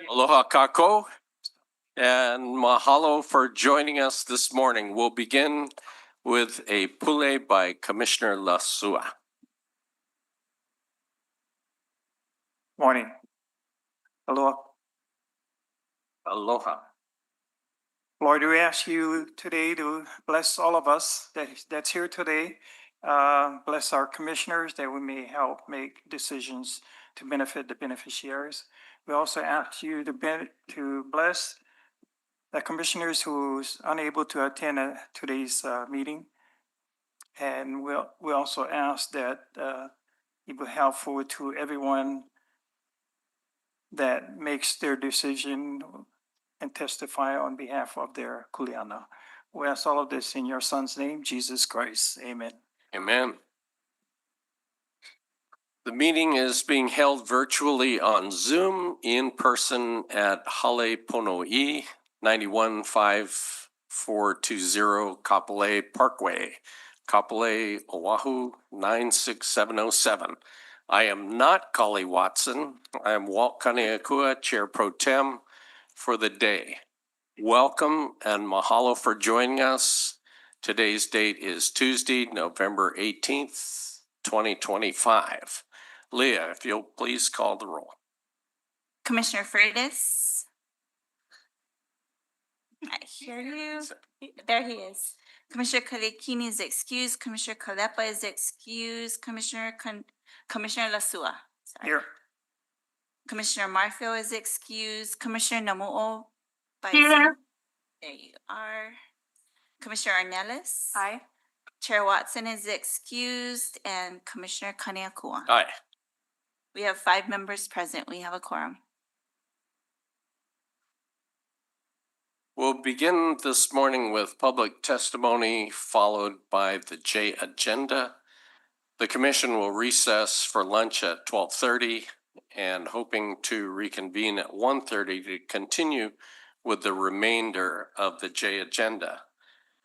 Aloha kako, and mahalo for joining us this morning. We'll begin with a pule by Commissioner Lasua. Morning. Aloha. Aloha. Lord, we ask you today to bless all of us that's here today. Bless our commissioners that we may help make decisions to benefit the beneficiaries. We also ask you to bless the commissioners who's unable to attend today's meeting. And we also ask that you will help forward to everyone that makes their decision and testify on behalf of their kuleana. We ask all of this in your son's name, Jesus Christ. Amen. Amen. The meeting is being held virtually on Zoom, in person at Hale Pono'i, 915420 Kapolei Parkway, Kapolei, Oahu, 96707. I am not Kali Watson. I am Walt Kaneakua, Chair Pro Tem for the day. Welcome and mahalo for joining us. Today's date is Tuesday, November 18th, 2025. Leah, if you'll please call the roll. Commissioner Freitas. I hear you. There he is. Commissioner Kalekini is excused. Commissioner Kalepa is excused. Commissioner Lasua. Sorry. Here. Commissioner Marfil is excused. Commissioner Namu'o. Here. There you are. Commissioner Arnelis. Aye. Chair Watson is excused, and Commissioner Kaneakua. Aye. We have 5 members present. We have a quorum. We'll begin this morning with public testimony, followed by the J agenda. The commission will recess for lunch at 12:30 and hoping to reconvene at 1:30 to continue with the remainder of the J agenda.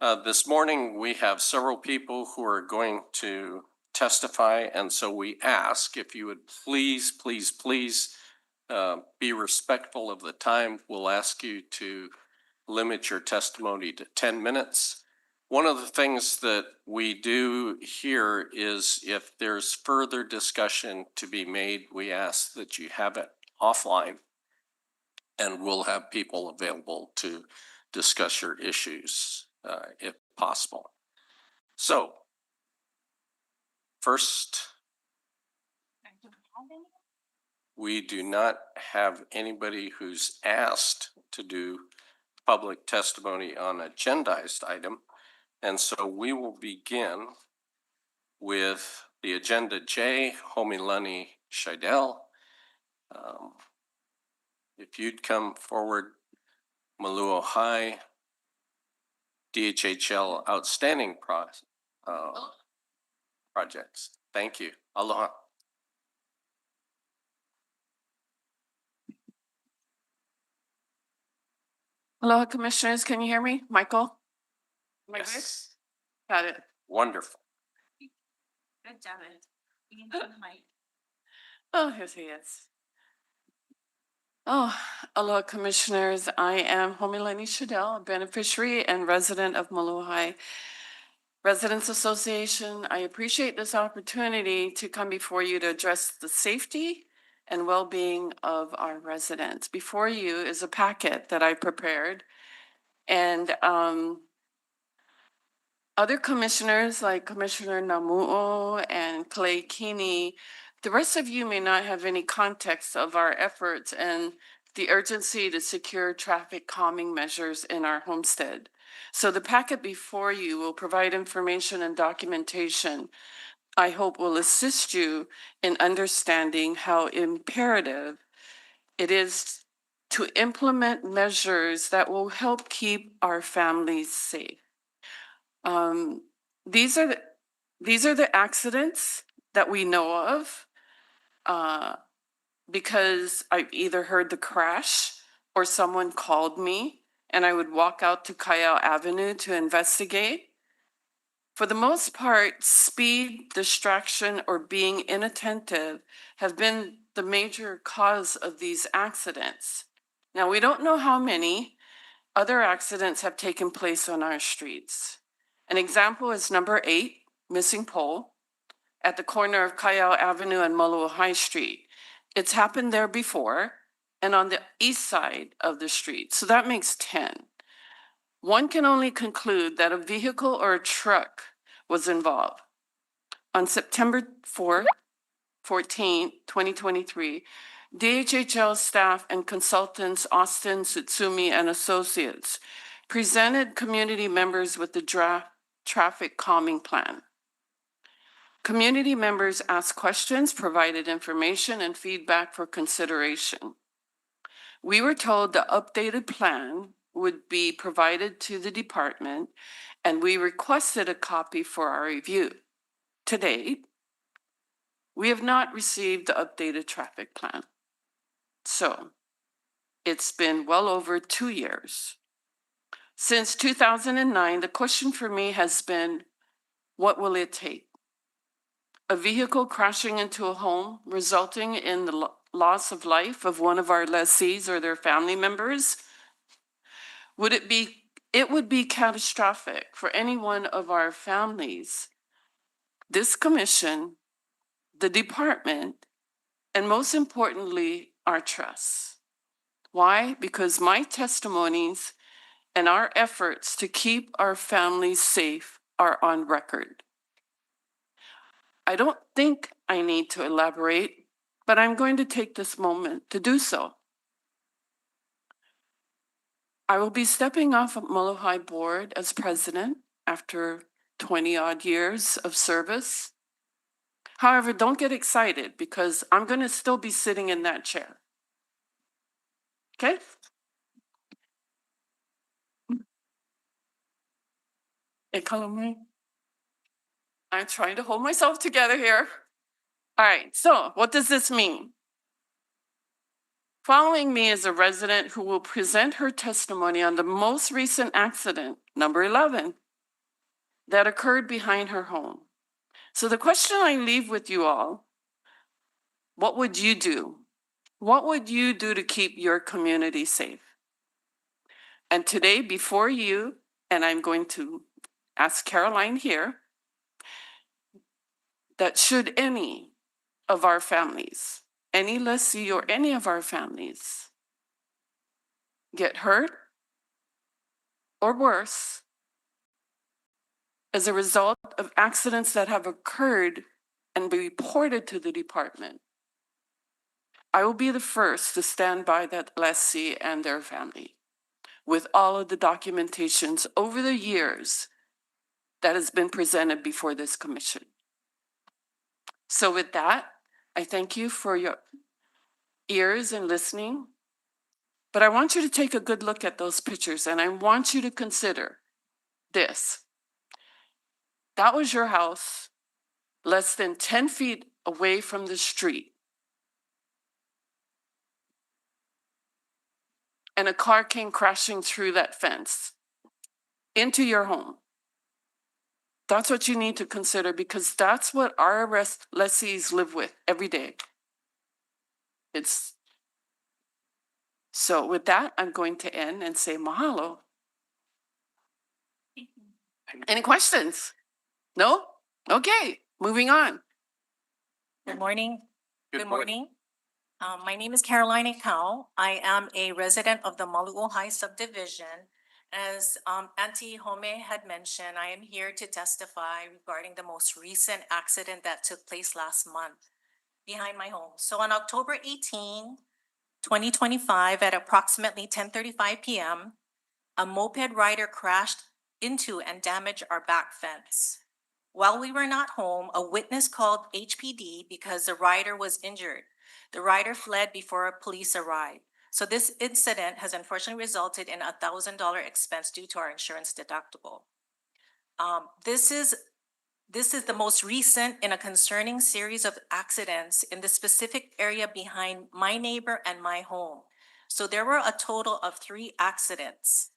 This morning, we have several people who are going to testify, and so we ask if you would please be respectful of the time. We'll ask you to limit your testimony to 10 minutes. One of the things that we do here is if there's further discussion to be made, we ask that you have it offline, and we'll have people available to discuss your issues if possible. So, first, we do not have anybody who's asked to do public testimony on agendized item. And so we will begin with the agenda J, Homilani Scheidel. If you'd come forward, Maluo High, DHHL Outstanding Projects. Thank you. Aloha. Aloha, commissioners. Can you hear me? Michael? Am I good? Yes. Got it. Wonderful. Good job. You can turn the mic. Oh, here he is. Oh, aloha, commissioners. I am Homilani Scheidel, a beneficiary and resident of Maluhai Residents Association. I appreciate this opportunity to come before you to address the safety and well-being of our residents. Before you is a packet that I prepared, and other commissioners like Commissioner Namu'o and Clay Keeney, the rest of you may not have any context of our efforts and the urgency to secure traffic calming measures in our homestead. So the packet before you will provide information and documentation I hope will assist you in understanding how imperative it is to implement measures that will help keep our families safe. These are the accidents that we know of because I've either heard the crash or someone called me and I would walk out to Kayao Avenue to investigate. For the most part, speed, distraction, or being inattentive have been the major cause of these accidents. Now, we don't know how many other accidents have taken place on our streets. An example is number 8, missing pole, at the corner of Kayao Avenue and Molo High Street. It's happened there before and on the east side of the street, so that makes 10. One can only conclude that a vehicle or a truck was involved. On September 14, 2023, DHHL staff and consultants Austin, Tsutsumi, and Associates presented community members with the draft traffic calming plan. Community members asked questions, provided information, and feedback for consideration. We were told the updated plan would be provided to the department, and we requested a copy for our review. To date, we have not received the updated traffic plan. So, it's been well over 2 years. Since 2009, the question for me has been, what will it take? A vehicle crashing into a home, resulting in the loss of life of one of our lessees or their family members? It would be catastrophic for any one of our families. This commission, the department, and most importantly, our trust. Why? Because my testimonies and our efforts to keep our families safe are on record. I don't think I need to elaborate, but I'm going to take this moment to do so. I will be stepping off of Molo High Board as president after 20-odd years of service. However, don't get excited because I'm going to still be sitting in that chair. Okay? I'm trying to hold myself together here. All right, so what does this mean? Following me is a resident who will present her testimony on the most recent accident, number 11, that occurred behind her home. So the question I leave with you all, what would you do? What would you do to keep your community safe? And today, before you, and I'm going to ask Caroline here, that should any of our families, any lessee or any of our families get hurt or worse as a result of accidents that have occurred and be reported to the department, I will be the first to stand by that lessee and their family with all of the documentations over the years that has been presented before this commission. So with that, I thank you for your ears and listening, but I want you to take a good look at those pictures and I want you to consider this. That was your house, less than 10 feet away from the street. And a car came crashing through that fence into your home. That's what you need to consider because that's what our lessees live with every day. So with that, I'm going to end and say mahalo. Any questions? No? Okay, moving on. Good morning. Good Good morning. My name is Caroline Cao. I am a resident of the Malu'u High subdivision. As Auntie Home had mentioned, I am here to testify regarding the most recent accident that took place last month behind my home. So on October 18, 2025, at approximately 10:35 p.m., a moped rider crashed into and damaged our back fence. While we were not home, a witness called HPD because the rider was injured. The rider fled before police arrived. So this incident has unfortunately resulted in a $1,000 expense due to our insurance deductible. This is the most recent in a concerning series of accidents in the specific area behind my neighbor and my home. So there were a total of 3 accidents.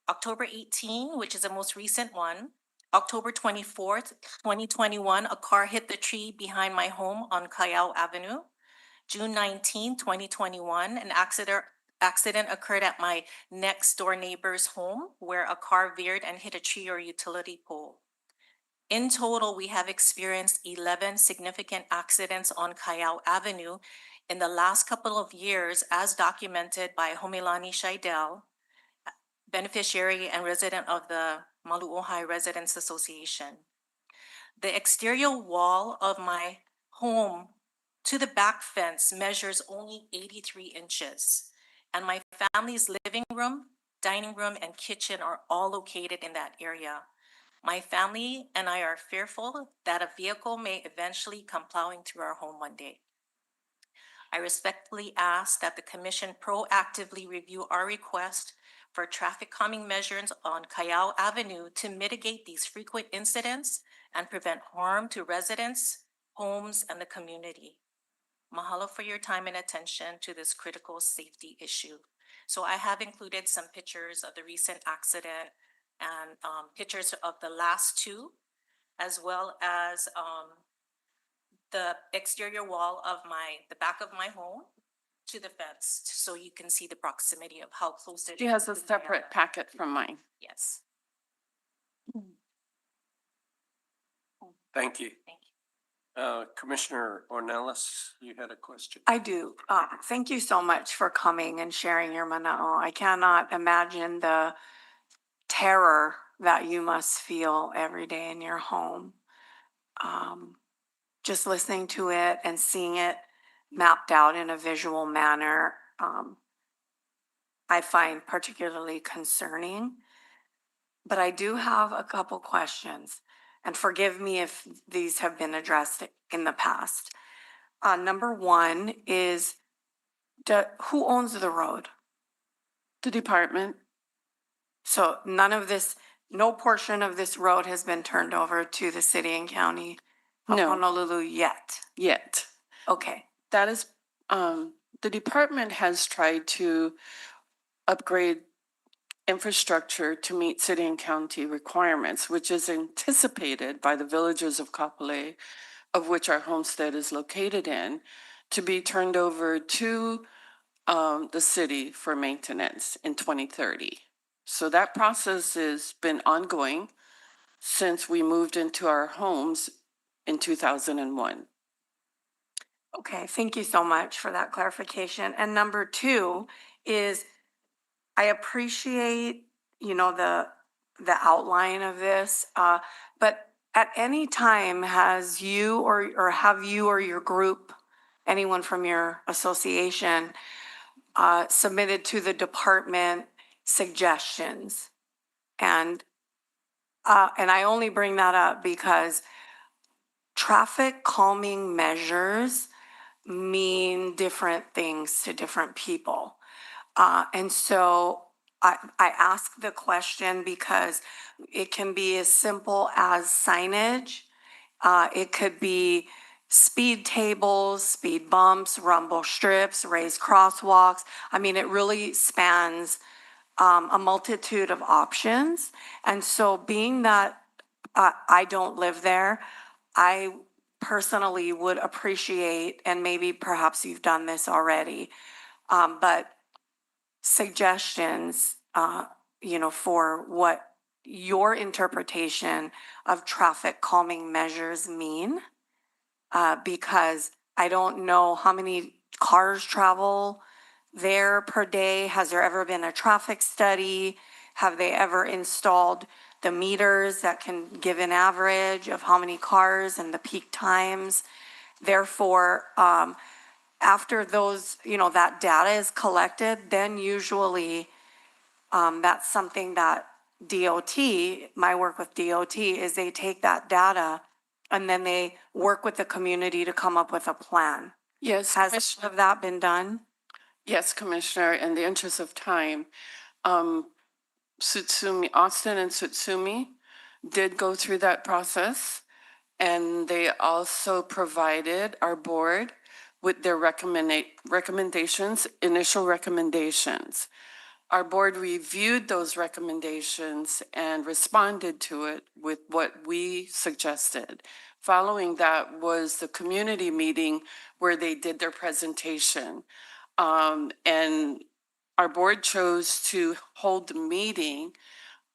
October 18, which is the most recent one. October 24th, 2021, a car hit the tree behind my home on Kayao Avenue. June 19, 2021, an accident occurred at my next door neighbor's home where a car veered and hit a tree or utility pole. In total, we have experienced 11 significant accidents on Callao Avenue in the last couple of years, as documented by Homelani Scheidel, beneficiary and resident of the Malu'ohai Residents Association. The exterior wall of my home to the back fence measures only 83 inches, and my family's living room, dining room, and kitchen are all located in that area. My family and I are fearful that a vehicle may eventually come plowing through our home one day. I respectfully ask that the commission proactively review our request for traffic calming measures on Callao Avenue to mitigate these frequent incidents and prevent harm to residents, homes, and the community. Mahalo for your time and attention to this critical safety issue. So I have included some pictures of the recent accident and pictures of the last two, as well as the exterior wall of the back of my home to the fence, so you can see the proximity of how close it is. She has a to the separate area. packet from mine. Yes, Thank you. thank you. Commissioner Ornelas, you had a question? I do. Thank you so much for coming and sharing your mana'o. I cannot imagine the terror that you must feel every day in your home. Just listening to it and seeing it mapped out in a visual manner, I find particularly concerning. But I do have a couple questions, and forgive me if these have been addressed in the past. Number one is, who owns the road? The department, So none of this, no portion of this road has been turned over to the city and county of No. Honolulu yet? yet. Okay, That is, the department has tried to upgrade infrastructure to meet city and county requirements, which is anticipated by the villages of Kapolei, of which our homestead is located in, to be turned over to the city for maintenance in 2030. So that process has been ongoing since we moved into our homes in 2001. okay, thank you so much for that clarification. And number two is, I appreciate, the outline of this, but at any time has you or have you or your group, anyone from your association, submitted to the department suggestions? And I only bring that up because traffic calming measures mean different things to different people. And so I ask the question because it can be as simple as signage. It could be speed tables, speed bumps, rumble strips, raised crosswalks. I mean, it really spans a multitude of options. And so being that I don't live there, I personally would appreciate, and maybe perhaps you've done this already, but suggestions, for what your interpretation of traffic calming measures mean. Because I don't know how many cars travel there per day. Has there ever been a traffic study? Have they ever installed the meters that can give an average of how many cars and the peak times? Therefore, after those, that data is collected, then usually that's something that DOT, my work with DOT is they take that data and then they work with the community to come up with a plan. Yes, Has Commissioner. some of that been done? Yes, Commissioner, in the interest of time, Tsutsumi, Austin and Tsutsumi did go through that process, and they also provided our board with their recommendations, initial recommendations. Our board reviewed those recommendations and responded to it with what we suggested. Following that was the community meeting where they did their presentation. And our board chose to hold the meeting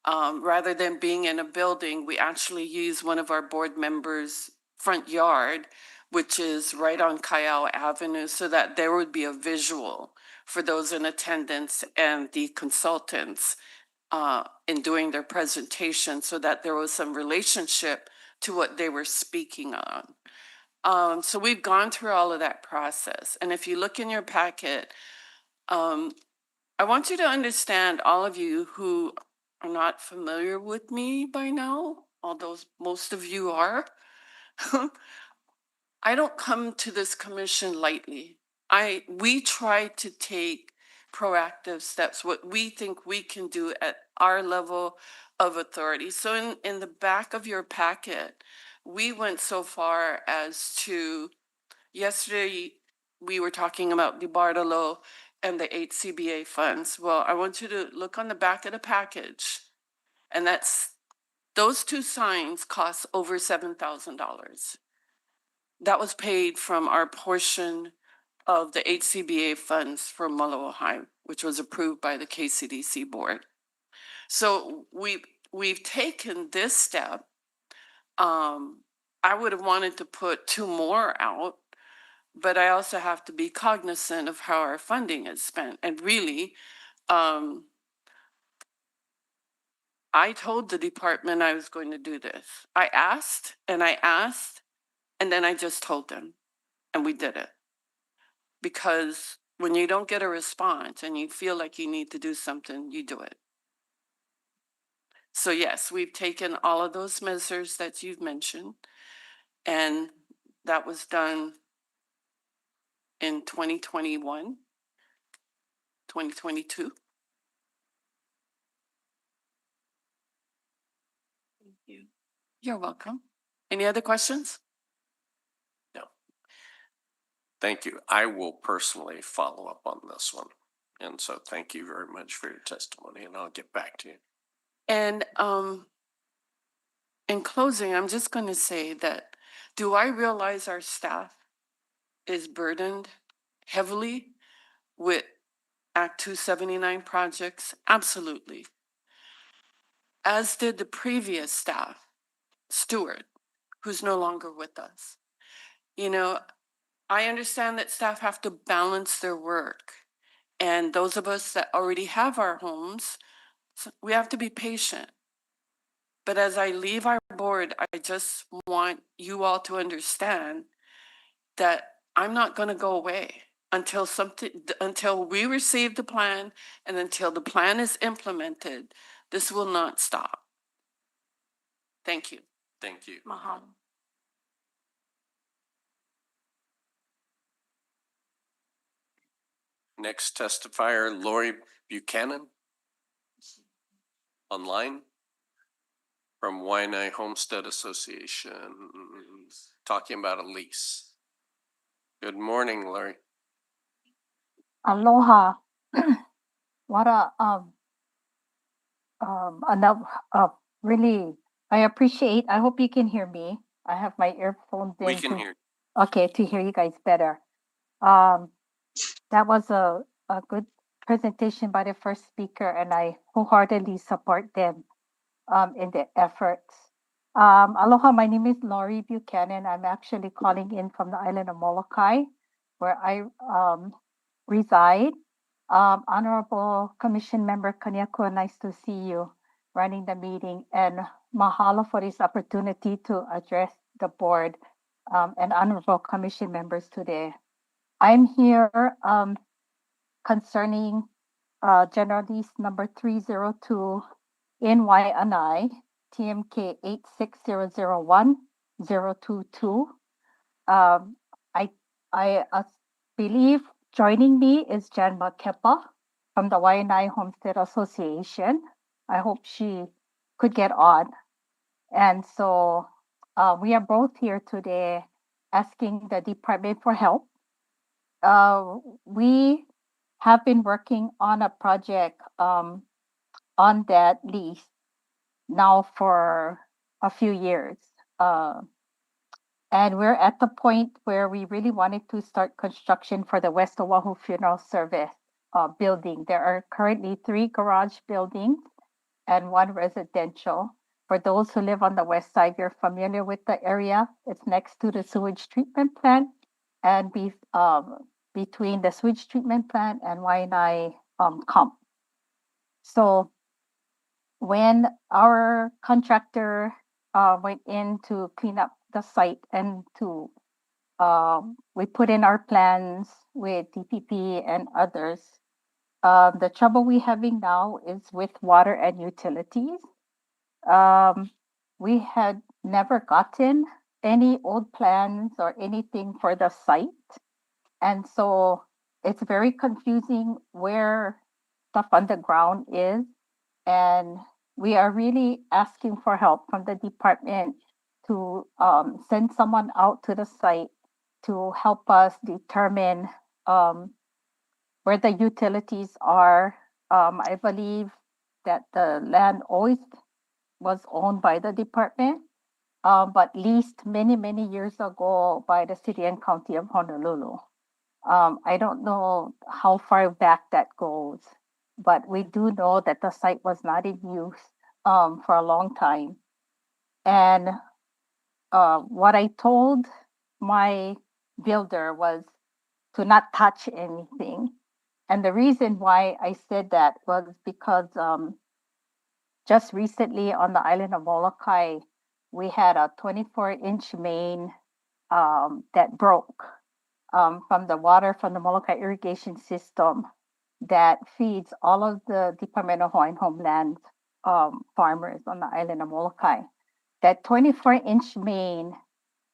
rather than being in a building. We actually used one of our board members' front yard, which is right on Kyle Avenue, so that there would be a visual for those in attendance and the consultants in doing their presentation, so that there was some relationship to what they were speaking on. So we've gone through all of that process. And if you look in your packet, I want you to understand, all of you who are not familiar with me by now, although most of you are, I don't come to this commission lightly. We try to take proactive steps, what we think we can do at our level of authority. So in the back of your packet, we went so far as to, yesterday, we were talking about the Bartolo and the 8 CBA funds. Well, I want you to look on the back of the package, and those two signs cost over $7,000. That was paid from our portion of the 8 CBA funds for Molokai High, which was approved by the KCDC board. So we've taken this step. I would have wanted to put 2 more out, but I also have to be cognizant of how our funding is spent. And really, I told the department I was going to do this. I asked, and then I just told them, and we did it. Because when you don't get a response and you feel like you need to do something, you do it. So yes, we've taken all of those measures that you've mentioned, and that was done in 2021, 2022. Thank you. You're welcome. Any other questions? No. Thank you. I will personally follow up on this one. And so thank you very much for your testimony, and I'll get back to you. And in closing, I'm just going to say that, do I realize our staff is burdened heavily with Act 279 projects? Absolutely. As did the previous staff, Stewart, who's no longer with us. You know, I understand that staff have to balance their work. And those of us that already have our homes, we have to be patient. But as I leave our board, I just want you all to understand that I'm not going to go away until we receive the plan and until the plan is implemented. This will not stop. Thank you. Thank you. Mahalo. Next testifier, Lori Buchanan. Online from Waianae Homestead Association, talking about a lease. Good morning, Lori. Aloha. What enough really, I appreciate, I hope you can hear me. I have my earphones in. We can hear. Okay, to hear you guys better. That was a good presentation by the first speaker, and I wholeheartedly support them in their efforts. Aloha, my name is Lori Buchanan. I'm actually calling in from the island of Molokai, where I reside. Honorable Commission Member Kaniakua, nice to see you running the meeting, and mahalo for this opportunity to address the board and honorable commission members today. I'm here concerning General Lease number 302 in Waianae, TMK 86001-022. I believe joining me is Jan Makepa from the Waianae Homestead Association. I hope she could get on. And so we are both here today asking the department for help. We have been working on a project on that lease now for a few years. And we're at the point where we really wanted to start construction for the West Oahu Funeral Service building. There are currently 3 garage buildings and 1 residential. For those who live on the west side, you're familiar with the area. It's next to the sewage treatment plant and between the sewage treatment plant and Waianae Comp. So when our contractor went in to clean up the site and to we put in our plans with DPP and others. The trouble we're having now is with water and utilities. We had never gotten any old plans or anything for the site. And so it's very confusing where stuff on the ground is. And we are really asking for help from the department to send someone out to the site to help us determine where the utilities are. I believe that the land always was owned by the department, but leased many, many years ago by the city and county of Honolulu. I don't know how far back that goes, but we do know that the site was not in use for a long time. And what I told my builder was to not touch anything. And the reason why I said that was because just recently on the island of Molokai, we had a 24-inch main that broke from the water from the Molokai irrigation system that feeds all of the Department of Hawaiian Homeland farmers on the island of Molokai. That 24-inch main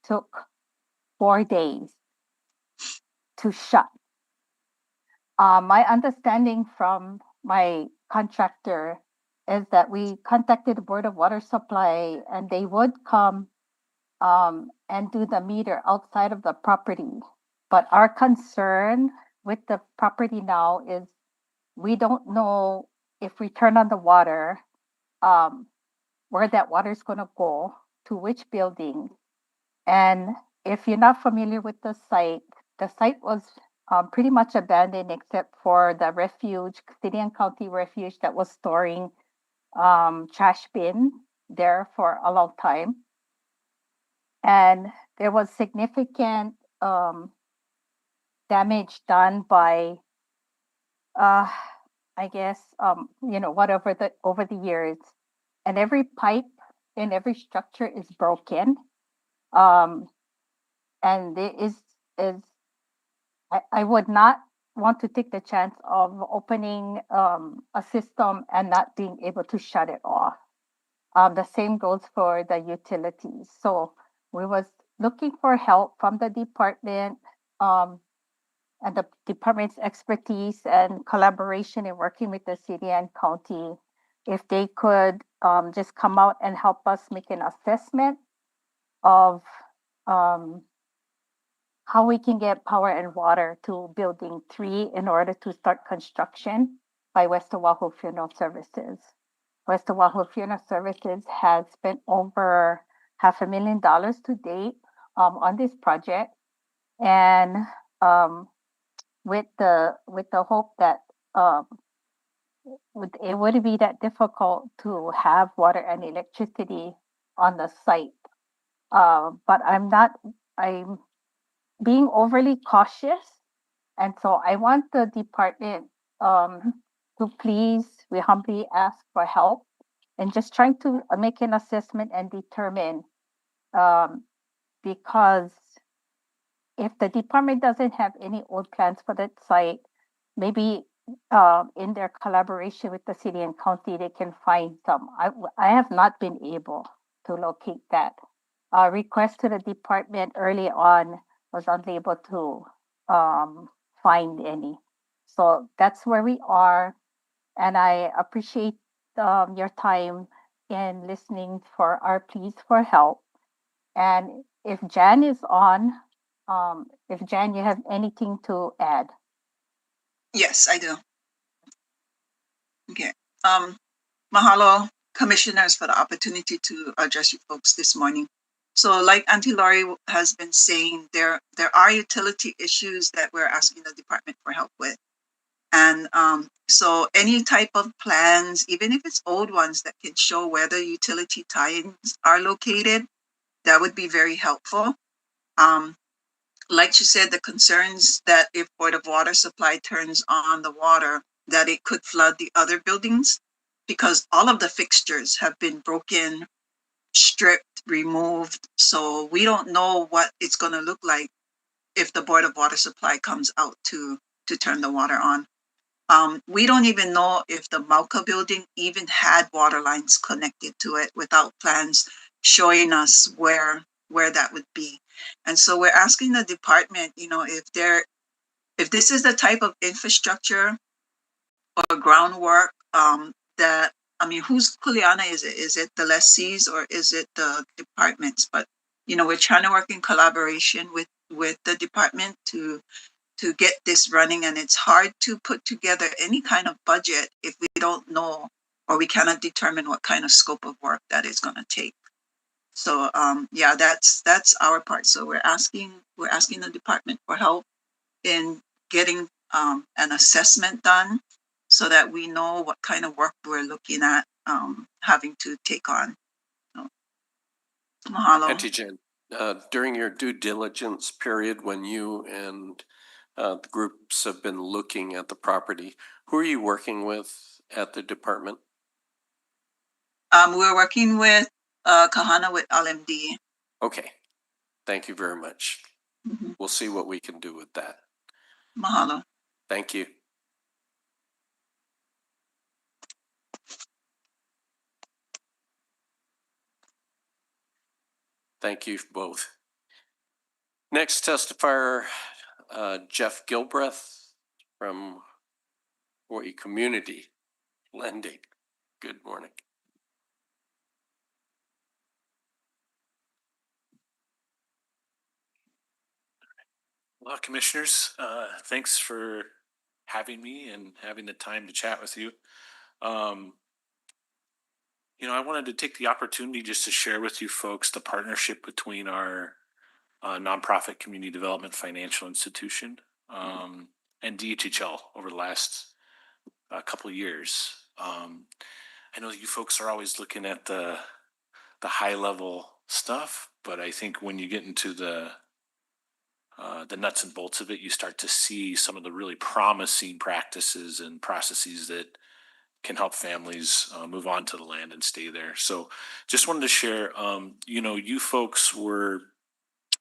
took 4 days to shut. My understanding from my contractor is that we contacted the Board of Water Supply and they would come and do the meter outside of the property. But our concern with the property now is we don't know if we turn on the water, where that water is going to go, to which building. And if you're not familiar with the site was pretty much abandoned except for the refuge, city and county refuge that was storing trash bin there for a long time. And there was significant damage done by, I guess, whatever over the years. And every pipe in every structure is broken. And it is I would not want to take the chance of opening a system and not being able to shut it off. The same goes for the utilities. So we was looking for help from the department and the department's expertise and collaboration in working with the city and county. If they could just come out and help us make an assessment of how we can get power and water to building 3 in order to start construction by West Oahu Funeral Services. West Oahu Funeral Services has spent over $500,000 to date on this project, and with the hope that it wouldn't be that difficult to have water and electricity on the site. But I'm being overly cautious. And so I want the department to please, we humbly ask for help and just trying to make an assessment and determine, because if the department doesn't have any old plans for that site, maybe in their collaboration with the city and county, they can find some. I have not been able to locate that. Request to the department early on was unable to find any. So that's where we are. And I appreciate your time in listening for our pleas for help. And if Jan is on, if Jan, you have anything to add? Yes, I do. Okay. Mahalo, commissioners, for the opportunity to address you folks this morning. So like Auntie Laurie has been saying, there are utility issues that we're asking the department for help with. And so any type of plans, even if it's old ones that can show where the utility tie-ins are located, that would be very helpful. Like she said, the concerns that if Board of Water Supply turns on the water, that it could flood the other buildings because all of the fixtures have been broken, stripped, removed. So we don't know what it's going to look like if the Board of Water Supply comes out to turn the water on. We don't even know if the Mauka building even had water lines connected to it without plans showing us where that would be. And so we're asking the department, you know, if this is the type of infrastructure or groundwork that, I mean, whose kuleana is it? Is it the lessees or is it the departments? But, you know, we're trying to work in collaboration with the department to get this running, and it's hard to put together any kind of budget if we don't know or we cannot determine what kind of scope of work that is going to take. So yeah, that's our part. So we're asking the department for help in getting an assessment done so that we know what kind of work we're looking at having to take on. So, mahalo. Auntie Jen, during your due diligence period, when you and the groups have been looking at the property, who are you working with at the department? We're working with Kahana with LMD. Okay, thank you very much. Mhm. We'll see what we can do with that. Mahalo. Thank you. Thank you both. Next testifier, Jeff Gilbreth from Hawaii Community Lending. Good morning. Well, commissioners, thanks for having me and having the time to chat with you. You know, I wanted to take the opportunity just to share with you folks the partnership between our nonprofit community development financial institution and DHHL over the last couple of years. I know you folks are always looking at the high level stuff, but I think when you get into the nuts and bolts of it, you start to see some of the really promising practices and processes that can help families move on to the land and stay there. So just wanted to share, you know, you folks were,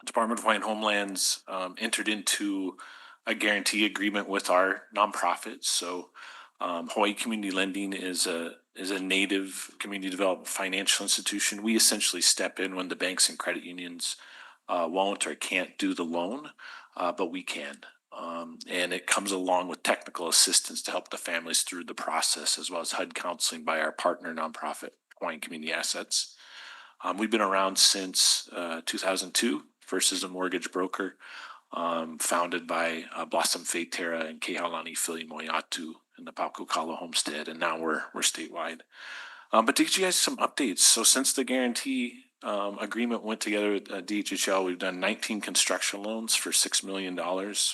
Department of Hawaiian Homelands entered into a guarantee agreement with our nonprofit. So Hawaii Community Lending is a native community development financial institution. We essentially step in when the banks and credit unions won't or can't do the loan, but we can. And it comes along with technical assistance to help the families through the process, as well as HUD counseling by our partner nonprofit, Hawaiian Community Assets. We've been around since 2002, first as a mortgage broker, founded by Blossom Faitera and Kehaulani Philly Moiatu in the Paukukala homestead, and now we're statewide. But to get you guys some updates, so since the guarantee agreement went together with DHHL, we've done 19 construction loans for $6 million.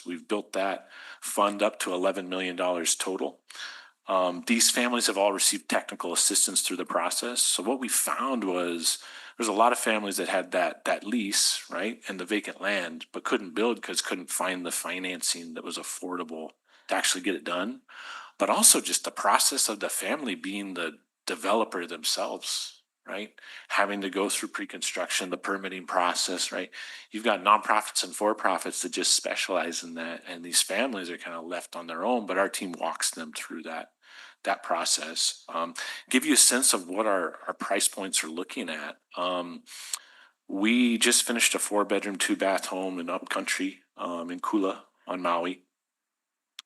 We've built that fund up to $11 million total. These families have all received technical assistance through the process. So what we found was there's a lot of families that had that lease, right, and the vacant land, but couldn't build because couldn't find the financing that was affordable to actually get it done. But also just the process of the family being the developer themselves, right? Having to go through pre-construction, the permitting process, right? You've got nonprofits and for-profits that just specialize in that, and these families are kind of left on their own, but our team walks them through that process. Give you a sense of what our price points are looking at. We just finished a 4-bedroom, 2-bath home in Upcountry in Kula on Maui.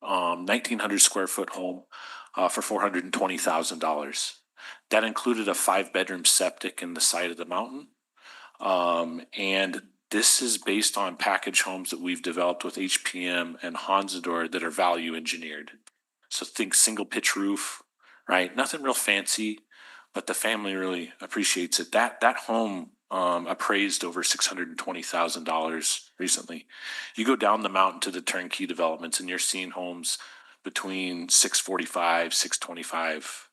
1,900 square foot home for $420,000. That included a 5-bedroom septic in the side of the mountain. And This is based on package homes that we've developed with HPM and Honsador that are value engineered. So think single pitch roof, right? Nothing real fancy, but the family really appreciates it. That home appraised over $620,000 recently. You go down the mountain to the turnkey developments and you're seeing homes between 645, 625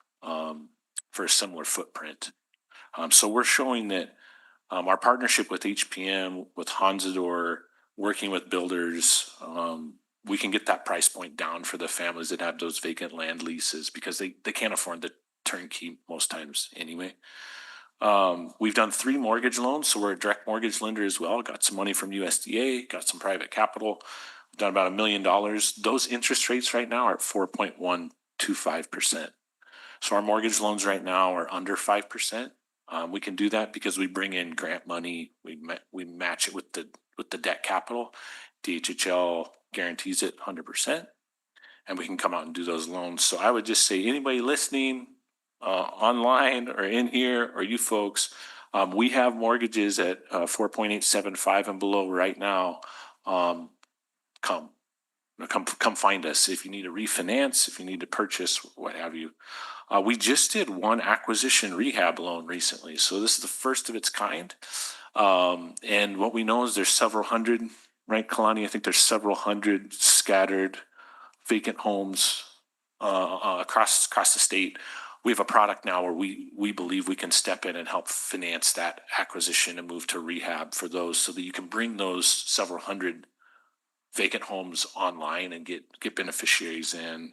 for a similar footprint. So we're showing that our partnership with HPM, with Honsador, working with builders, we can get that price point down for the families that have those vacant land leases because they can't afford the turnkey most times anyway. We've done 3 mortgage loans, so we're a direct mortgage lender as well. Got some money from USDA, got some private capital. We've done about $1 million. Those interest rates right now are at 4.125%. So our mortgage loans right now are under 5%. We can do that because we bring in grant money. We match it with the debt capital. DHHL guarantees it 100%, and we can come out and do those loans. So I would just say anybody listening online or in here, or you folks, we have mortgages at 4.875 and below right now. Come find us if you need to refinance, if you need to purchase, what have you. We just did one acquisition rehab loan recently, so this is the first of its kind. And what we know is there's several hundred, right, Kalani? I think there's several hundred scattered vacant homes across the state. We have a product now where we believe we can step in and help finance that acquisition and move to rehab for those, so that you can bring those several hundred vacant homes online and get beneficiaries in.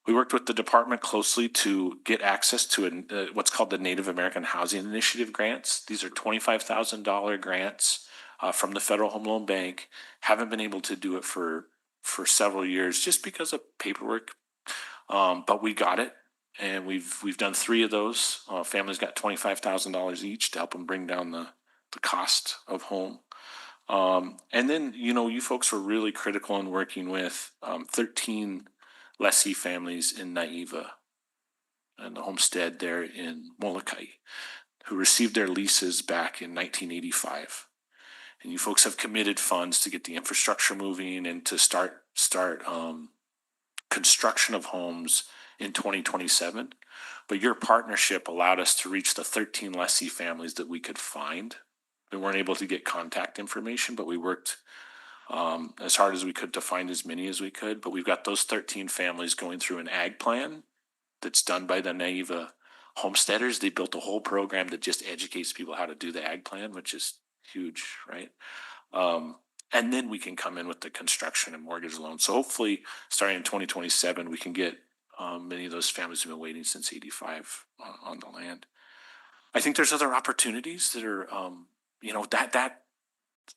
We worked with the department closely to get access to what's called the Native American Housing Initiative grants. These are $25,000 grants from the Federal Home Loan Bank. Haven't been able to do it for several years just because of paperwork, but we got it, and we've done 3 of those. Families got $25,000 each to help them bring down the cost of home. And then, you folks were really critical in working with 13 lessee families in Naiva and the homestead there in Molokai, who received their leases back in 1985. And you folks have committed funds to get the infrastructure moving and to start construction of homes in 2027. But your partnership allowed us to reach the 13 lessee families that we could find. We weren't able to get contact information, but we worked as hard as we could to find as many as we could. But we've got those 13 families going through an ag plan that's done by the Naiva homesteaders. They built a whole program that just educates people how to do the ag plan, which is huge, right? And then we can come in with the construction and mortgage loans. So hopefully starting in 2027, we can get many of those families who've been waiting since 85 on the land. I think there's other opportunities that are, that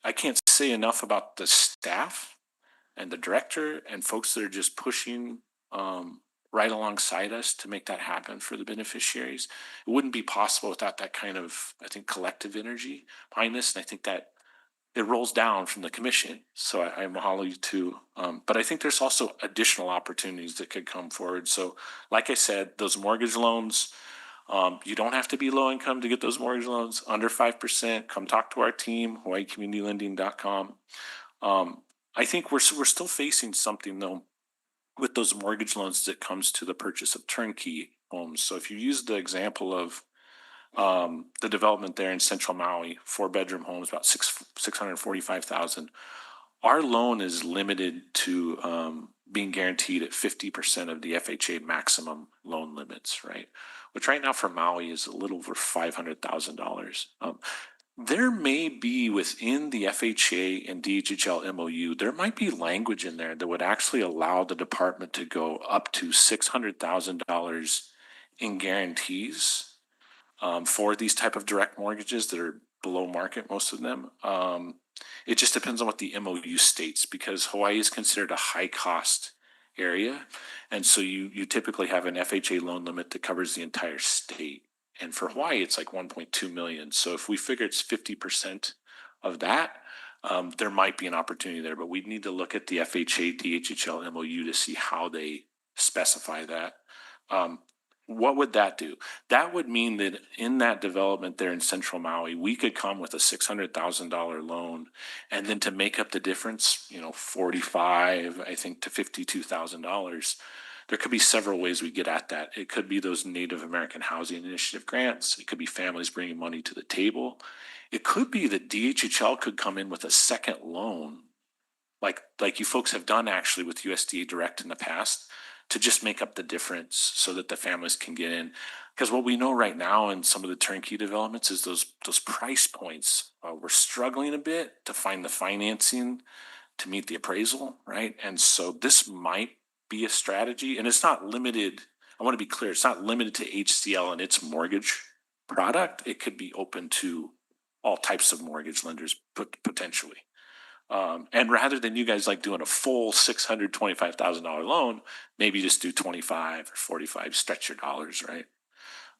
I can't say enough about the staff and the director and folks that are just pushing right alongside us to make that happen for the beneficiaries. It wouldn't be possible without that kind of, I think, collective energy behind this. And I think that it rolls down from the commission. So I mahalo you too. But I think there's also additional opportunities that could come forward. So like I said, those mortgage loans, you don't have to be low income to get those mortgage loans under 5%. Come talk to our team, HawaiiCommunityLending.com. I think we're still facing something though with those mortgage loans that comes to the purchase of turnkey homes. So if you use the example of the development there in Central Maui, 4-bedroom homes, about $645,000. Our loan is limited to being guaranteed at 50% of the FHA maximum loan limits, right? Which right now for Maui is a little over $500,000. There may be within the FHA and DHHL MOU, there might be language in there that would actually allow the department to go up to $600,000 in guarantees for these type of direct mortgages that are below market, most of them. It just depends on what the MOU states, because Hawaii is considered a high cost area. And so you typically have an FHA loan limit that covers the entire state. And for Hawaii, it's like 1.2 million. So if we figure it's 50% of that, there might be an opportunity there, but we'd need to look at the FHA DHHL MOU to see how they specify that. what would that do? That would mean that in that development there in Central Maui, we could come with a $600,000 loan, and then to make up the difference, you know, 45, I think, to $52,000. There could be several ways we get at that. It could be those Native American Housing Initiative grants. It could be families bringing money to the table. It could be that DHHL could come in with a second loan, like you folks have done actually with USDA Direct in the past, to just make up the difference so that the families can get in. Because what we know right now in some of the turnkey developments is those price points. We're struggling a bit to find the financing to meet the appraisal, right? And so this might be a strategy, and it's not limited. I want to be clear, it's not limited to HCL and its mortgage product. It could be open to all types of mortgage lenders potentially. And rather than you guys like doing a full $625,000 loan, maybe just do 25 or 45, stretch your dollars, right?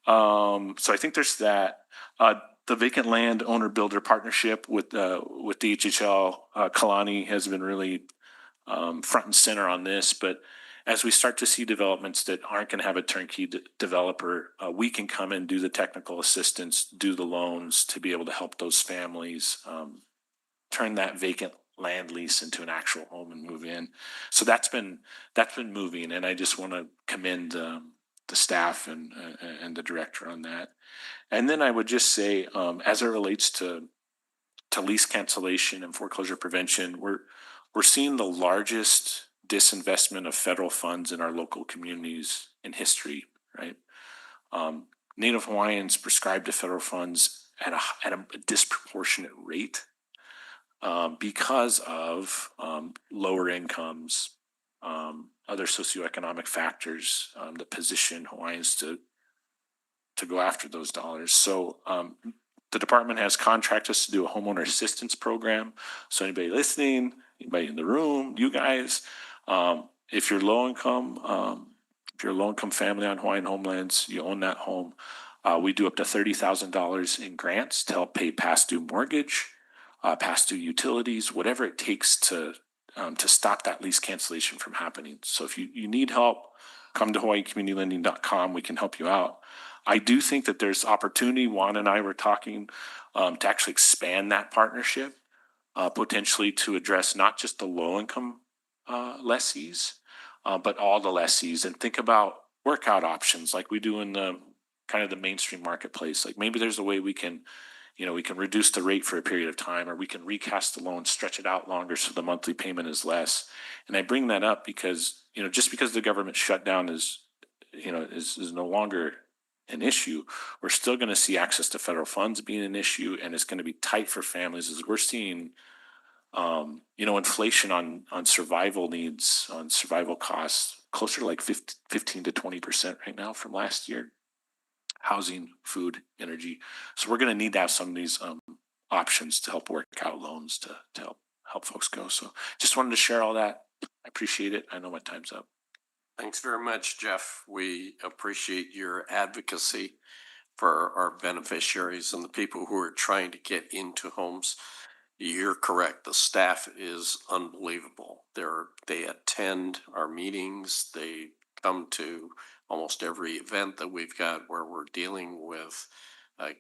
So I think there's that. The vacant land owner builder partnership with DHHL, Kalani has been really front and center on this. But as we start to see developments that aren't going to have a turnkey developer, we can come and do the technical assistance, do the loans to be able to help those families turn that vacant land lease into an actual home and move in. So that's been moving, and I just want to commend the staff and the director on that. And then I would just say, as it relates to lease cancellation and foreclosure prevention, we're seeing the largest disinvestment of federal funds in our local communities in history, right? Native Hawaiians prescribed to federal funds at a disproportionate rate. Because of lower incomes, other socioeconomic factors that position Hawaiians to go after those dollars. So the department has contracted us to do a homeowner assistance program. So anybody listening, anybody in the room, you guys, if you're low income, if you're a low income family on Hawaiian homelands, you own that home, we do up to $30,000 in grants to help pay past due mortgage, past due utilities, whatever it takes to stop that lease cancellation from happening. So if you need help, come to hawaiicommunitylending.com. We can help you out. I do think that there's opportunity. Juan and I were talking to actually expand that partnership, potentially to address not just the low income lessees, but all the lessees, and think about workout options like we do in the kind of the mainstream marketplace. Like maybe there's a way we can reduce the rate for a period of time, or we can recast the loan, stretch it out longer so the monthly payment is less. And I bring that up because, just because the government shutdown is no longer an issue, we're still going to see access to federal funds being an issue, and it's going to be tight for families as we're seeing, inflation on survival needs, on survival costs, closer to like 15 to 20% right now from last year. Housing, food, energy. So we're going to need to have some of these options to help work out loans to help folks go. So just wanted to share all that. I appreciate it. I know my time's up. Thanks very much, Jeff. We appreciate your advocacy for our beneficiaries and the people who are trying to get into homes. You're correct. The staff is unbelievable. They attend our meetings. They come to almost every event that we've got where we're dealing with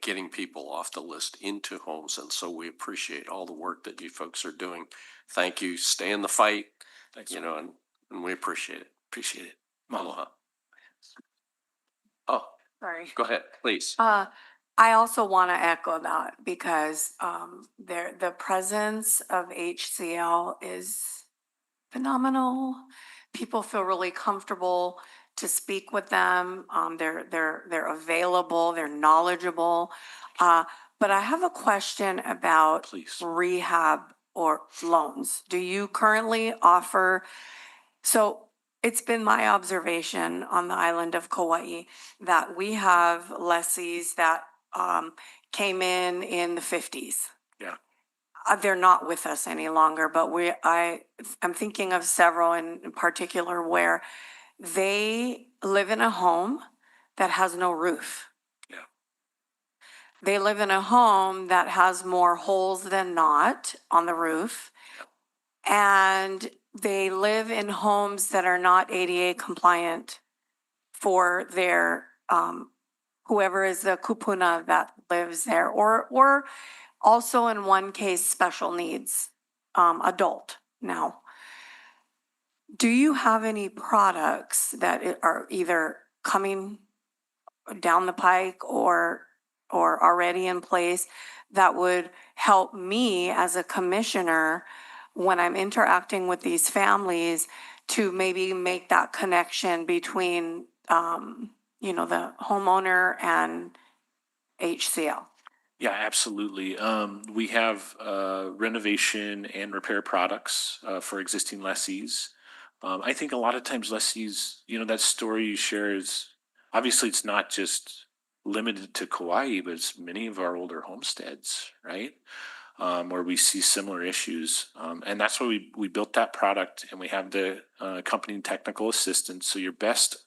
getting people off the list into homes. And so we appreciate all the work that you folks are doing. Thank you. Stay in the fight. Thanks. And we appreciate it. Appreciate it. Aloha. Oh, Sorry. go ahead, please. I also want to echo that because the presence of HCL is phenomenal. People feel really comfortable to speak with them. They're available. They're knowledgeable. But I have a question about Please. rehab or loans. Do you currently offer? So it's been my observation on the island of Kauai that we have lessees that came in the 50s. Yeah. They're not with us any longer, but I'm thinking of several in particular where they live in a home that has no roof. Yeah. They live in a home that has more holes than not on the roof. And they live in homes that are not ADA compliant for their whoever is the kupuna that lives there, or also in one case, special needs, adult now. Do you have any products that are either coming down the pike or already in place that would help me as a commissioner when I'm interacting with these families to maybe make that connection between, the homeowner and HCL? Yeah, absolutely. We have renovation and repair products for existing lessees. I think a lot of times lessees, that story you share is obviously it's not just limited to Kauai, but it's many of our older homesteads, right? Where we see similar issues. And that's why we built that product, and we have the accompanying technical assistance. So your best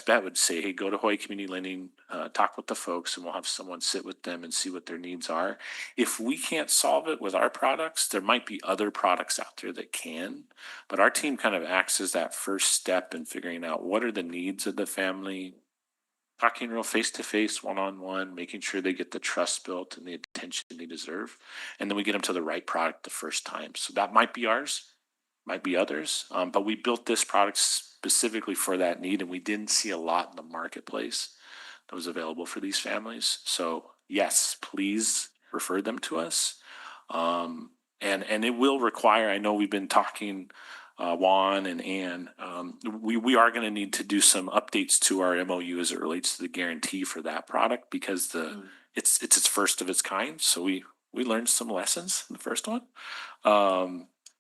bet would say, hey, go to Hawaii Community Lending, talk with the folks, and we'll have someone sit with them and see what their needs are. If we can't solve it with our products, there might be other products out there that can, but our team kind of acts as that first step in figuring out what are the needs of the family, talking real face to face, one-on-one, making sure they get the trust built and the attention they deserve. And then we get them to the right product the first time. So that might be ours, might be others, but we built this product specifically for that need, and we didn't see a lot in the marketplace that was available for these families. So yes, please refer them to us. And it will require, I know we've been talking, Juan and Ann, we are going to need to do some updates to our MOU as it relates to the guarantee for that product, because it's its first of its kind. So we learned some lessons in the first one.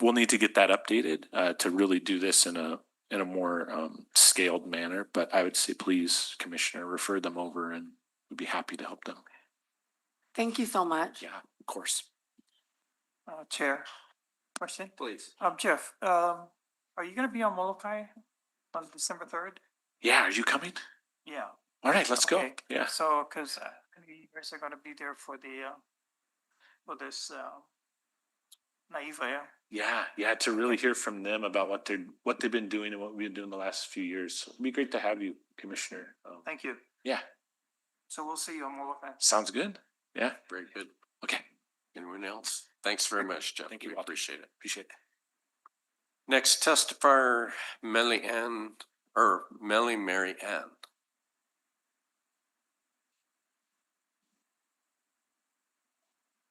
We'll need to get that updated to really do this in a more scaled manner. But I would say, please, Commissioner, refer them over, and we'd be happy to help them. Thank you so much. Yeah, of course. Chair, question? Please. Jeff, are you gonna be on Molokai on December 3rd? Yeah, are you coming? Yeah. All right, let's go. Okay. Yeah. So, cause you guys are gonna be there for for this, Naiva, yeah? Yeah, to really hear from them about what they've been doing and what we've been doing the last few years. So it'd be great to have you, Commissioner. Thank you. Yeah, So we'll see you on Molokai. sounds good. Yeah, Very good. okay. Anyone else? Thanks very much, Jeff. Thank you, We Walter. appreciate it. Appreciate it. Next testifier, Melly Mary Ann.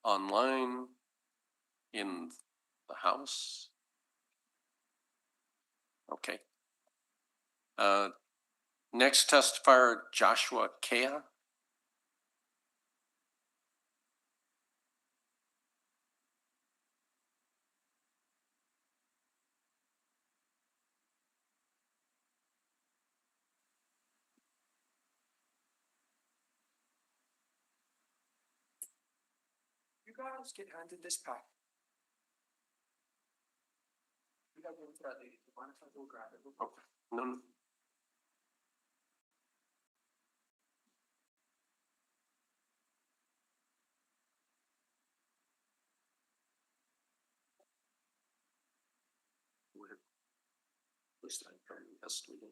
Online, in the house. Okay. Next testifier, Joshua Kea. You guys get handed this pack. You got one for that lady. Mind if I go grab it? Okay. No. This time from yesterday.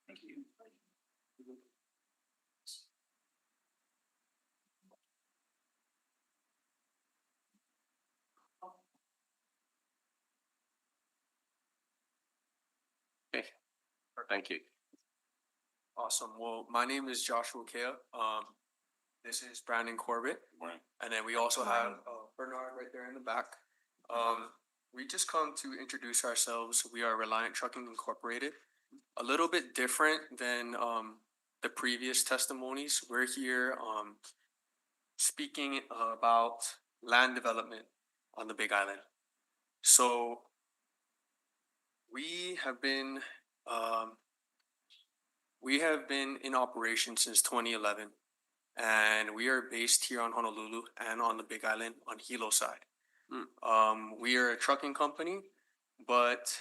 Thank you. Okay. Thank you. Awesome. Well, my name is Joshua Kea. This is Brandon Corbett. Morning. And then we also have Bernard right there in the back. We just come to introduce ourselves. We are Reliant Trucking Incorporated. A little bit different than the previous testimonies. We're here speaking about land development on the Big Island. So we have been in operation since 2011, and we are based here on Honolulu and on the Big Island on Hilo side. We are a trucking company, but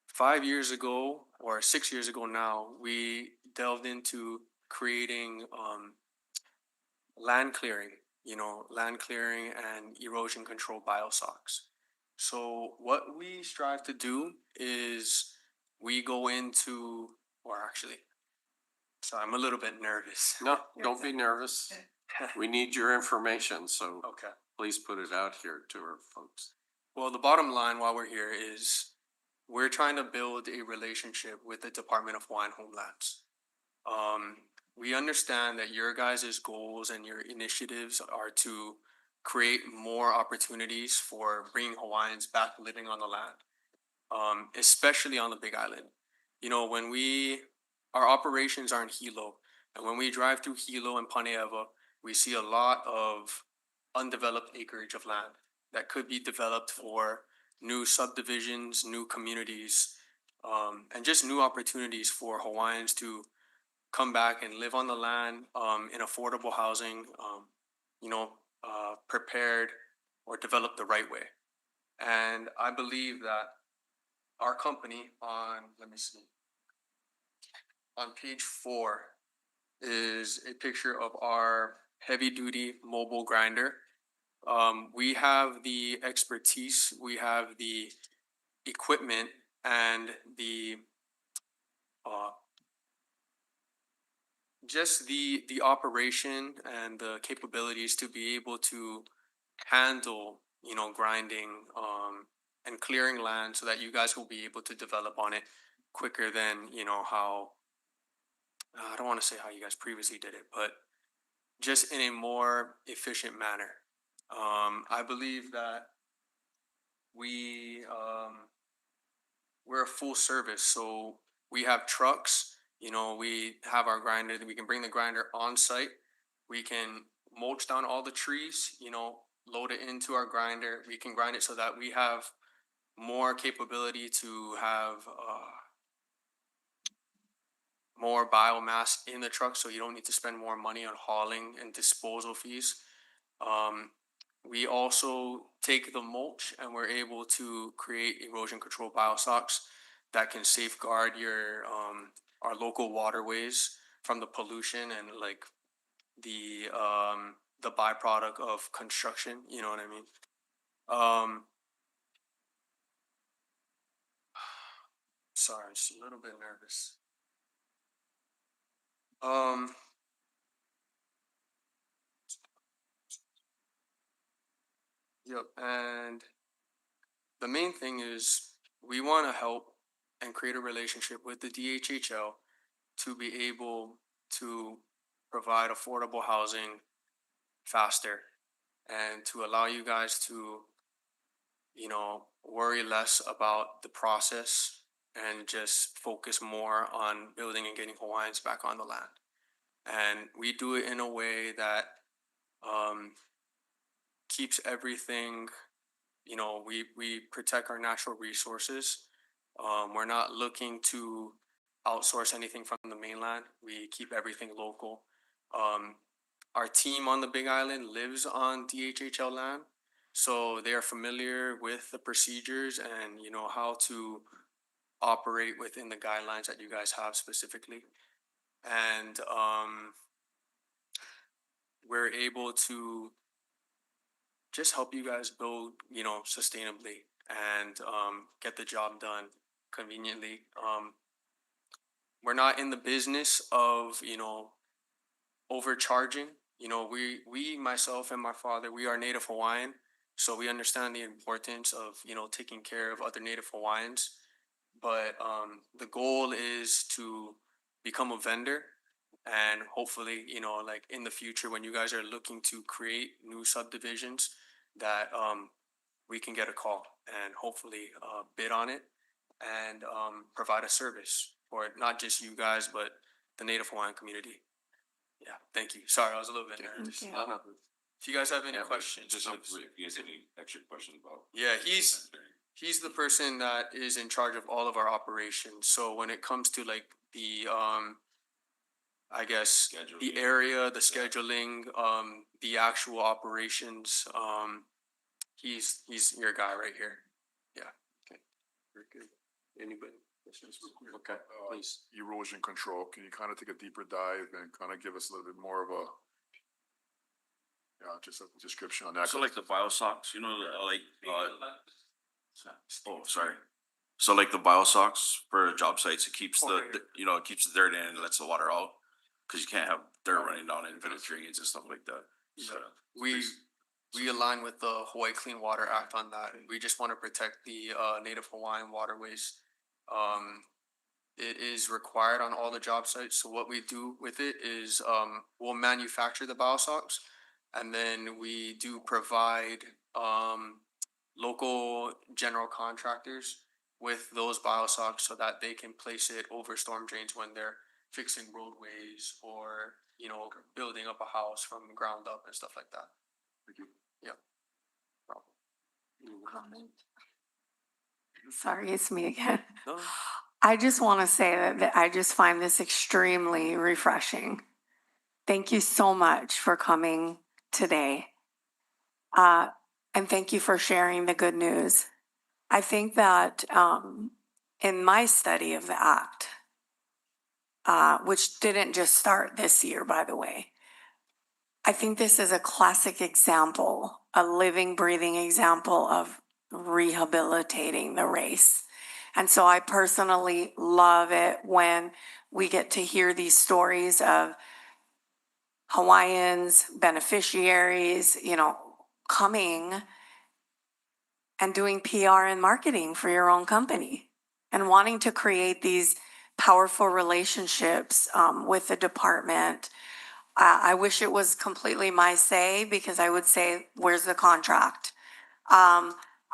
5 years ago or 6 years ago now, we delved into creating land clearing and erosion control biosocks. So what we strive to do is we go into, or actually, so I'm a little bit nervous. No, don't be nervous. We need your information, so Okay. please put it out here to our folks. Well, the bottom line while we're here is we're trying to build a relationship with the Department of Hawaiian Homelands. We understand that your guys' goals and your initiatives are to create more opportunities for bringing Hawaiians back living on the land, especially on the Big Island. You know, our operations are in Hilo, and when we drive through Hilo and Paneava, we see a lot of undeveloped acreage of land that could be developed for new subdivisions, new communities, and just new opportunities for Hawaiians to come back and live on the land in affordable housing, prepared or developed the right way. And I believe that our company on page 4 is a picture of our heavy duty mobile grinder. We have the expertise, we have the equipment and the just the operation and the capabilities to be able to handle, grinding and clearing land so that you guys will be able to develop on it quicker than, how I don't want to say how you guys previously did it, but just in a more efficient manner. I believe that we're a full service, so we have trucks. We have our grinder. We can bring the grinder on site. We can mulch down all the trees. Load it into our grinder. We can grind it so that we have more capability to have more biomass in the truck, so you don't need to spend more money on hauling and disposal fees. We also take the mulch and we're able to create erosion control biosocks that can safeguard our local waterways from the pollution and like the byproduct of construction. You know what I mean? Sorry, I'm just a little bit nervous. Yep, and the main thing is we want to help and create a relationship with the DHHL to be able to provide affordable housing faster and to allow you guys to, worry less about the process and just focus more on building and getting Hawaiians back on the land. And we do it in a way that keeps everything, we protect our natural resources. We're not looking to outsource anything from the mainland. We keep everything local. Our team on the Big Island lives on DHHL land, so they are familiar with the procedures and how to operate within the guidelines that you guys have specifically. And we're able to just help you guys build, sustainably and get the job done conveniently. We're not in the business of, overcharging. We, myself and my father, we are Native Hawaiian, so we understand the importance of, taking care of other Native Hawaiians. But the goal is to become a vendor and hopefully, like in the future when you guys are looking to create new subdivisions, that we can get a call and hopefully bid on it and provide a service for not just you guys, but the Native Hawaiian community. Yeah, thank you. Sorry, I was a little bit nervous. you. If you guys have any questions, Just if you guys have any extra questions about. Yeah, he's the person that is in charge of all of our operations. So when it comes to like the I guess the Scheduling. area, the scheduling, the actual operations, he's your guy right here. Yeah. Okay. Very good. Anybody? Okay, please. Erosion control, can you kind of take a deeper dive and kind of give us a little bit more of a, just a description on that? So like the biosocks, Oh, sorry. So like the biosocks for job sites, it keeps it keeps the dirt in and lets the water out. Cause you can't have dirt running down infinite drains and stuff like that. So, We align with the Hawaii Clean Water Act on that. We just want to protect the native Hawaiian waterways. It is required on all the job sites, so what we do with it is we'll manufacture the biosocks, and then we do provide local general contractors with those biosocks so that they can place it over storm drains when they're fixing roadways or, you know, building up a house from the ground up and stuff like that. Yeah. Comment. Sorry, it's me again. No. I just want to say that I just find this extremely refreshing. Thank you so much for coming today. And thank you for sharing the good news. I think that in my study of the act, which didn't just start this year, by the way, I think this is a classic example, a living, breathing example of rehabilitating the race. And so I personally love it when we get to hear these stories of Hawaiians, beneficiaries, you know, coming and doing PR and marketing for your own company and wanting to create these powerful relationships with the department. I wish it was completely my say because I would say, where's the contract?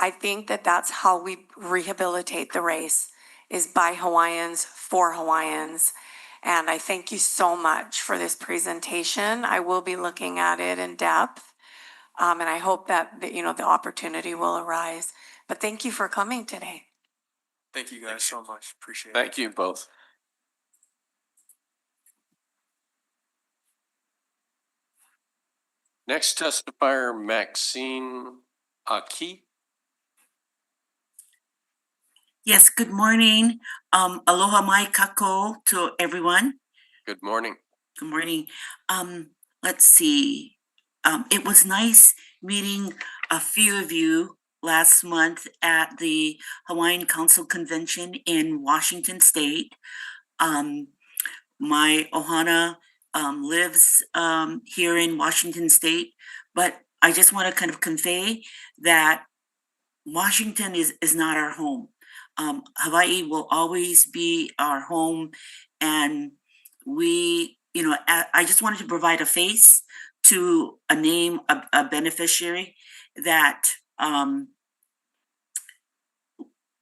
I think that that's how we rehabilitate the race, is by Hawaiians for Hawaiians. And I thank you so much for this presentation. I will be looking at it in depth. And I hope that, you know, the opportunity will arise. But thank you for coming today. Thank you guys so much. Appreciate it. Thank you both. Next testifier, Maxine Aki. Yes, good morning. Aloha mai kako to everyone. Good morning. Good morning. Let's see. It was nice meeting a few of you last month at the Hawaiian Council Convention in Washington State. My ohana lives here in Washington State, but I just want to kind of convey that Washington is not our home. Hawaii will always be our home, and we, you know, I just wanted to provide a face to a name, a beneficiary that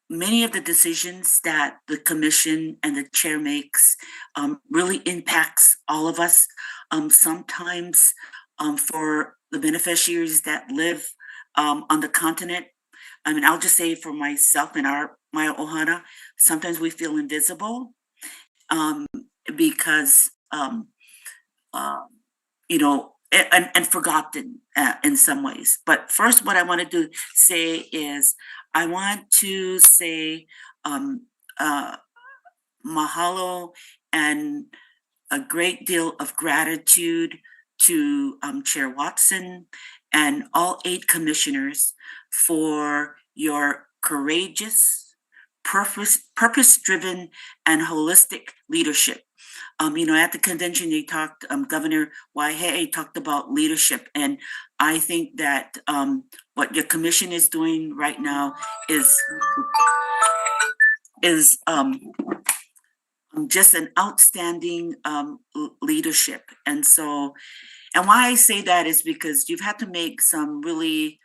many of the decisions that the commission and the chair makes really impacts all of us. Sometimes for the beneficiaries that live on the continent, I mean, I'll just say for myself and my ohana, sometimes we feel invisible because, you know, and forgotten in some ways. But first, what I wanted to say is, I want to say mahalo and a great deal of gratitude to Chair Watson and all 8 commissioners for your courageous, purpose-driven, and holistic leadership. You know, at the convention, they talked, Governor Waihee talked about leadership. And I think that what your commission is doing right now is just an outstanding leadership. And so, and why I say that is because you've had to make some really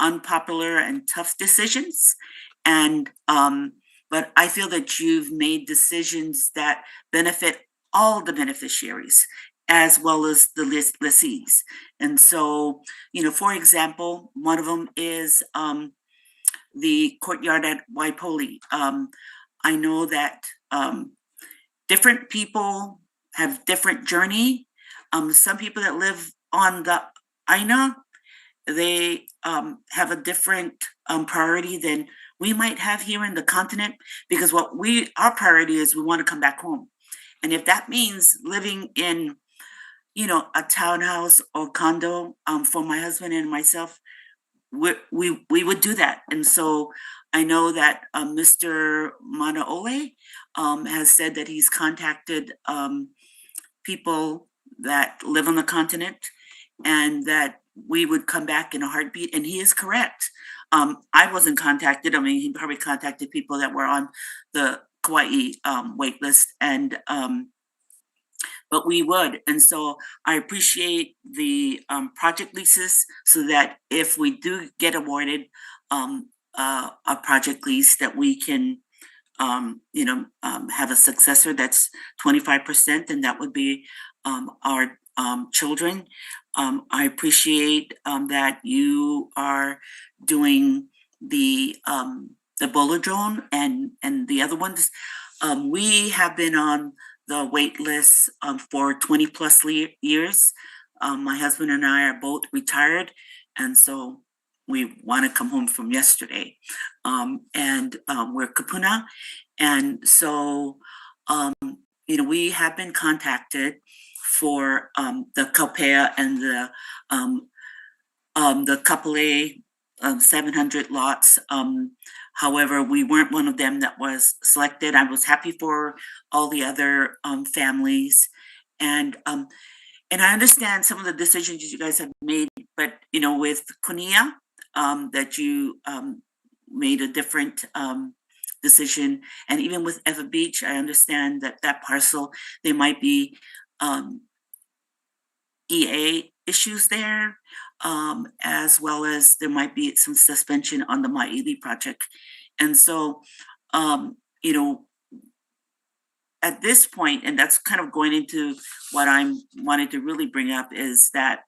unpopular and tough decisions. And but I feel that you've made decisions that benefit all the beneficiaries as well as the lessees. And so, you know, for example, one of them is the courtyard at Waipoli. I know that different people have different journey. Some people that live on the Aina, they have a different priority than we might have here in the continent, because our priority is we want to come back home. And if that means living in, you know, a townhouse or condo for my husband and myself, we would do that. And so I know that Mr. Manaole has said that he's contacted people that live on the continent and that we would come back in a heartbeat, and he is correct. I wasn't contacted. I mean, he probably contacted people that were on the Kauai wait list, and but we would. And so I appreciate the project leases, so that if we do get awarded a project lease, that we can have a successor that's 25%, and that would be our children. I appreciate that you are doing the bowler drone and the other ones. We have been on the wait list for 20 plus years. My husband and I are both retired, and so we want to come home from yesterday. And we're kapuna. And so, we have been contacted for the Kaupea and the Kapolei 700 lots. However, we weren't one of them that was selected. I was happy for all the other families. And I understand some of the decisions you guys have made, but with Kunia, that you made a different decision. And even with Eva Beach, I understand that parcel, there might be EA issues there, as well as there might be some suspension on the Maili project. And so, at this point, and that's kind of going into what I'm wanting to really bring up, is that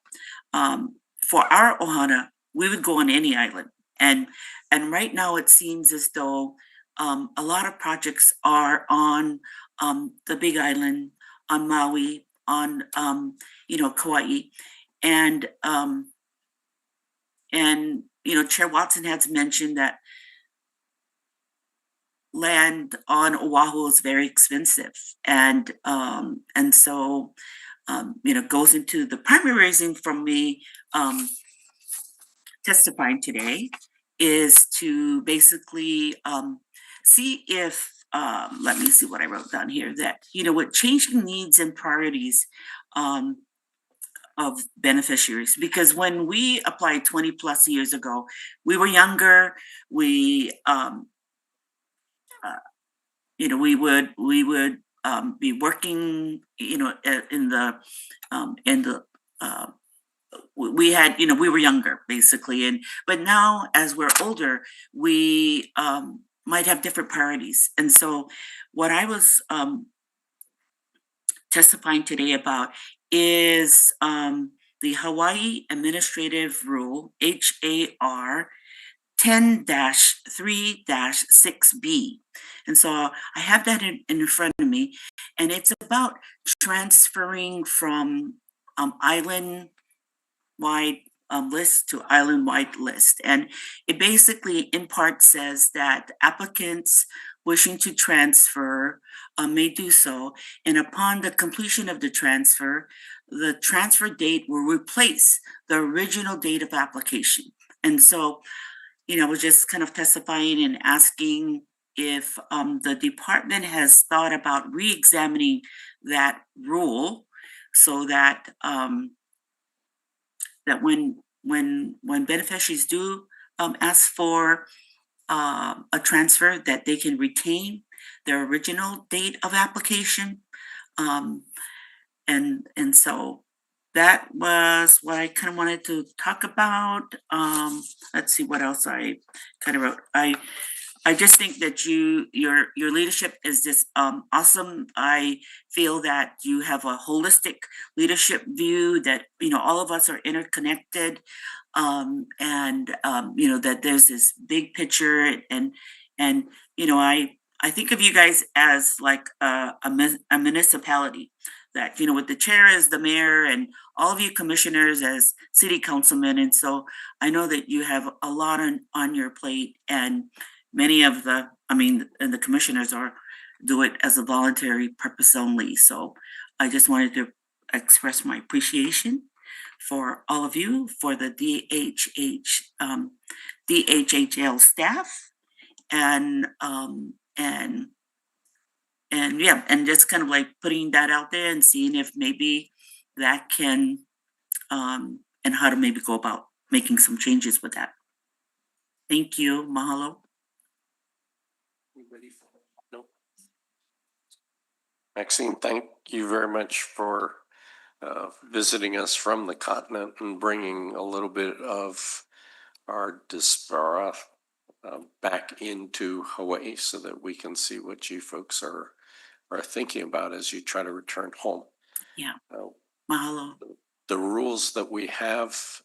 for our ohana, we would go on any island. And right now it seems as though a lot of projects are on the Big Island, on Maui, on Kauai, and Chair Watson has mentioned that land on Oahu is very expensive, and so goes into the primary reason from me testifying today is to basically see if let me see what I wrote down here, that with changing needs and priorities of beneficiaries, because when we applied 20 plus years ago, we were younger. We we would be working in the we had we were younger basically, but now as we're older, we might have different priorities. And so what I was testifying today about is the Hawaii Administrative Rule, HAR 10-3-6B. And so I have that in front of me, and it's about transferring from island-wide list to island-wide list. And it basically in part says that applicants wishing to transfer may do so, and upon the completion of the transfer date will replace the original date of application. And so I was just kind of testifying and asking if the department has thought about re-examining that rule, so that that when beneficiaries do ask for a transfer, that they can retain their original date of application. And so that was what I kind of wanted to talk about. Let's see what else I kind of wrote. I just think that your leadership is just awesome. I feel that you have a holistic leadership view, that all of us are interconnected, and that there's this big picture, and I think of you guys as like a municipality, that with the chair as the mayor and all of you commissioners as city councilmen. And so I know that you have a lot on your plate, and many of the commissioners do it as a voluntary purpose only. So I just wanted to express my appreciation for all of you, for the DHHL staff, and yeah, and just kind of like putting that out there and seeing if maybe that can, and how to maybe go about making some changes with that. Thank you. Mahalo. No. Maxine, thank you very much for visiting us from the continent and bringing a little bit of our diaspora back into Hawaii so that we can see what you folks are thinking about as you try to return home. Yeah. Mahalo. The rules that we have,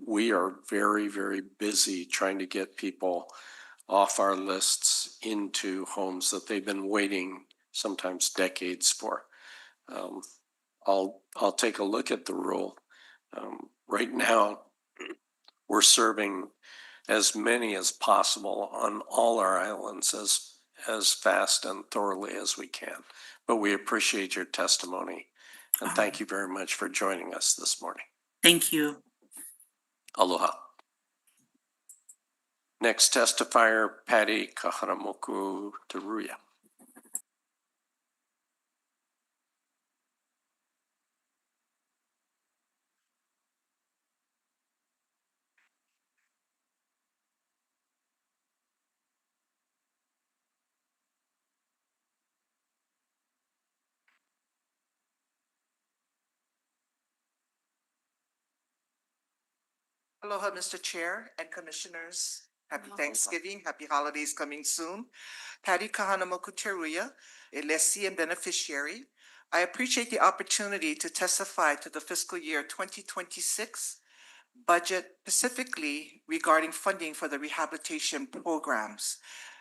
we are very, very busy trying to get people off our lists into homes that they've been waiting sometimes decades for. I'll take a look at the rule. Right now, we're serving as many as possible on all our islands as fast and thoroughly as we can. But we appreciate your testimony and thank you very much for joining us this morning. Thank you. Aloha. Next testifier, Patty Kahanamoku Teruya. Aloha, Mr. Chair and Commissioners. Happy Thanksgiving, happy holidays coming soon. Patty Kahanamoku Teruya, a lessee and beneficiary. I appreciate the opportunity to testify to the fiscal year 2026 budget, specifically regarding funding for the rehabilitation programs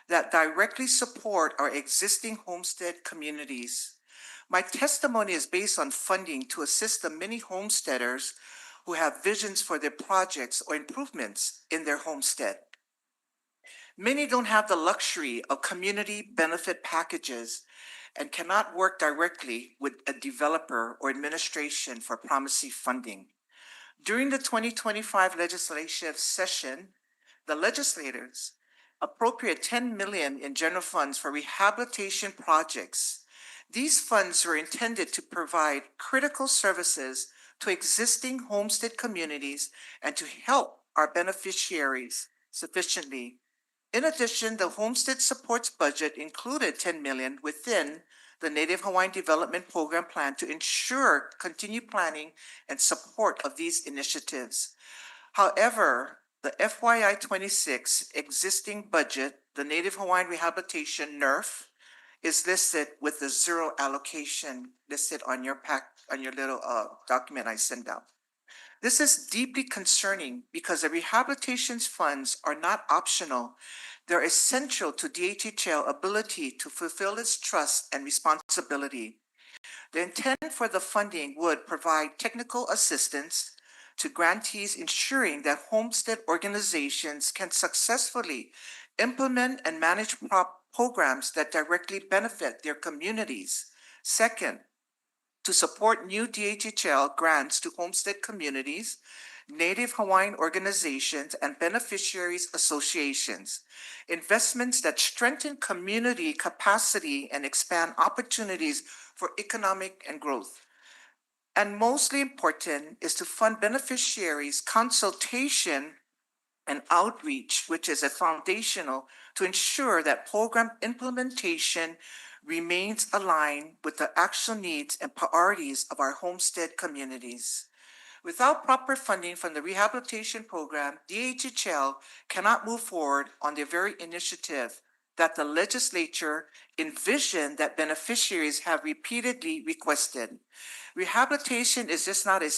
that directly support our existing homestead communities. My testimony is based on funding to assist the many homesteaders who have visions for their projects or improvements in their homestead. Many don't have the luxury of community benefit packages and cannot work directly with a developer or administration for promising funding. During the 2025 legislative session, the legislators appropriate 10 million in general funds for rehabilitation projects. These funds were intended to provide critical services to existing homestead communities and to help our beneficiaries sufficiently. In addition, the Homestead Supports budget included 10 million within the Native Hawaiian Development Program Plan to ensure continued planning and support of these initiatives. However, the FYI 26 existing budget, the Native Hawaiian Rehabilitation NERF, is listed with the zero allocation listed on your little document I sent out. This is deeply concerning because the rehabilitation funds are not optional. They're essential to DHHL ability to fulfill its trust and responsibility. The intent for the funding would provide technical assistance to grantees, ensuring that homestead organizations can successfully implement and manage programs that directly benefit their communities. Second, to support new DHHL grants to homestead communities, Native Hawaiian organizations, and beneficiaries associations. Investments that strengthen community capacity and expand opportunities for economic and growth. And mostly important is to fund beneficiaries' consultation and outreach, which is a foundational to ensure that program implementation remains aligned with the actual needs and priorities of our homestead communities. Without proper funding from the rehabilitation program, DHHL cannot move forward on the very initiative that the legislature envisioned that beneficiaries have repeatedly requested. Rehabilitation is just not a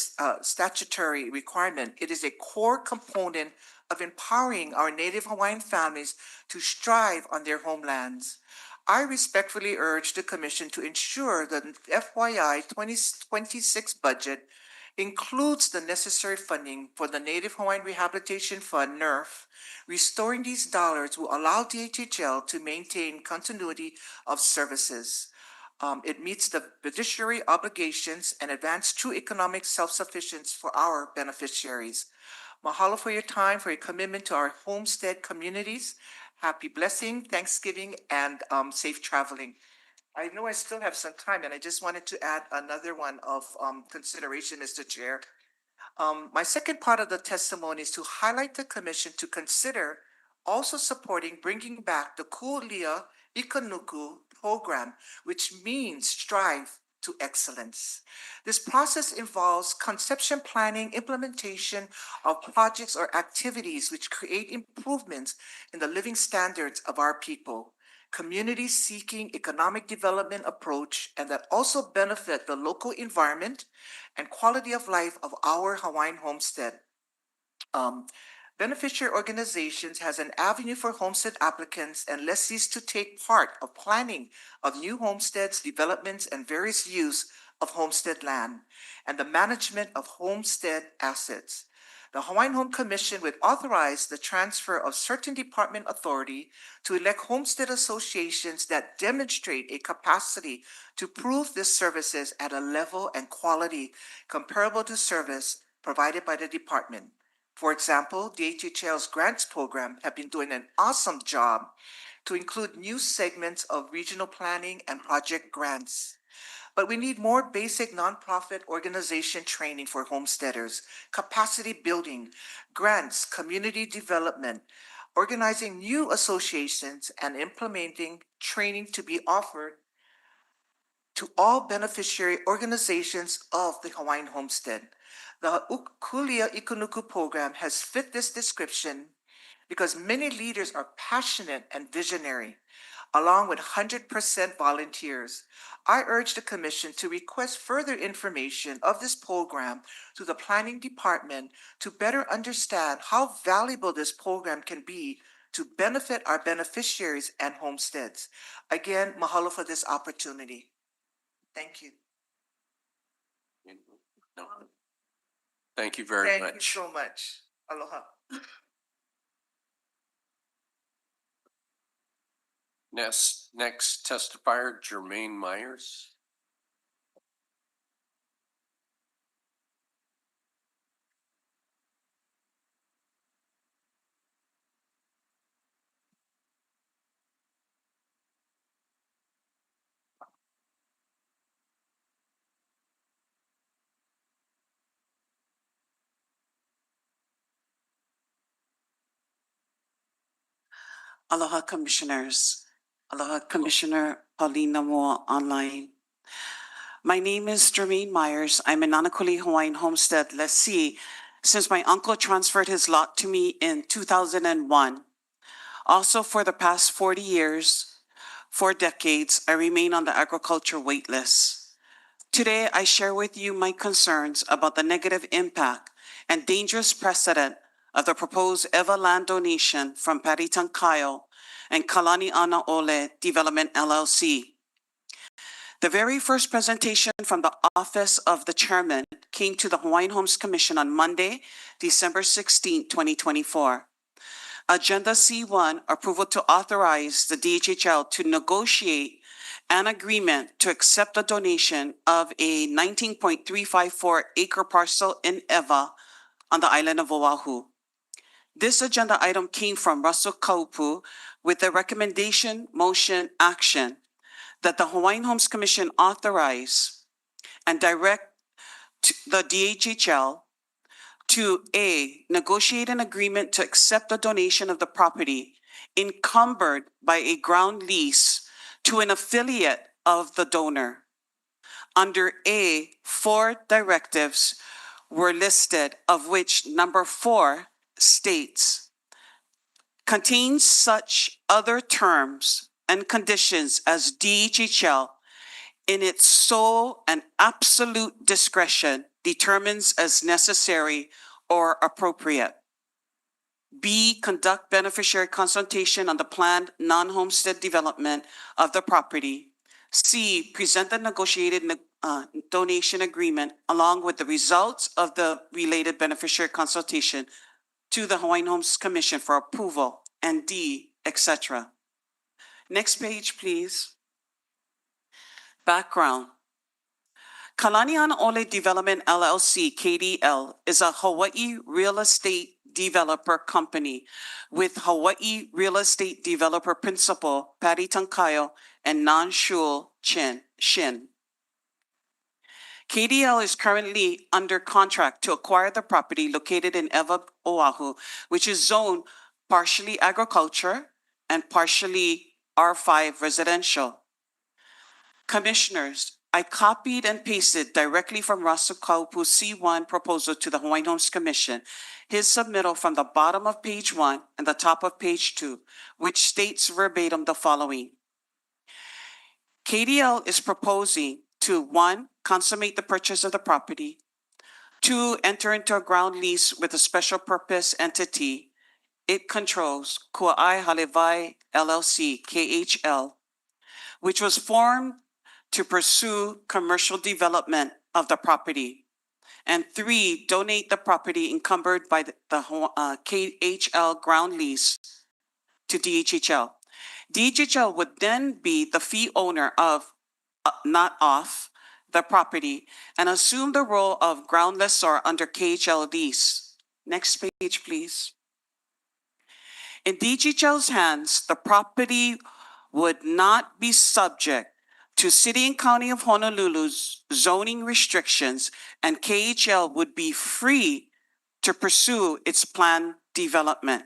statutory requirement. It is a core component of empowering our Native Hawaiian families to strive on their homelands. I respectfully urge the Commission to ensure that FYI 2026 budget includes the necessary funding for the Native Hawaiian Rehabilitation Fund, NERF. Restoring these dollars will allow DHHL to maintain continuity of services. It meets the fiduciary obligations and advance true economic self-sufficiency for our beneficiaries. Mahalo for your time, for your commitment to our homestead communities. Happy blessing, Thanksgiving, and safe traveling. I know I still have some time, and I just wanted to add another one of consideration, Mr. Chair. My second part of the testimony is to highlight the commission to consider also supporting bringing back the Kulia Ikanuku program, which means strive to excellence. This process involves conception, planning, implementation of projects or activities which create improvements in the living standards of our people, communities seeking economic development approach, and that also benefit the local environment and quality of life of our Hawaiian homestead. Beneficiary organizations has an avenue for homestead applicants and lessees to take part of planning of new homesteads, developments, and various use of homestead land, and the management of homestead assets. The Hawaiian Home Commission would authorize the transfer of certain department authority to elect homestead associations that demonstrate a capacity to prove these services at a level and quality comparable to service provided by the department. For example, DHHL's grants program have been doing an awesome job to include new segments of regional planning and project grants. But we need more basic nonprofit organization training for homesteaders, capacity building, grants, community development, organizing new associations, and implementing training to be offered to all beneficiary organizations of the Hawaiian homestead. The Kulia Ikunuku program has fit this description because many leaders are passionate and visionary, along with 100% volunteers. I urge the Commission to request further information of this program to the Planning Department to better understand how valuable this program can be to benefit our beneficiaries and homesteads. Again, mahalo for this opportunity. Thank you. No. Thank you very Thank you much. so much. Aloha. Next testifier, Jermaine Myers. Aloha Commissioners. Aloha Commissioner Paulina Moa online. My name is Jermaine Myers. I'm a Nanakuli Hawaiian homestead lessee since my uncle transferred his lot to me in 2001. Also, for the past 40 years, 4 decades, I remain on the agriculture wait list. Today, I share with you my concerns about the negative impact and dangerous precedent of the proposed EVA land donation from Paritankaio and Kalani Ana Ole Development LLC. The very first presentation from the Office of the Chairman came to the Hawaiian Homes Commission on Monday, December 16, 2024. Agenda C1, approval to authorize the DHHL to negotiate an agreement to accept a donation of a 19.354 acre parcel in EVA on the island of Oahu. This agenda item came from Russell Kaupu with the recommendation, motion, action that the Hawaiian Homes Commission authorize and direct the DHHL to A, negotiate an agreement to accept a donation of the property encumbered by a ground lease to an affiliate of the donor. Under A, 4 directives were listed, of which number 4 states, contains such other terms and conditions as DHHL in its sole and absolute discretion determines as necessary or appropriate. B, conduct beneficiary consultation on the planned non-homestead development of the property. C, present the negotiated donation agreement along with the results of the related beneficiary consultation to the Hawaiian Homes Commission for approval, and D, etc. Next page, please. Background. Kalanian Ole Development LLC, KDL, is a Hawaii real estate developer company with Hawaii real estate developer principal Patty Tankayo and Nan-Shul Shin. KDL is currently under contract to acquire the property located in Ewa, Oahu, which is zoned partially agriculture and partially R5 residential. Commissioners, I copied and pasted directly from Russell Kaupu's C1 proposal to the Hawaiian Homes Commission, his submittal from the bottom of page 1 and the top of page 2, which states verbatim the following. KDL is proposing to 1, consummate the purchase of the property, 2, enter into a ground lease with a special purpose entity it controls, Kua'ai Halewai LLC, KHL, which was formed to pursue commercial development of the property. And 3, donate the property encumbered by the KHL ground lease to DHHL. DHHL would then be the fee owner of, not off, the property and assume the role of ground lessor under KHL lease. Next page, please. In DHHL's hands, the property would not be subject to City and County of Honolulu's zoning restrictions, and KHL would be free to pursue its planned development.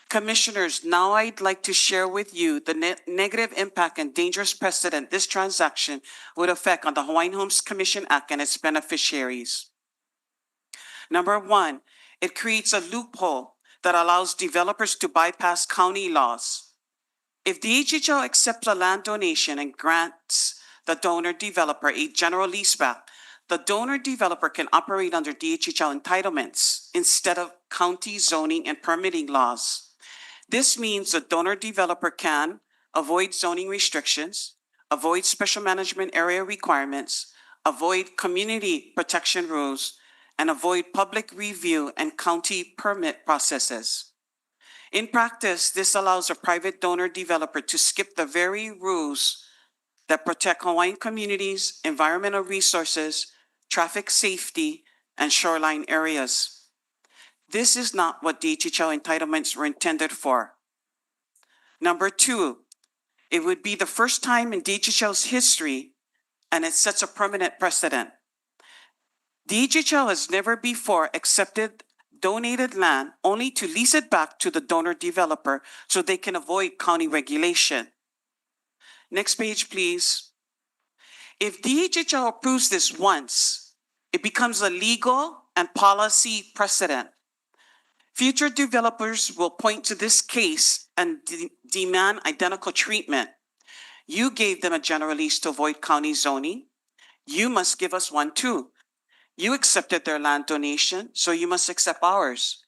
Commissioners, now I'd like to share with you the negative impact and dangerous precedent this transaction would affect on the Hawaiian Homes Commission Act and its beneficiaries. Number 1, it creates a loophole that allows developers to bypass county laws. If the DHHL accepts a land donation and grants the donor developer a general leaseback, the donor developer can operate under DHHL entitlements instead of county zoning and permitting laws. This means the donor developer can avoid zoning restrictions, avoid special management area requirements, avoid community protection rules, and avoid public review and county permit processes. In practice, this allows a private donor developer to skip the very rules that protect Hawaiian communities, environmental resources, traffic safety, and shoreline areas. This is not what DHHL entitlements were intended for. Number 2, it would be the first time in DHHL's history, and it sets a permanent precedent. DHHL has never before accepted donated land only to lease it back to the donor developer so they can avoid county regulation. Next page, please. If DHHL approves this once, it becomes a legal and policy precedent. Future developers will point to this case and demand identical treatment. You gave them a general lease to avoid county zoning. You must give us one too. You accepted their land donation, so you must accept ours.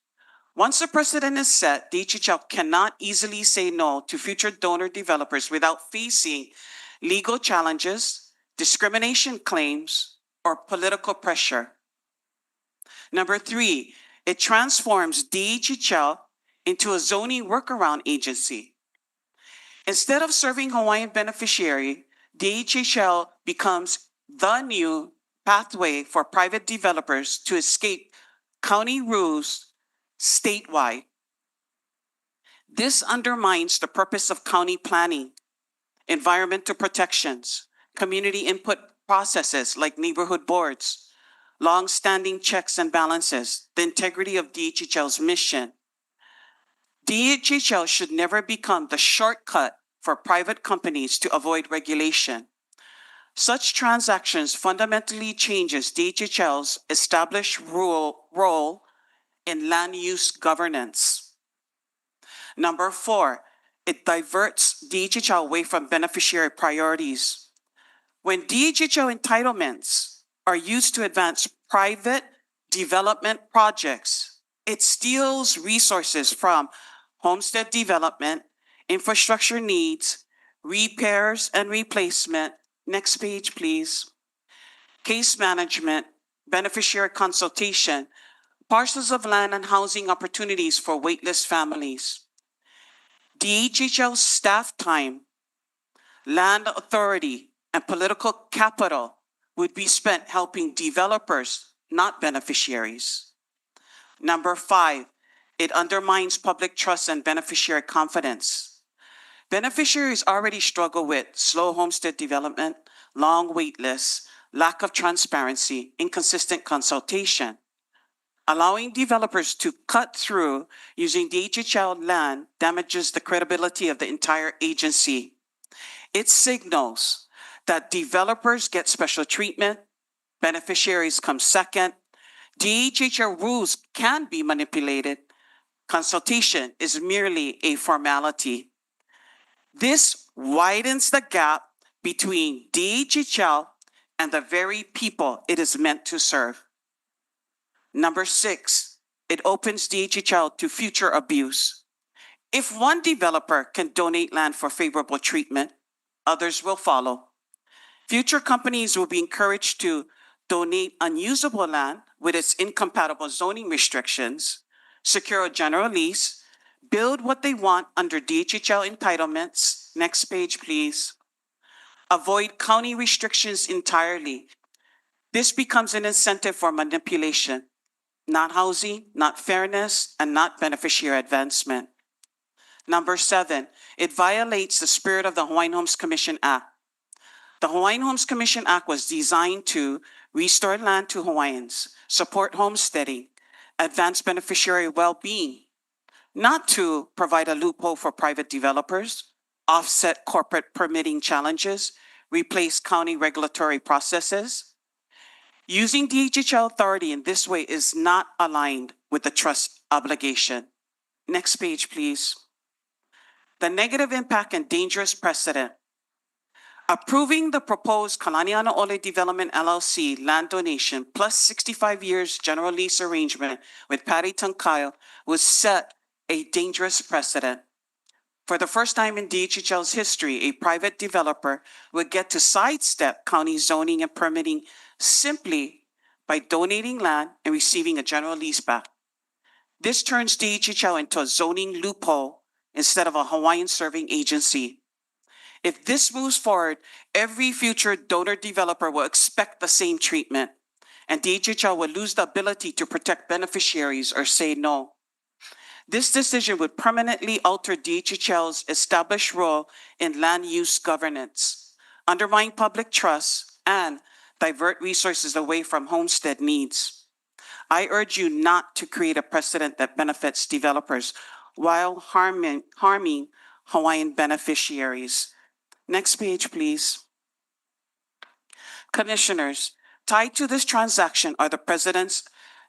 Once a precedent is set, DHHL cannot easily say no to future donor developers without facing legal challenges, discrimination claims, or political pressure. Number 3, it transforms DHHL into a zoning workaround agency. Instead of serving Hawaiian beneficiary, DHHL becomes the new pathway for private developers to escape county rules statewide. This undermines the purpose of county planning, environmental protections, community input processes like neighborhood boards, long-standing checks and balances, the integrity of DHHL's mission. DHHL should never become the shortcut for private companies to avoid regulation. Such transactions fundamentally changes DHHL's established role in land use governance. Number 4, it diverts DHHL away from beneficiary priorities. When DHHL entitlements are used to advance private development projects, it steals resources from homestead development, infrastructure needs, repairs and replacement. Next page, please. Case management, beneficiary consultation, parcels of land and housing opportunities for waitlist families. DHHL staff time, land authority, and political capital would be spent helping developers, not beneficiaries. Number 5, it undermines public trust and beneficiary confidence. Beneficiaries already struggle with slow homestead development, long wait lists, lack of transparency, inconsistent consultation. Allowing developers to cut through using DHHL land damages the credibility of the entire agency. It signals that developers get special treatment, beneficiaries come second, DHHL rules can be manipulated, consultation is merely a formality. This widens the gap between DHHL and the very people it is meant to serve. Number 6, it opens DHHL to future abuse. If one developer can donate land for favorable treatment, others will follow. Future companies will be encouraged to donate unusable land with its incompatible zoning restrictions, secure a general lease, build what they want under DHHL entitlements. Next page, please. Avoid county restrictions entirely. This becomes an incentive for manipulation, not housing, not fairness, and not beneficiary advancement. Number 7, it violates the spirit of the Hawaiian Homes Commission Act. The Hawaiian Homes Commission Act was designed to restore land to Hawaiians, support homesteading, advance beneficiary well-being, not to provide a loophole for private developers, offset corporate permitting challenges, replace county regulatory processes. Using DHHL authority in this way is not aligned with the trust obligation. Next page, please. The negative impact and dangerous precedent. Approving the proposed Kalaniana Ole Development LLC land donation plus 65 years general lease arrangement with Patty Tankayo would set a dangerous precedent. For the first time in DHHL's history, a private developer would get to sidestep county zoning and permitting simply by donating land and receiving a general lease back. This turns DHHL into a zoning loophole instead of a Hawaiian serving agency. If this moves forward, every future donor developer will expect the same treatment, and DHHL will lose the ability to protect beneficiaries or say no. This decision would permanently alter DHHL's established role in land use governance, undermine public trust, and divert resources away from homestead needs. I urge you not to create a precedent that benefits developers while harming Hawaiian beneficiaries. Next page, please. Commissioners, tied to this transaction are the presidents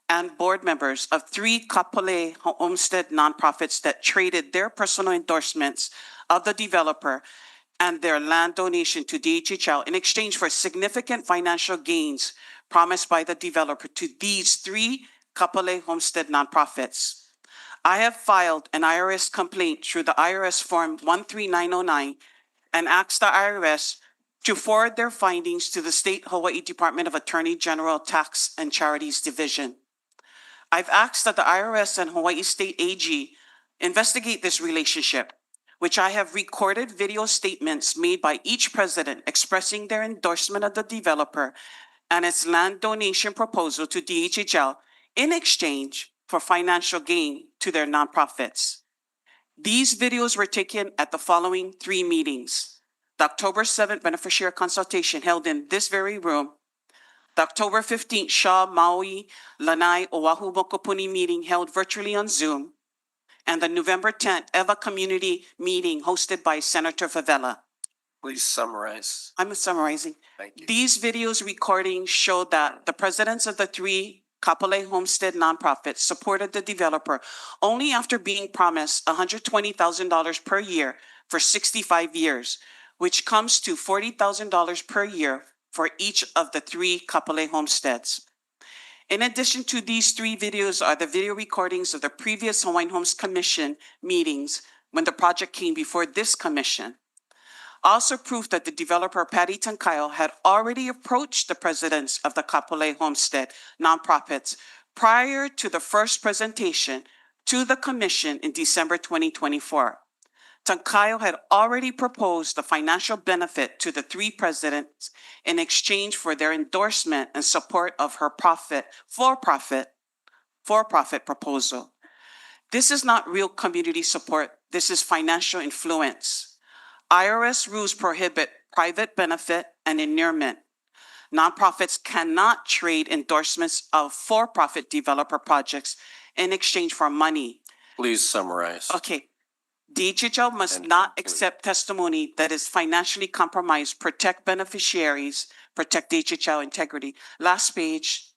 and board members of 3 Kapolei homestead nonprofits that traded their personal endorsements of the developer and their land donation to DHHL in exchange for significant financial gains promised by the developer to these 3 Kapolei homestead nonprofits. I have filed an IRS complaint through the IRS Form 13909 and asked the IRS to forward their findings to the State Hawaii Department of Attorney General Tax and Charities Division. I've asked that the IRS and Hawaii State AG investigate this relationship, which I have recorded video statements made by each president expressing their endorsement of the developer and its land donation proposal to DHHL in exchange for financial gain to their nonprofits. These videos were taken at the following 3 meetings: the October 7th beneficiary consultation held in this very room, the October 15th Shaw Maui Lanai Oahu Mokopuni meeting held virtually on Zoom, and the November 10th EVA community meeting hosted by Senator Favela. Please summarize. I'm summarizing. Thank you. These videos recordings show that the presidents of the 3 Kapolei homestead nonprofits supported the developer only after being promised $120,000 per year for 65 years, which comes to $40,000 per year for each of the 3 Kapolei homesteads. In addition to these 3 videos are the video recordings of the previous Hawaiian Homes Commission meetings when the project came before this commission. Also proof that the developer Patty Tankayo had already approached the presidents of the Kapolei homestead nonprofits prior to the first presentation to the commission in December 2024. Tancayo had already proposed the financial benefit to the three presidents in exchange for their endorsement and support of her for-profit proposal. This is not real community support. This is financial influence. IRS rules prohibit private benefit and inurement. Nonprofits cannot trade endorsements of for-profit developer projects in exchange for money. Please summarize. Okay. DHHL must And not conclude. accept testimony that is financially compromised, protect beneficiaries, protect DHHL integrity. Last page.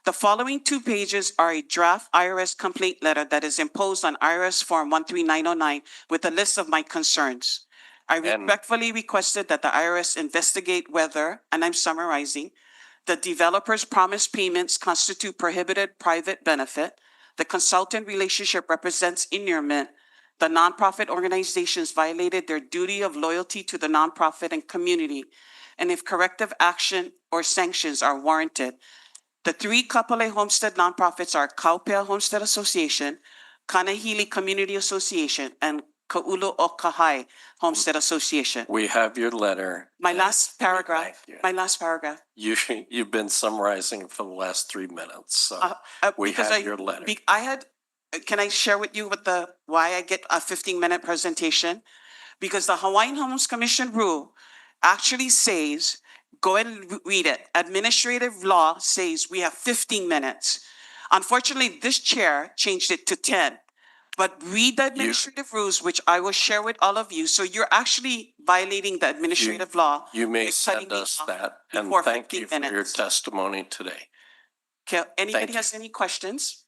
The following 2 pages are a draft IRS complaint letter that is imposed on IRS Form 13909 with a list of my concerns. I And- respectfully requested that the IRS investigate whether, and I'm summarizing, the developer's promised payments constitute prohibited private benefit, the consultant relationship represents inurement, the nonprofit organizations violated their duty of loyalty to the nonprofit and community, and if corrective action or sanctions are warranted. The 3 Kapolei Homestead nonprofits are Kaupea Homestead Association, Kanahili Community Association, and Ka'ulu Okahai Homestead Association. We have your letter. My last paragraph, Thank you. You've been summarizing for the last 3 minutes, so we because have your letter. Can I share with you why I get a 15-minute presentation? Because the Hawaiian Homes Commission rule actually says, go and read it. Administrative law says we have 15 minutes. Unfortunately, this chair changed it to 10. But read the administrative rules, which I will share with all of you. So you're actually violating the administrative law. You may by cutting send me us off that, and before thank 15 you for your minutes. testimony today. Okay, anybody you. has any questions?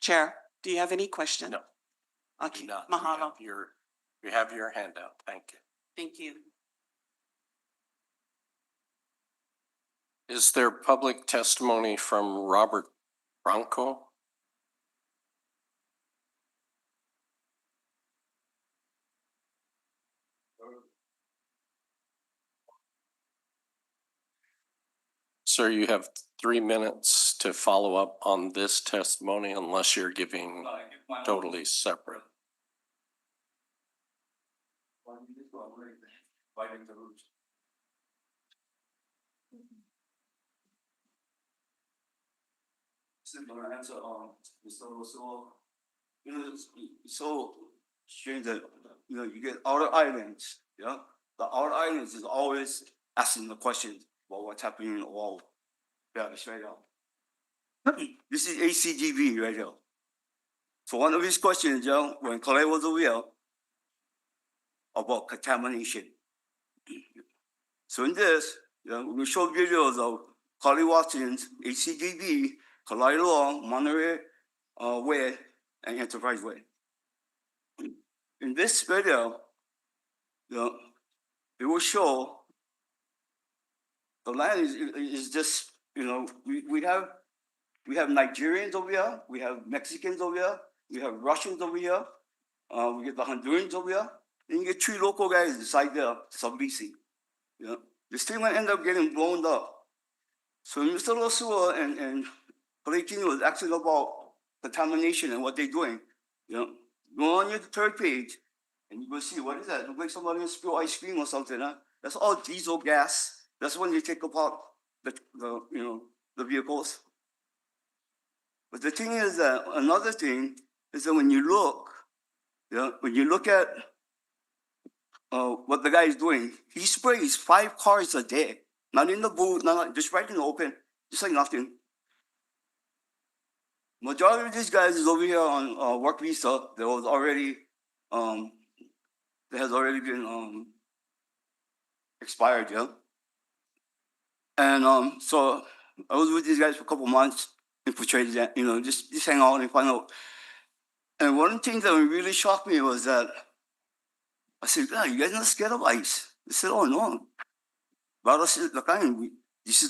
Chair, do you have any questions? No. Okay, Not- mahalo. You have your handout. Thank you. Thank you. Is there public testimony from Robert Bronco? Sir, you have 3 minutes to follow up on this testimony unless you're giving totally separate. This is gonna answer Mr. Rosso. You know, it's so strange that you get outer islands, yeah. The outer islands is always asking the question about what's happening in the world. Yeah, it's right now. This is ACGB right here. So one of his questions, yeah, when Clay was over here about contamination. So in this, we show videos of Carly Watson's ACGB, Kalai Law, Monterey Way, and Enterprise Way. In this video, it will show the land is just, we have Nigerians over here, we have Mexicans over here, we have Russians over here, we get the Hondurans over here, and you get 3 local guys inside there, some BC. This thing might end up getting blown up. So Mr. Losua and Palekini was asking about contamination and what they're doing. Go on your 3rd page, and you will see, what is that? It looks like somebody spill ice cream or something, huh? That's all diesel gas. That's when they take apart the vehicles. But the thing is that another thing is that when you look at what the guy is doing, he sprays 5 cars a day, not in the booth, just right in the open, just like nothing. Majority of these guys is over here on work visa that was already that has already been expired, yeah. And so I was with these guys for a couple months, infiltrated that, just hang out and find out. And one of the things that really shocked me was that I said, "God, you guys not scared of ICE?" They said, "Oh no, brother, this is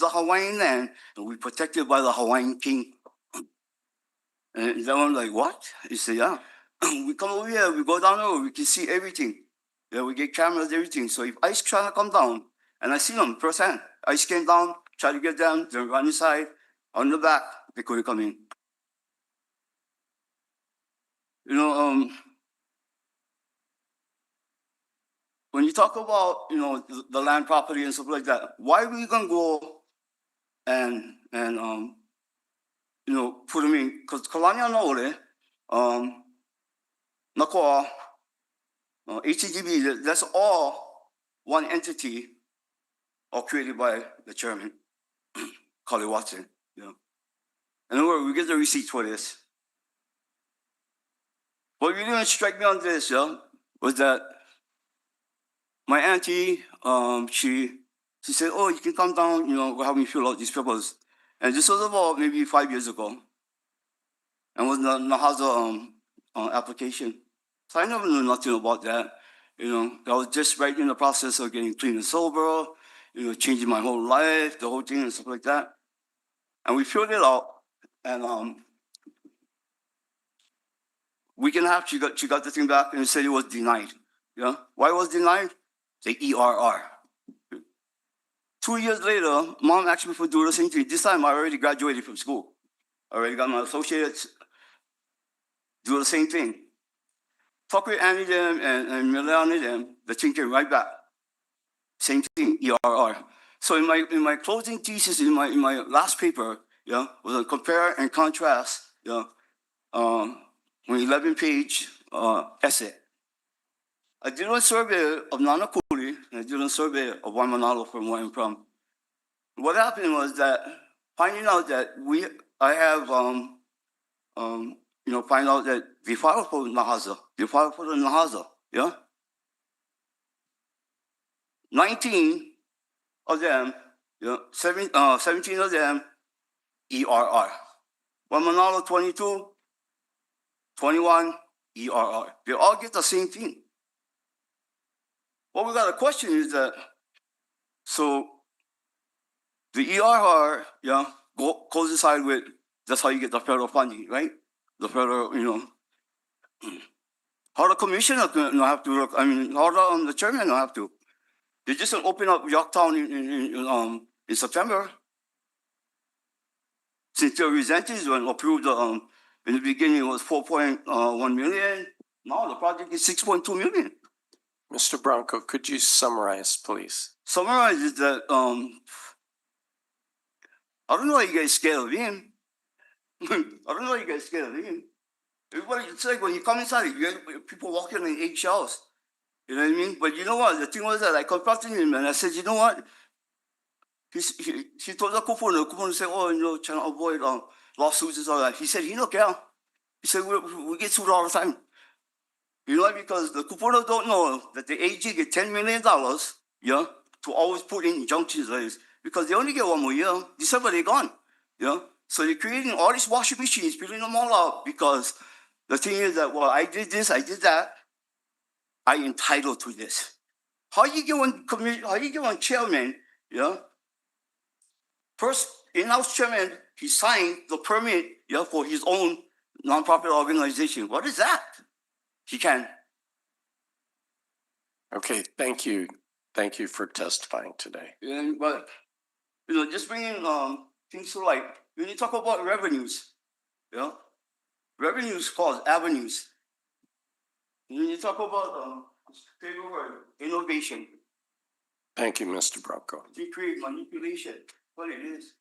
the Hawaiian land, and we're protected by the Hawaiian king." And then I'm like, "What?" He said, "Yeah, we come over here, we go down there, we can see everything. Yeah, we get cameras, everything. So if ICE trying to come down, and I see them firsthand, ICE came down, tried to get them, they run inside, on the back, they couldn't come in." when you talk about, you know, the land property and stuff like that, why are we gonna go and you know, put them in? Because Kalania Nole, Nakoa, HCGB, that's all one entity, all created by the chairman, Carly Watson. You know, and we get the receipts for this. What really didn't strike me on this, was that my auntie, she said, "Oh, you can come down, you know, help me fill out these papers." And this was about maybe 5 years ago, and was the Nahaza application. So I never knew nothing about that. You know, I was just right in the process of getting clean and sober, you know, changing my whole life, the whole thing and stuff like that. And we filled it out, and week and a half, she got the thing back and said it was denied. Yeah, why was denied? The ERR. 2 years later, mom asked me for doing the same thing. This time, I already graduated from school. I already got my associates. Do the same thing. Talk with Annie them and Milani them. The thing came right back. Same thing, ERR. So in my closing thesis, in my last paper, yeah, was a compare and contrast, yeah, an 11-page essay. I did a survey of Nanakuli, and I did a survey of Waimanalo from where I'm from. What happened was that finding out that I have you know, find out that they filed for Nahaza. They filed for the Nahaza, yeah? 19 of them, yeah, 17 of them, ERR. Waimanalo 22, 21, ERR. They all get the same thing. What we got to question is that, so the ERR, yeah, coincide with, that's how you get the federal funding, right? The federal, you know. How the commissioner don't have to look, I mean, how the chairman don't have to. They just open up Yorktown in September. Since the incentives were approved in the beginning, it was 4.1 million. Now the project is 6.2 million. Mr. Bronco, could you summarize, please? Summarize is that I don't know why you guys scared of him. I don't know why you guys scared of him. Everybody, it's like when you come inside, you get people walking in eggshells. You know what I mean? But you know what? The thing was that I confronted him and I said, you know what? He told the Kupuna said, oh, you know, trying to avoid lawsuits and all that. He said, he don't care. He said, we get sued all the time. You know, because the Kupuna don't know that the AG get $10 million, yeah, to always put in injunctions like this. Because they only get 1 more year. December, they're gone. Yeah? So they're creating all these washing machines, filling them all out because the thing is that, well, I did this, I did that. I entitled to this. How you get one chairman, yeah? First, in-house chairman, he signed the permit, yeah, for his own nonprofit organization. What is that? He can. Okay, thank you. Thank you for testifying today. But, you know, just bringing things to light. When you talk about revenues, yeah? Revenues cause avenues. When you talk about favorite word, innovation. Thank you, Mr. Bronco. They create manipulation. What it is.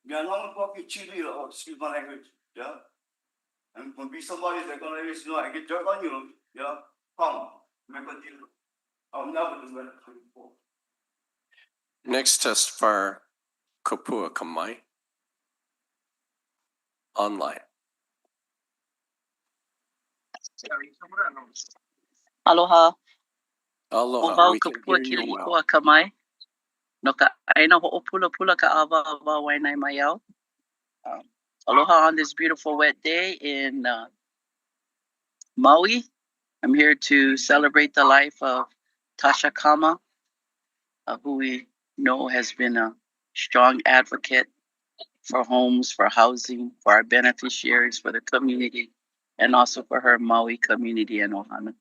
We are not talking chili or excuse my language. Yeah. And when be somebody that's gonna let you know I get dirt on you, yeah, come. Make a deal. I'll never do that before. Next testifier, Kopua Kamai. Online. Aloha. Aloha, we can hear you well. Kamai. No ka aina ho'opula ka awa wainai mai au. Aloha on this beautiful wet day in Maui. I'm here to celebrate the life of Tasha Kama, who we know has been a strong advocate for homes, for housing, for our beneficiaries, for the community, and also for her Maui community in Ohana.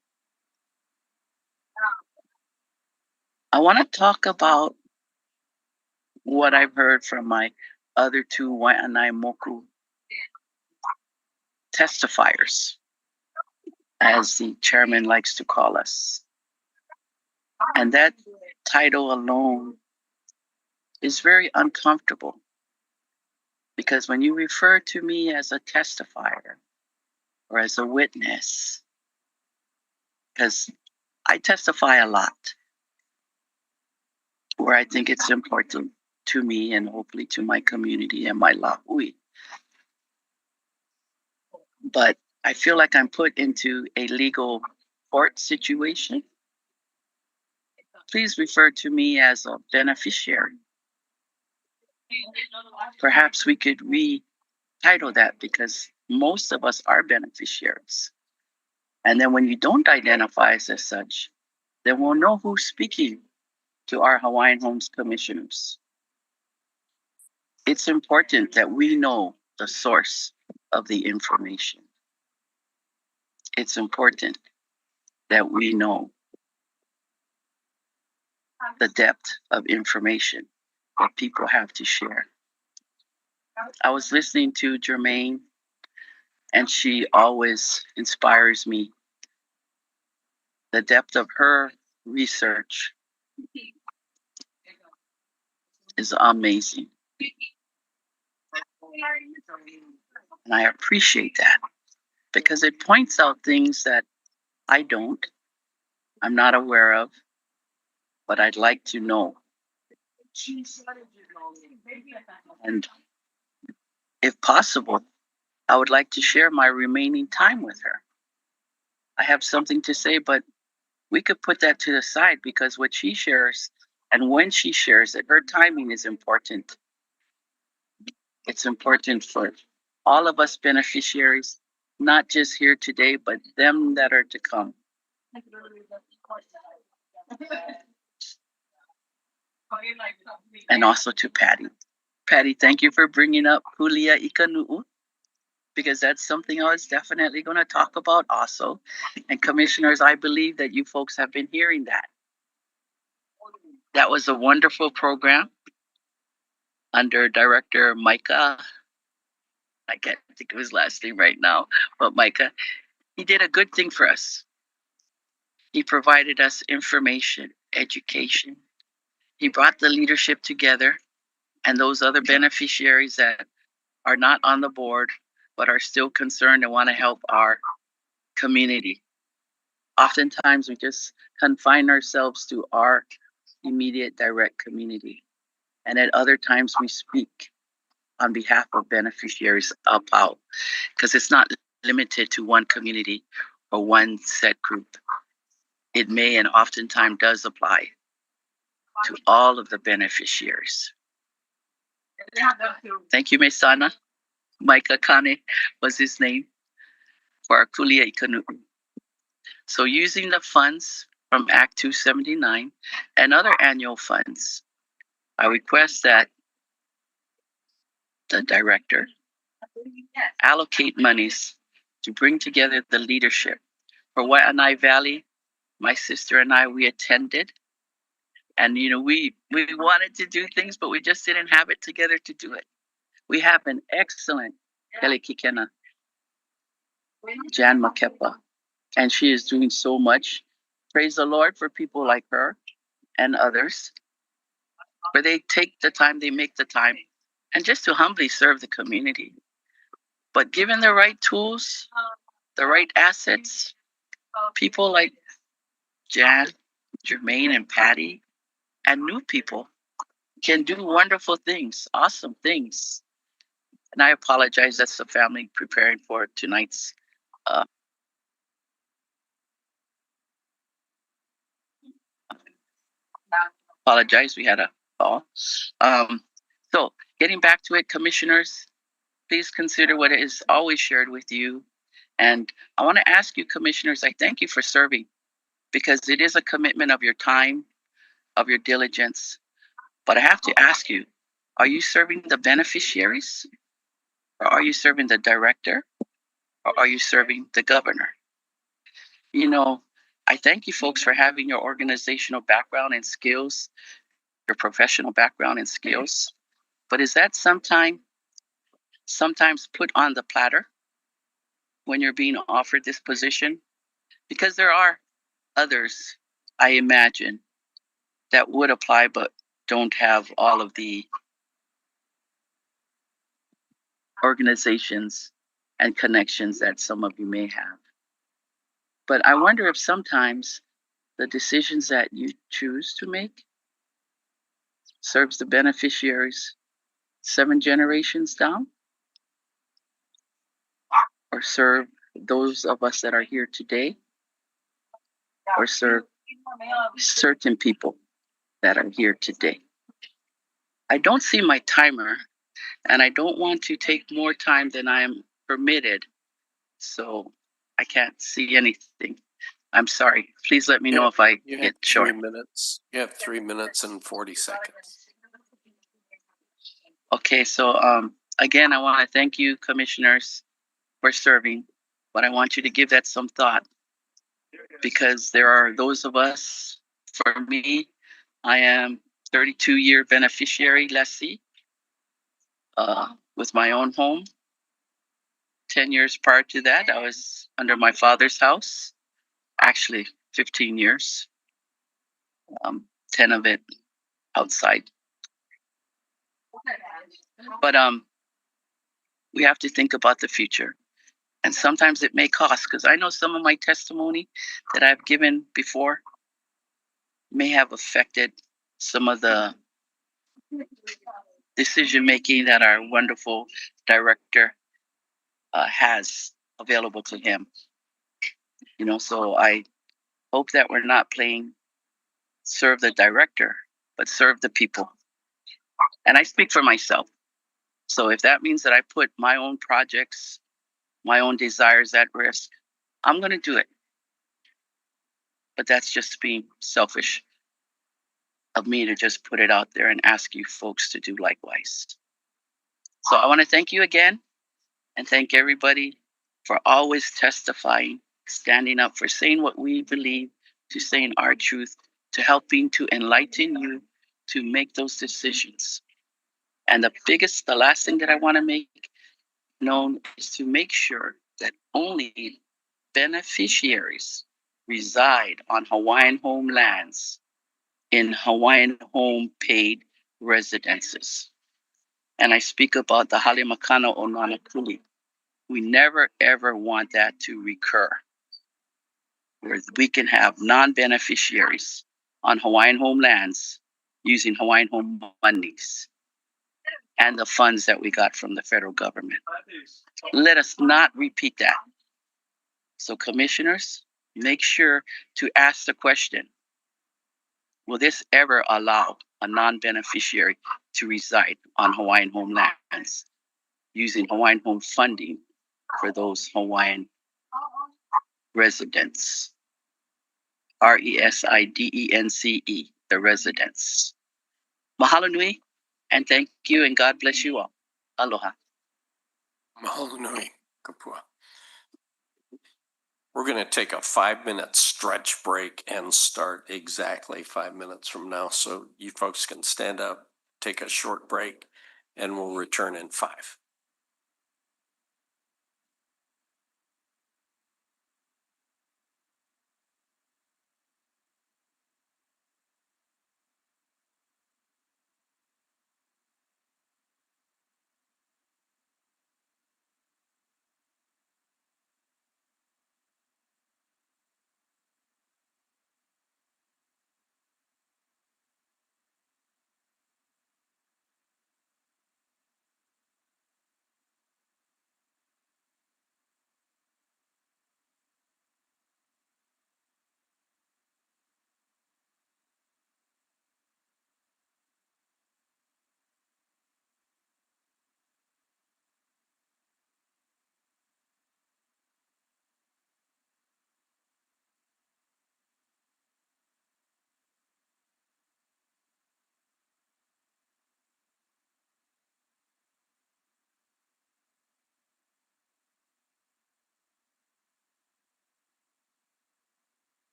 I want to talk about what I've heard from my other two Waianae Moku testifiers, as the chairman likes to call us. And that title alone is very uncomfortable because when you refer to me as a testifier or as a witness, because I testify a lot where I think it's important to me and hopefully to my community and my lahui. But I feel like I'm put into a legal court situation. Please refer to me as a beneficiary. Perhaps we could retitle that because most of us are beneficiaries. And then when you don't identify as such, then we'll know who's speaking to our Hawaiian Homes commissioners. It's important that we know the source of the information. It's important that we know the depth of information that people have to share. I was listening to Jermaine, and she always inspires me. The depth of her research is amazing. And I appreciate that because it points out things that I'm not aware of, but I'd like to know. And if possible, I would like to share my remaining time with her. I have something to say, but we could put that to the side because what she shares and when she shares it, her timing is important. It's important for all of us beneficiaries, not just here today, but them that are to come. And also to Patty. Patty, thank you for bringing up Hulia Ikanu'u, because that's something I was definitely going to talk about also. And commissioners, I believe that you folks have been hearing that. That was a wonderful program under Director Micah. I can't think of his last name right now, but Micah, he did a good thing for us. He provided us information, education. He brought the leadership together and those other beneficiaries that are not on the board, but are still concerned and want to help our community. Oftentimes, we just confine ourselves to our immediate direct community. And at other times, we speak on behalf of beneficiaries up out, because it's not limited to one community or one set group. It may and oftentimes does apply to all of the beneficiaries. Thank you, Mesana. Micah Kane was his name for our Kulia Ikanu. So using the funds from Act 279 and other annual funds, I request that the director allocate monies to bring together the leadership. For Waianae Valley, my sister and I, we attended. And, we wanted to do things, but we just didn't have it together to do it. We have an excellent Kelikikena, Jan Makepa, and she is doing so much. Praise the Lord for people like her and others, where they take the time, they make the time, and just to humbly serve the community. But given the right tools, the right assets, people like Jan, Jermaine, and Patty, and new people can do wonderful things, awesome things. And I apologize, that's the family preparing for tonight's apologize, we had a call. So getting back to it, commissioners, please consider what is always shared with you. And I want to ask you, commissioners, I thank you for serving, because it is a commitment of your time, of your diligence. But I have to ask you, are you serving the beneficiaries? Or are you serving the director? Or are you serving the governor? I thank you folks for having your organizational background and skills, your professional background and skills. But is that sometimes put on the platter when you're being offered this position? Because there are others, I imagine, that would apply but don't have all of the organizations and connections that some of you may have. But I wonder if sometimes the decisions that you choose to make serves the beneficiaries 7 generations down, or serve those of us that are here today, or serve certain people that are here today. I don't see my timer, and I don't want to take more time than I am permitted, so I can't see anything. I'm sorry. Please let me know if I You have get 3 short. minutes. You have 3 minutes and 40 seconds. Okay, so again, I want to thank you, commissioners, for serving, but I want you to give that some thought, because there are those of us, for me, I am 32-year beneficiary lessee with my own home. 10 years prior to that, I was under my father's house, actually 15 years, 10 of it outside. But we have to think about the future. And sometimes it may cost, because I know some of my testimony that I've given before may have affected some of the decision making that our wonderful director has available to him. You know, so I hope that we're not playing serve the director, but serve the people. And I speak for myself. So if that means that I put my own projects, my own desires at risk, I'm going to do it. But that's just being selfish of me to just put it out there and ask you folks to do likewise. So I want to thank you again, and thank everybody for always testifying, standing up for saying what we believe, to saying our truth, to helping to enlighten you to make those decisions. And the last thing that I want to make known is to make sure that only beneficiaries reside on Hawaiian homelands in Hawaiian home paid residences. And I speak about the Hale Makana o Nanakuli. We never ever want that to recur, where we can have non-beneficiaries on Hawaiian homelands using Hawaiian home monies and the funds that we got from the federal government. Let us not repeat that. So commissioners, make sure to ask the question, will this ever allow a non-beneficiary to reside on Hawaiian homelands using Hawaiian home funding for those Hawaiian residents? RESIDENCE, the residents. Mahalo nui, and thank you, and God bless you all. Aloha. Mahalo nui, kapua. We're going to take a 5-minute stretch break and start exactly 5 minutes from now. So you folks can stand up, take a short break, and we'll return in 5.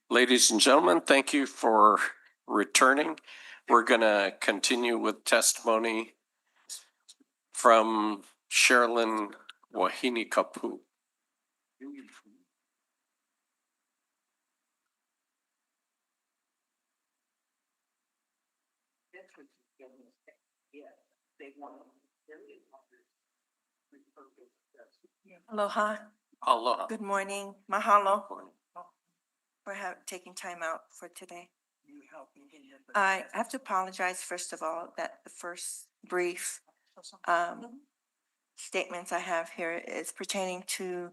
Ladies and gentlemen, thank you for returning. We're gonna continue with testimony from Sherilyn Wahine Kapu. Aloha, Aloha. good morning, mahalo for taking time out for today. I have to apologize, first of all, that the first brief statements I have here is pertaining to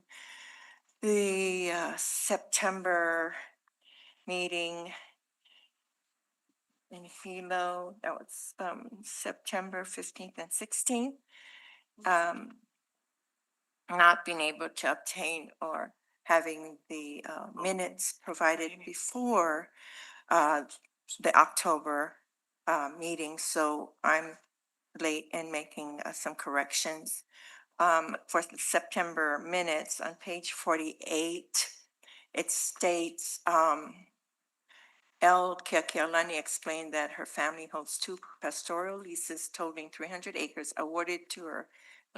the September meeting in Hilo, that was September 15th and 16th. Not being able to obtain or having the minutes provided before the October meeting, so I'm late in making some corrections. For the September minutes on page 48, it states, El Kekealani explained that her family holds 2 pastoral leases totaling 300 acres awarded to her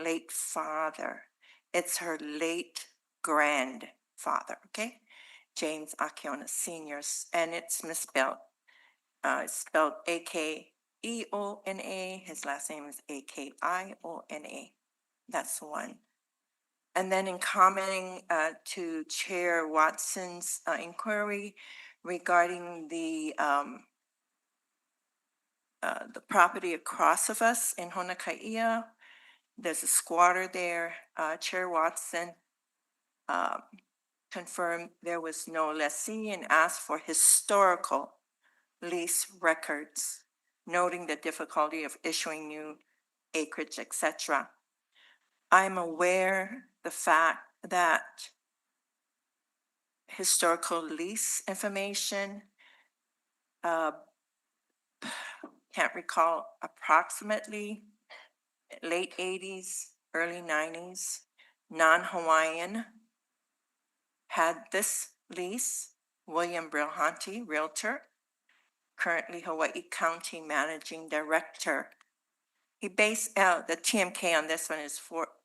late father. It's her late grandfather, okay? James Akiona Sr., and it's misspelled. It's spelled Akeona. His last name is Akiona. That's one. And then in commenting to Chair Watson's inquiry regarding the property across of us in Honakaia, there's a squatter there. Chair Watson confirmed there was no lessee and asked for historical lease records, noting the difficulty of issuing new acreage, etc. I'm aware the fact that historical lease information, can't recall, approximately late 80s, early 90s, non-Hawaiian had this lease. William Brilhanti, Realtor, currently Hawaii County Managing Director. He based the TMK on this one is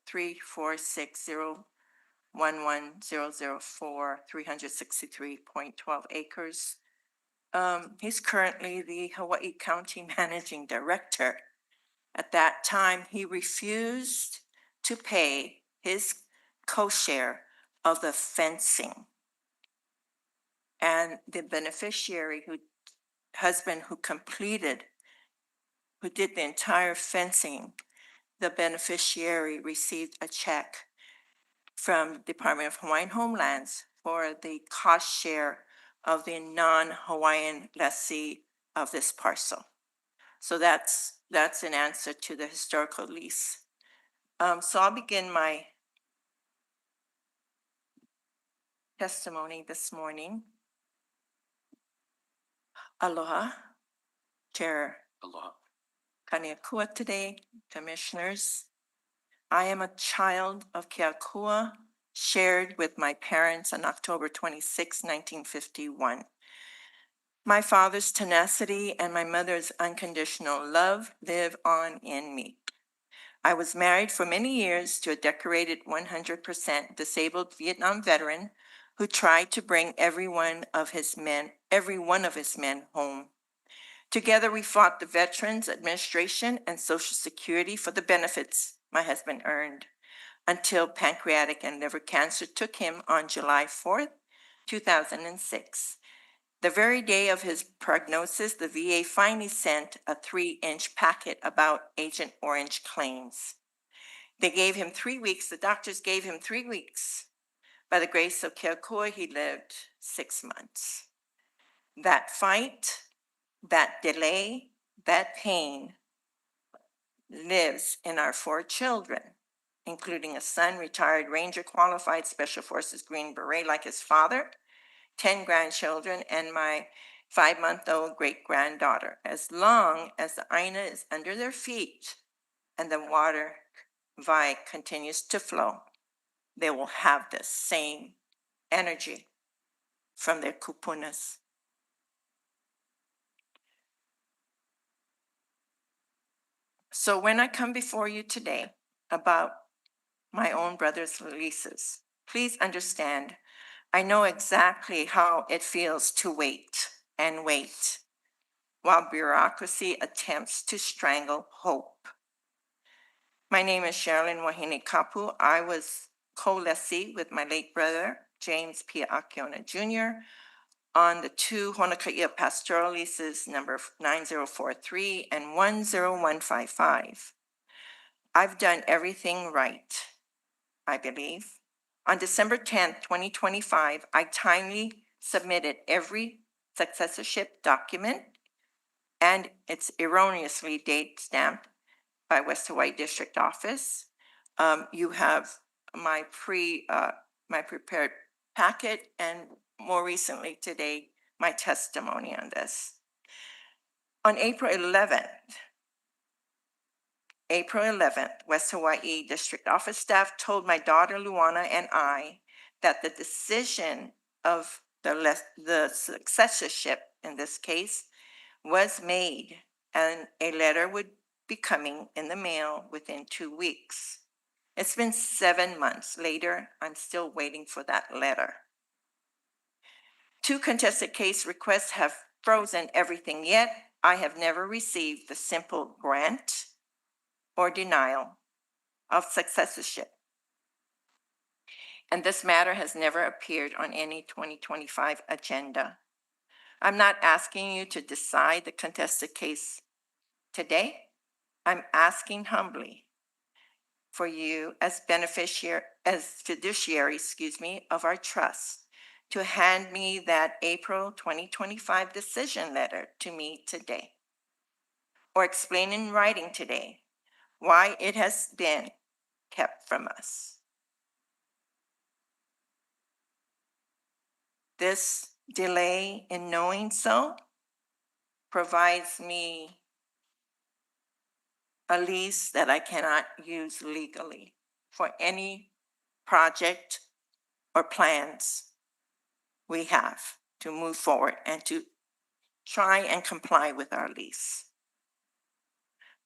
346011004, 363.12 acres. He's currently the Hawaii County Managing Director. At that time, he refused to pay his co-share of the fencing. And the beneficiary, husband who did the entire fencing, the beneficiary received a check from Department of Hawaiian Homelands for the cost share of the non-Hawaiian lessee of this parcel. So that's an answer to the historical lease. So I'll begin my testimony this morning. Aloha, Chair. Aloha. Kaneakua today, commissioners. I am a child of Keakua, shared with my parents on October 26, 1951. My father's tenacity and my mother's unconditional love live on in me. I was married for many years to a decorated 100% disabled Vietnam veteran who tried to bring every one of his men home. Together, we fought the Veterans Administration and Social Security for the benefits my husband earned until pancreatic and liver cancer took him on July 4th, 2006. The very day of his prognosis, the VA finally sent a 3-inch packet about Agent Orange claims. They gave him 3 weeks. The doctors gave him 3 weeks. By the grace of Keakua, he lived 6 months. That fight, that delay, that pain lives in our 4 children, including a son, retired Ranger, qualified Special Forces Green Beret like his father, 10 grandchildren, and my 5-month-old great-granddaughter. As long as the Aina is under their feet and the water vai continues to flow, they will have the same energy from their kupunas. So when I come before you today about my own brother's releases, please understand, I know exactly how it feels to wait and wait while bureaucracy attempts to strangle hope. My name is Sherilyn Wahine Kapu. I was co-lessee with my late brother, James P. Akiona Jr., on the two Honakaia pastoral leases number 9043 and 10155. I've done everything right, I believe. On December 10th, 2025, I timely submitted every successorship document, and it's erroneously date stamped by West Hawaii District Office. You have my prepared packet, and more recently today, my testimony on this. On April 11th, West Hawaii District Office staff told my daughter Luana and I that the decision of the successorship in this case was made, and a letter would be coming in the mail within 2 weeks. It's been 7 months later. I'm still waiting for that letter. 2 contested case requests have frozen everything, yet I have never received the simple grant or denial of successorship. And this matter has never appeared on any 2025 agenda. I'm not asking you to decide the contested case today. I'm asking humbly for you as fiduciary, of our trust, to hand me that April 2025 decision letter to me today, or explain in writing today why it has been kept from us. This delay in knowing so provides me a lease that I cannot use legally for any project or plans we have to move forward and to try and comply with our lease.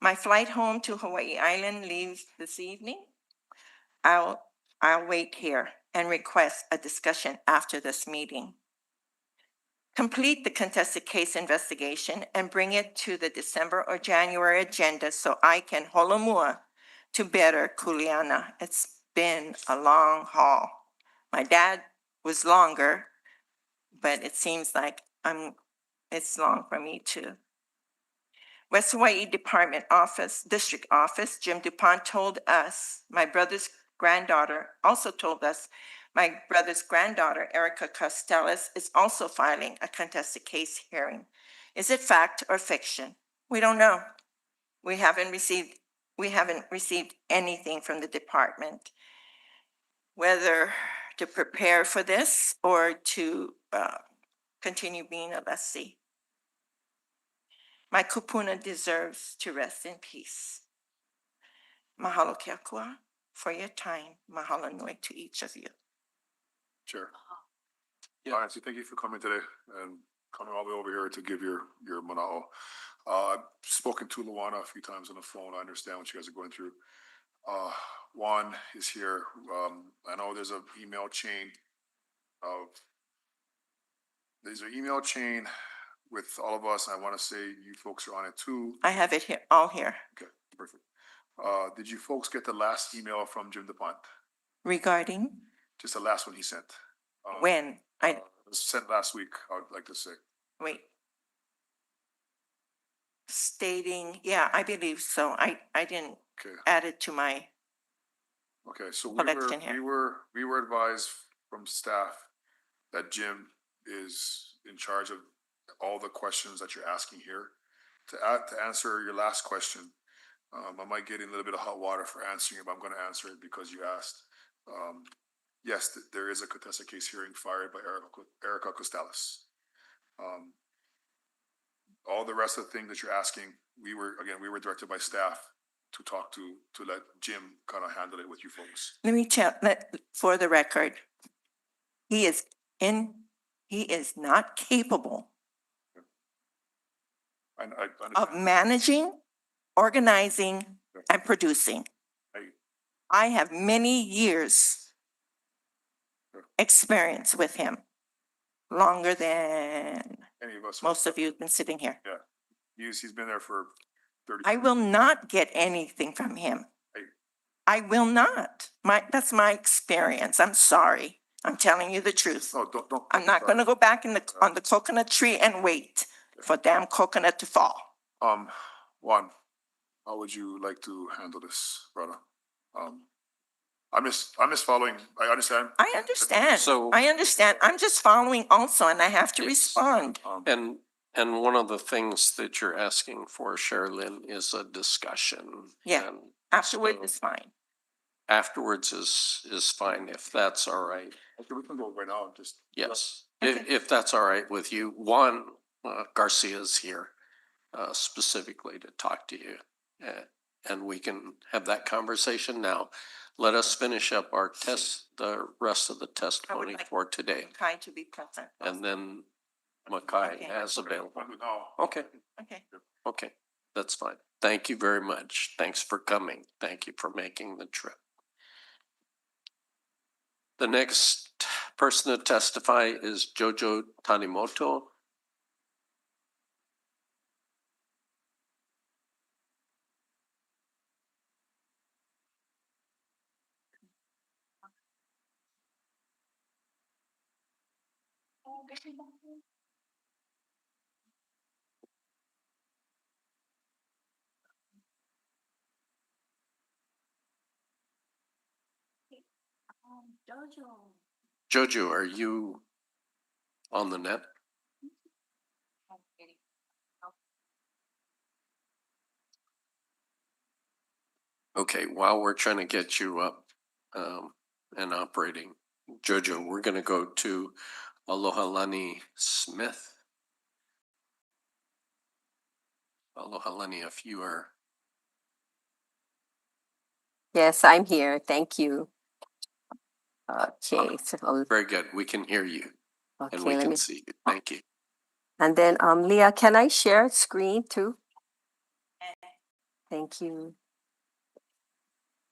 My flight home to Hawaii Island leaves this evening. I'll wait here and request a discussion after this meeting. Complete the contested case investigation and bring it to the December or January agenda so I can holomua to better Kuleana. It's been a long haul. My dad was longer, but it seems like it's long for me too. West Hawaii District Office, Jim DuPont told us, my brother's granddaughter also told us, my brother's granddaughter, Erica Costellas, is also filing a contested case hearing. Is it fact or fiction? We don't know. We haven't received anything from the department, whether to prepare for this or to continue being a lessee. My kupuna deserves to rest in peace. Mahalo Keakua for your time. Mahalo nui to each of you. Chair. Yeah, Nancy, thank you for coming today and coming all the way over here to give your mana'o. I've spoken to Luana a few times on the phone. I understand what you guys are going through. Juan is here. I know there's an email chain with all of us. I want to say you folks are on it too. I have it here, all here. Okay, perfect. Did you folks get the last email from Jim DuPont? Regarding? Just the last one he sent. When? It was sent last week, I would like to say. Wait. Stating, yeah, I believe so. I didn't add it to my Okay, so collection here. we were advised from staff that Jim is in charge of all the questions that you're asking here. To answer your last question, I might get in a little bit of hot water for answering it, but I'm going to answer it because you asked. Yes, there is a contested case hearing fired by Erica Costellas. All the rest of the things that you're asking, we were directed by staff to talk to let Jim kind of handle it with you folks. Let me for the record, he is not capable And I of understand. managing, organizing, and producing. I have many years experience with him, longer than Any of us. most of you have been sitting here. Yeah. He's been there for 30. I will not get anything from him. Hey. I will not. That's my experience. I'm sorry. I'm telling you the truth. No, don't. I'm not gonna go back on the coconut tree and wait for damn coconut to fall. Juan, how would you like to handle this, brother? I'm just following. I understand. I understand. So- I understand. I'm just following also, and I have to Yes. respond. And one of the things that you're asking for, Sherilyn, is a discussion. Yeah. And Afterward so is fine. afterwards is fine, if that's all right. Okay, we can go right now. Just Yes, Okay. if that's all right with you. Juan Garcia's here specifically to talk to you. And we can have that conversation now. Let us finish up our the rest of the testimony like- for today. Kind to be present. And then Makai Okay. has available. No. Okay, Okay. okay, that's fine. Thank you very much. Thanks for coming. Thank you for making the trip. The next person to testify is Jojo Tanimoto. Jojo, are you on the net? Okay, while we're trying to get you up and operating, Jojo, we're gonna go to Alohalani Smith. Alohalani, if you are, Yes, I'm here. Thank you. Okay, so, very good. We can hear you and okay, we let can me, see you. Thank you. and then, Leah, can I share screen too? Thank you.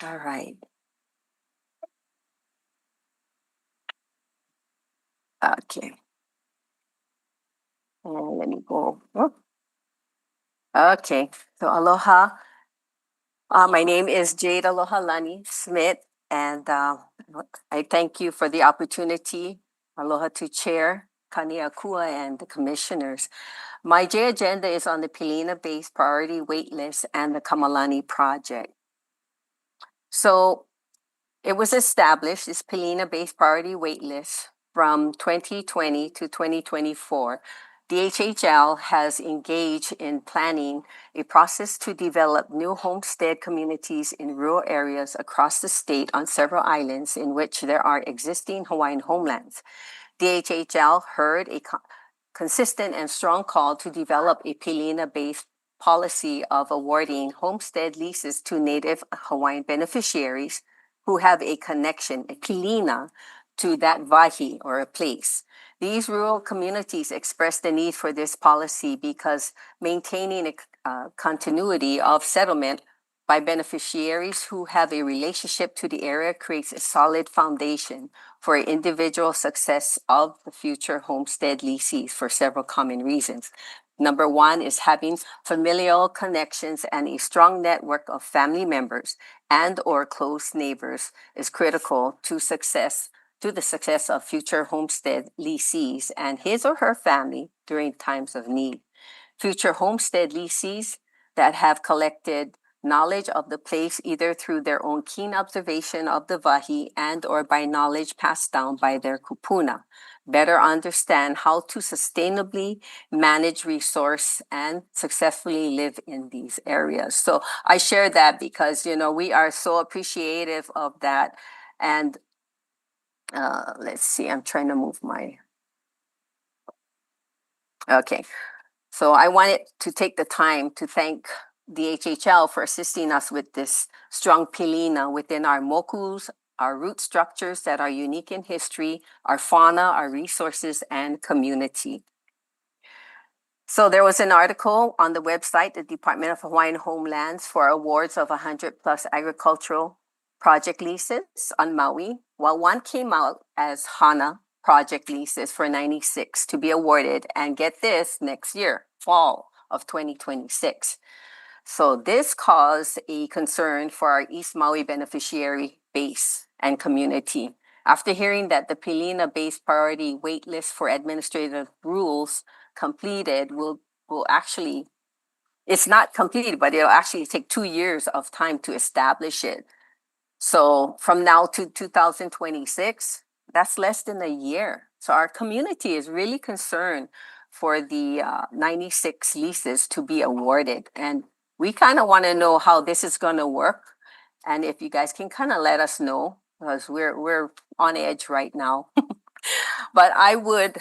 All right. Okay. And let me go. Oh. Okay, so aloha. My name is Jade Alohalani Smith, and I thank you for the opportunity, aloha, to chair Kaniakua and the commissioners. My J agenda is on the Pilina-based priority wait list and the Kamalani project. So it was established, this Pilina-based priority wait list, from 2020 to 2024. DHHL has engaged in planning a process to develop new homestead communities in rural areas across the state on several islands in which there are existing Hawaiian homelands. DHHL heard a consistent and strong call to develop a Pilina-based policy of awarding homestead leases to Native Hawaiian beneficiaries who have a connection, a pilina, to that wahi or a place. These rural communities express the need for this policy because maintaining a continuity of settlement by beneficiaries who have a relationship to the area creates a solid foundation for individual success of the future homestead leasees for several common reasons. Number one is having familial connections and a strong network of family members and or close neighbors is critical to the success of future homestead leasees and his or her family during times of need. Future homestead leasees that have collected knowledge of the place either through their own keen observation of the wahi and or by knowledge passed down by their kupuna better understand how to sustainably manage resource and successfully live in these areas. So I share that because, we are so appreciative of that. And let's see, I'm trying to move okay. So I wanted to take the time to thank the HHL for assisting us with this strong pilina within our mokus, our root structures that are unique in history, our fauna, our resources, and community. So there was an article on the website, the Department of Hawaiian Homelands, for awards of 100+ agricultural project leases on Maui, while one came out as HANA project leases for 96 to be awarded, and get this, next year, fall of 2026. So this caused a concern for our East Maui beneficiary base and community. After hearing that the Pilina-based priority wait list for administrative rules completed will actually, it's not completed, but it'll actually take 2 years of time to establish it. So from now to 2026, that's less than a year. So our community is really concerned for the 96 leases to be awarded. And we kind of want to know how this is going to work. And if you guys can kind of let us know, because we're on edge right now. But I would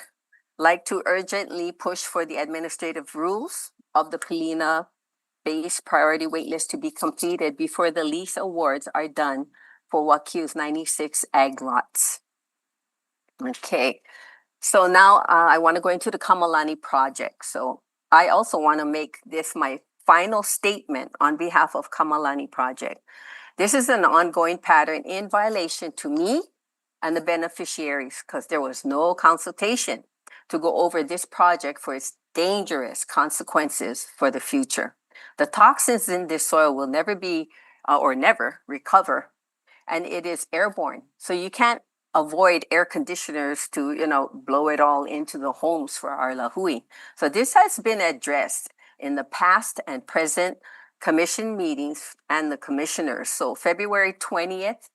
like to urgently push for the administrative rules of the Pilina base priority waitlist to be completed before the lease awards are done for WAQ's 96 ag lots. Okay, so now I want to go into the Kamalani project. So I also want to make this my final statement on behalf of Kamalani project. This is an ongoing pattern in violation to me and the beneficiaries because there was no consultation to go over this project for its dangerous consequences for the future. The toxins in this soil will never be or never recover, and it is airborne. So you can't avoid air conditioners to, blow it all into the homes for our lahui. So this has been addressed in the past and present commission meetings and the commissioners. So February 20th,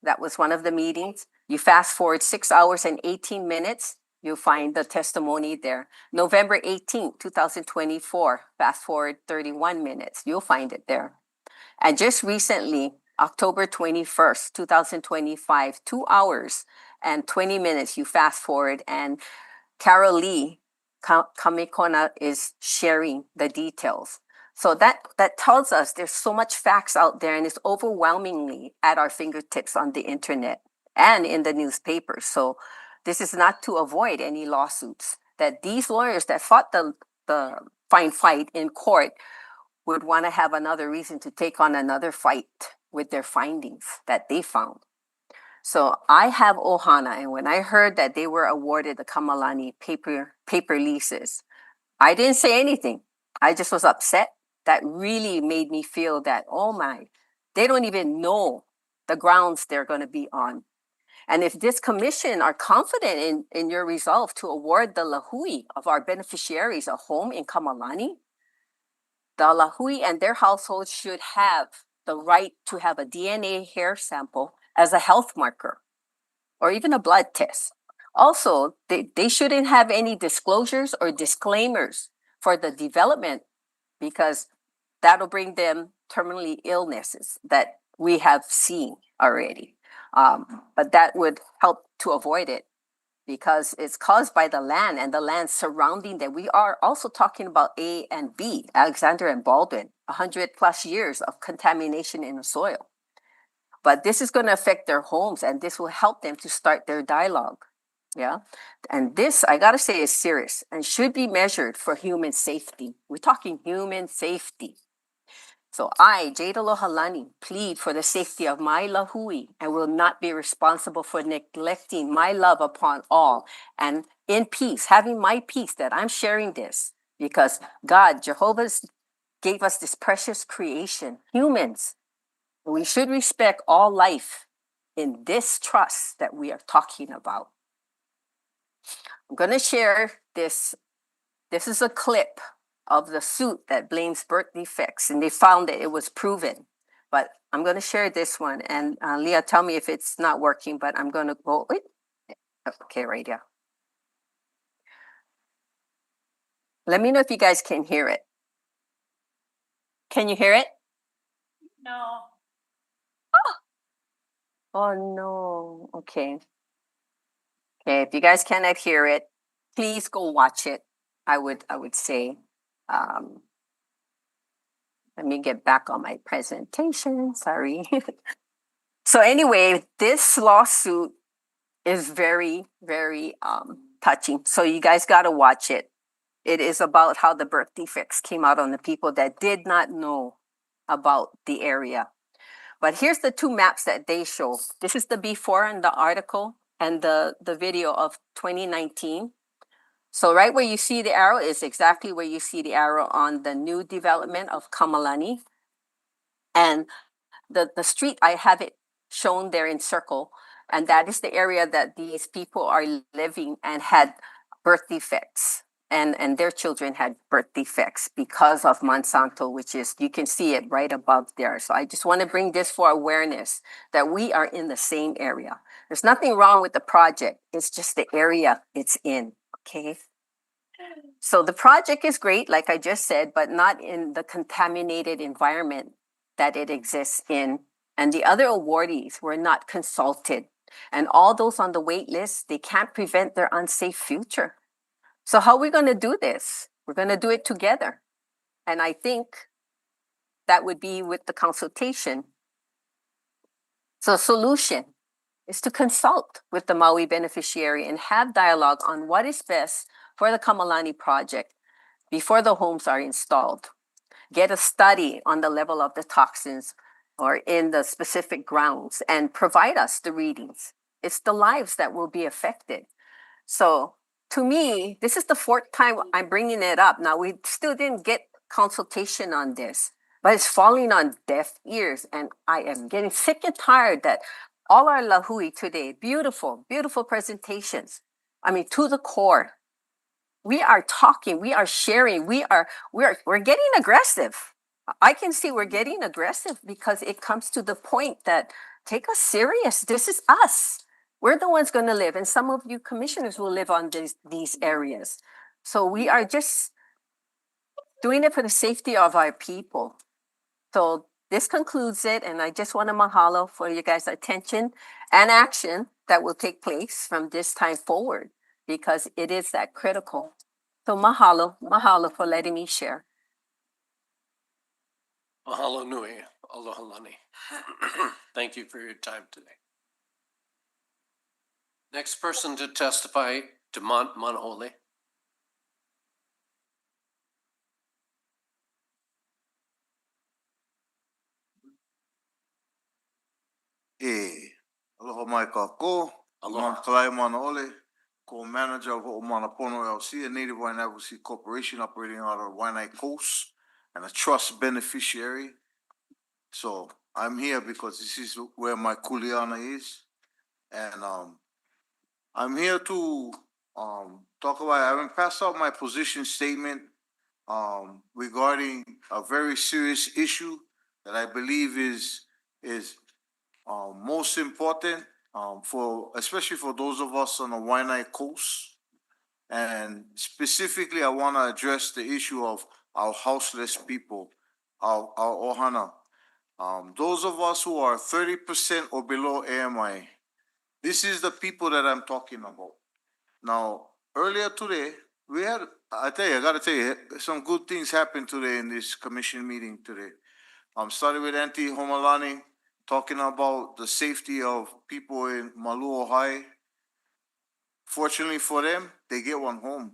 that was one of the meetings. You fast forward 6 hours and 18 minutes, you'll find the testimony there. November 18th, 2024, fast forward 31 minutes, you'll find it there. And just recently, October 21st, 2025, 2 hours and 20 minutes, you fast forward, and Carol Lee Kamikona is sharing the details. So that tells us there's so much facts out there, and it's overwhelmingly at our fingertips on the internet and in the newspapers. So this is not to avoid any lawsuits, that these lawyers that fought the fine fight in court would want to have another reason to take on another fight with their findings that they found. So I have Ohana, and when I heard that they were awarded the Kamalani paper leases, I didn't say anything. I just was upset. That really made me feel that, oh my, they don't even know the grounds they're going to be on. And if this commission are confident in your resolve to award the lahui of our beneficiaries a home in Kamalani, the lahui and their households should have the right to have a DNA hair sample as a health marker or even a blood test. Also, they shouldn't have any disclosures or disclaimers for the development, because that'll bring them terminally illnesses that we have seen already. But that would help to avoid it, because it's caused by the land and the land surrounding them. We are also talking about A and B, Alexander and Baldwin, 100+ years of contamination in the soil. But this is going to affect their homes, and this will help them to start their dialogue. Yeah. And this, I got to say, is serious and should be measured for human safety. We're talking human safety. So I, Jada Lohalani, plead for the safety of my lahui and will not be responsible for neglecting my love upon all, and in peace, having my peace that I'm sharing this, because God, Jehovah's, gave us this precious creation, humans. We should respect all life in this trust that we are talking about. I'm going to share this. This is a clip of the suit that blames birth defects, and they found that it was proven. But I'm going to share this one, and Leah, tell me if it's not working, but I'm going to go, wait. Okay, right, yeah. Let me know if you guys can hear it. Can you hear it? No. Oh no, okay. Okay, if you guys cannot hear it, please go watch it. I would say, Let me get back on my presentation, sorry. So anyway, this lawsuit is very, very touching. So you guys gotta watch it. It is about how the birth defects came out on the people that did not know about the area. But here's the two maps that they show. This is the before in the article and the video of 2019. So right where you see the arrow is exactly where you see the arrow on the new development of Kamalani. And the street, I have it shown there in circle. And that is the area that these people are living and had birth defects. And their children had birth defects because of Monsanto, which is, you can see it right above there. So I just want to bring this for awareness that we are in the same area. There's nothing wrong with the project. It's just the area it's in, okay? So the project is great, like I just said, but not in the contaminated environment that it exists in. And the other awardees were not consulted. And all those on the wait list, they can't prevent their unsafe future. So how are we going to do this? We're going to do it together. And I think that would be with the consultation. So solution is to consult with the Maui beneficiary and have dialogue on what is best for the Kamalani project before the homes are installed. Get a study on the level of the toxins or in the specific grounds and provide us the readings. It's the lives that will be affected. So to me, this is the fourth time I'm bringing it up. Now, we still didn't get consultation on this, but it's falling on deaf ears. And I am getting sick and tired that all our lahui today, beautiful, beautiful presentations. I mean, to the core. We are talking, we are sharing, we're getting aggressive. I can see we're getting aggressive because it comes to the point that take us serious. This is us. We're the ones going to live, and some of you commissioners will live on these areas. So we are just doing it for the safety of our people. So this concludes it, and I just want to mahalo for you guys' attention and action that will take place from this time forward, because it is that critical. So mahalo, mahalo for letting me share. Mahalo nui, aloha lani. Thank you for your time today. Next person to testify, Demont Manhole. Aloha mai kako. Aloha. Kalai Manole, co-manager of Ho'omanapono LLC, a native Waianae advocacy corporation operating out of Waianae Coast, and a trust beneficiary. So I'm here because this is where my kuleana is, and I'm here to talk about. I haven't passed out my position statement regarding a very serious issue that I believe is most important for, especially for those of us on the Waianae Coast. And specifically, I want to address the issue of our houseless people, our ohana. Those of us who are 30% or below AMI, this is the people that I'm talking about. Now, earlier today, we had, I gotta tell you, some good things happened today in this commission meeting today. Started with Auntie Homalani, talking about the safety of people in Maluo High. Fortunately for them, they get one home.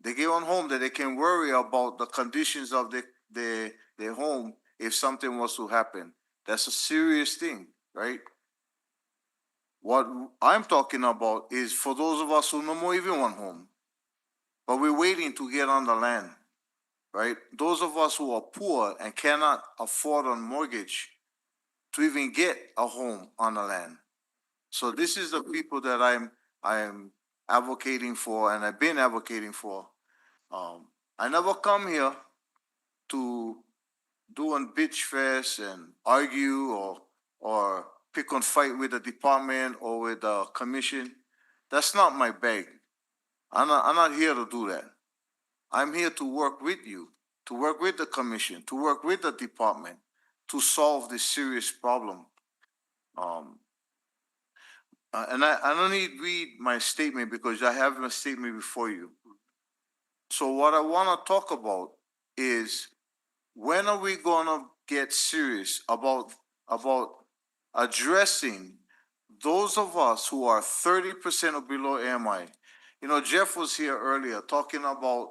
They get one home that they can worry about the conditions of their home if something was to happen. That's a serious thing, right? What I'm talking about is for those of us who no more even one home, but we're waiting to get on the land, right? Those of us who are poor and cannot afford a mortgage to even get a home on the land. So this is the people that I'm advocating for, and I've been advocating for. I never come here to do a bitch fest and argue or pick on fight with the department or with the commission. That's not my bag. I'm not here to do that. I'm here to work with you, to work with the commission, to work with the department to solve this serious problem. And I don't need to read my statement because I have a statement before you. So what I want to talk about is when are we gonna get serious about addressing those of us who are 30% or below AMI? You know, Jeff was here earlier talking about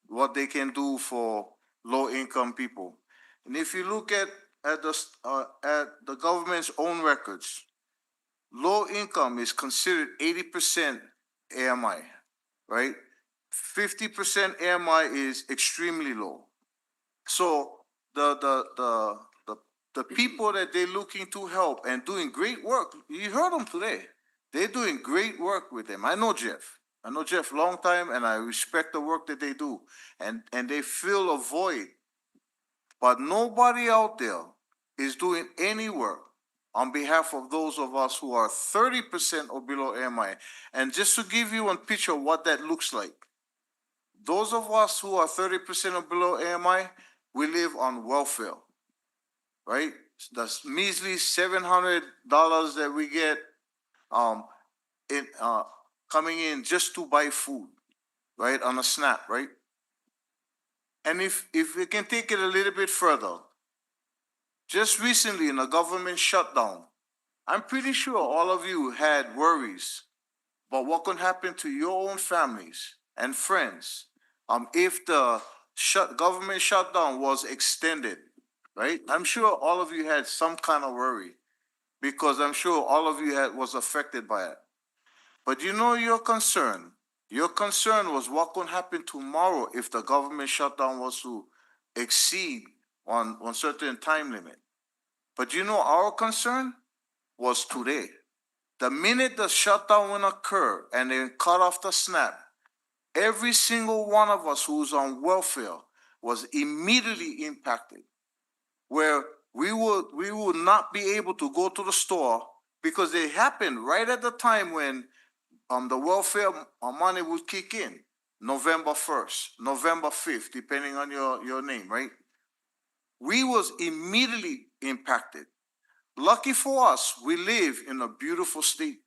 what they can do for low-income people. And if you look at the government's own records, low income is considered 80% AMI, right? 50% AMI is extremely low. So the people that they're looking to help and doing great work, you heard them today. They're doing great work with them. I know Jeff. I know Jeff long time, and I respect the work that they do. And they fill a void. But nobody out there is doing any work on behalf of those of us who are 30% or below AMI. And just to give you a picture of what that looks like, those of us who are 30% or below AMI, we live on welfare, right? That's measly $700 that we get in coming in just to buy food, right? On a SNAP, right? And if we can take it a little bit further, just recently in a government shutdown, I'm pretty sure all of you had worries about what could happen to your own families and friends if the government shutdown was extended, right? I'm sure all of you had some kind of worry because I'm sure all of you was affected by it. But you know your concern. Your concern was what could happen tomorrow if the government shutdown was to exceed on certain time limit. But you know our concern was today. The minute the shutdown will occur and they cut off the SNAP, every single one of us who's on welfare was immediately impacted, where we would not be able to go to the store because it happened right at the time when the welfare money would kick in, November 1st, November 5th, depending on your name, right? We was immediately impacted. Lucky for us, we live in a beautiful state.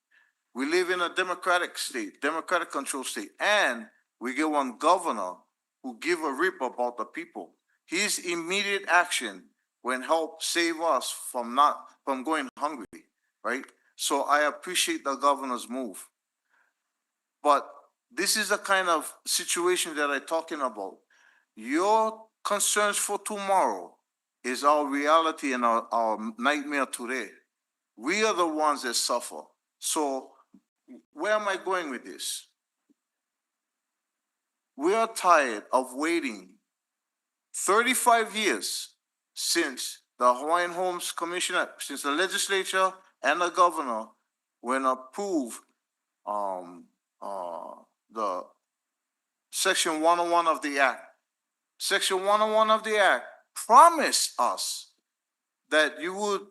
We live in a democratic state, democratic controlled state, and we get one governor who give a rip about the people. His immediate action will help save us from going hungry, right? So I appreciate the governor's move. But this is the kind of situation that I'm talking about. Your concerns for tomorrow is our reality and our nightmare today. We are the ones that suffer. So where am I going with this? We are tired of waiting 35 years since the Hawaiian Homes Commission, since the legislature and the governor when approved the Section 101 of the Act. Section 101 of the Act promised us that you would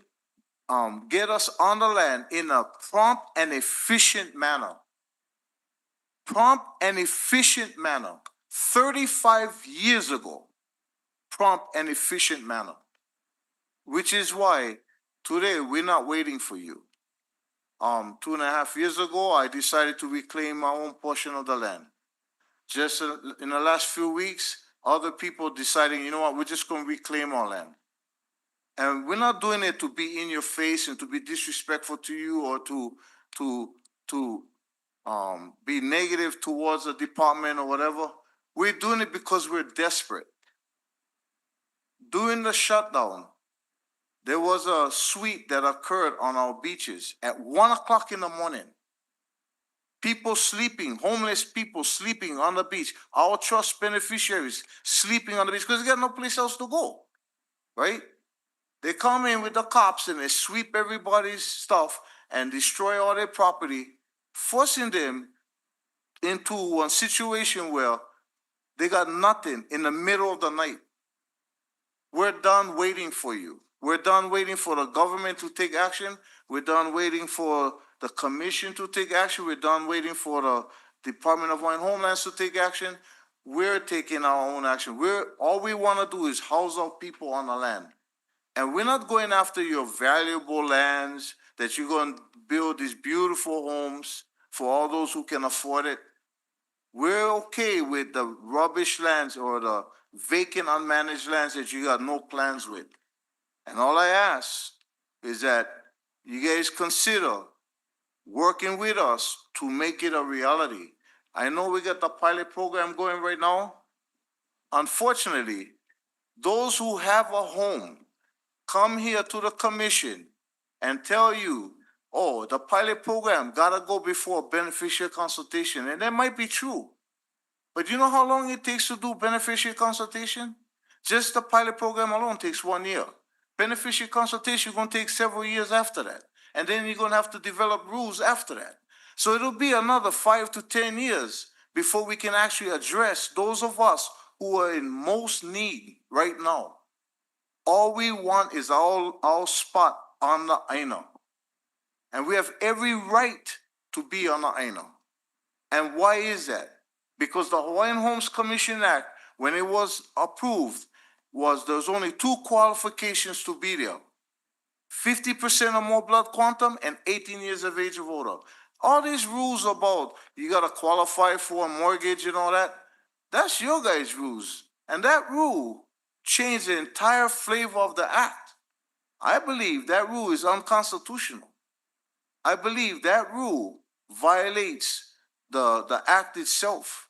get us on the land in a prompt and efficient manner. Prompt and efficient manner. 35 years ago, prompt and efficient manner. Which is why today we're not waiting for you. 2.5 years ago, I decided to reclaim my own portion of the land. Just in the last few weeks, other people deciding, you know what, we're just going to reclaim our land. And we're not doing it to be in your face and to be disrespectful to you or to be negative towards the department or whatever. We're doing it because we're desperate. During the shutdown, there was a sweep that occurred on our beaches at 1 o'clock in the morning. People sleeping, homeless people sleeping on the beach. Our trust beneficiaries sleeping on the beach because they got no place else to go, right? They come in with the cops and they sweep everybody's stuff and destroy all their property, forcing them into a situation where they got nothing in the middle of the night. We're done waiting for you. We're done waiting for the government to take action. We're done waiting for the commission to take action. We're done waiting for the Department of Homelands to take action. We're taking our own action. All we want to do is house our people on the land. And we're not going after your valuable lands that you're going to build these beautiful homes for all those who can afford it. We're okay with the rubbish lands or vacant unmanaged lands that you got no plans with. And all I ask is that you guys consider working with us to make it a reality. I know we got the pilot program going right now. Unfortunately, those who have a home come here to the commission and tell you, oh, the pilot program gotta go before beneficiary consultation, and that might be true. But you know how long it takes to do beneficiary consultation? Just the pilot program alone takes 1 year. Beneficiary consultation is gonna take several years after that. And then you're gonna have to develop rules after that. So it'll be another 5 to 10 years before we can actually address those of us who are in most need right now. All we want is our spot on the Aina. And we have every right to be on the Aina. And why is that? Because the Hawaiian Homes Commission Act, when it was approved, there's only 2 qualifications to be there. 50% or more blood quantum and 18 years of age of voter. All these rules about you gotta qualify for a mortgage and all that, that's your guys' rules. And that rule changed the entire flavor of the act. I believe that rule is unconstitutional. I believe that rule violates the act itself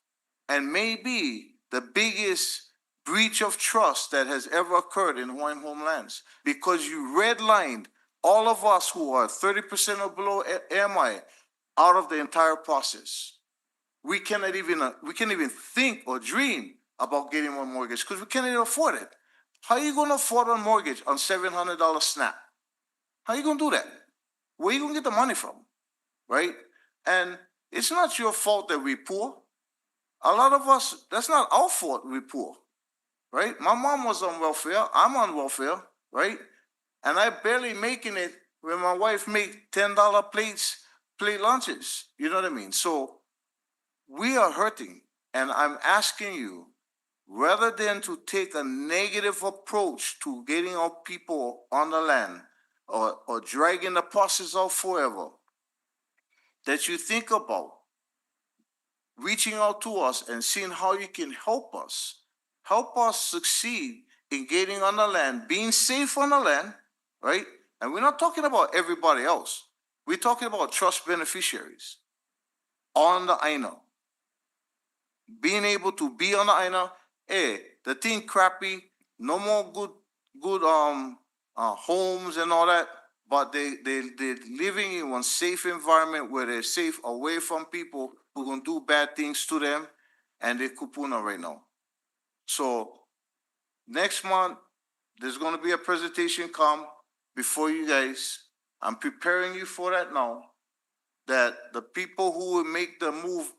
and may be the biggest breach of trust that has ever occurred in Hawaiian homelands, because you redlined all of us who are 30% or below AMI out of the entire process. We cannot even think or dream about getting one mortgage because we can't even afford it. How are you going to afford a mortgage on $700 SNAP? How are you going to do that? Where are you going to get the money from? Right? And it's not your fault that we're poor. A lot of us, that's not our fault we're poor. Right? My mom was on welfare. I'm on welfare. Right? And I barely making it when my wife make $10 plate lunches. You know what I mean? So we are hurting. And I'm asking you, rather than to take a negative approach to getting our people on the land or dragging the process out forever, that you think about reaching out to us and seeing how you can help us succeed in getting on the land, being safe on the land, right? And we're not talking about everybody else. We're talking about trust beneficiaries on the Aina. Being able to be on the Aina, the thing crappy, no more good homes and all that, but they're living in one safe environment where they're safe away from people who are gonna do bad things to them, and they're kupuna right now. So next month, there's gonna be a presentation come before you guys. I'm preparing you for that now, that the people who will make the move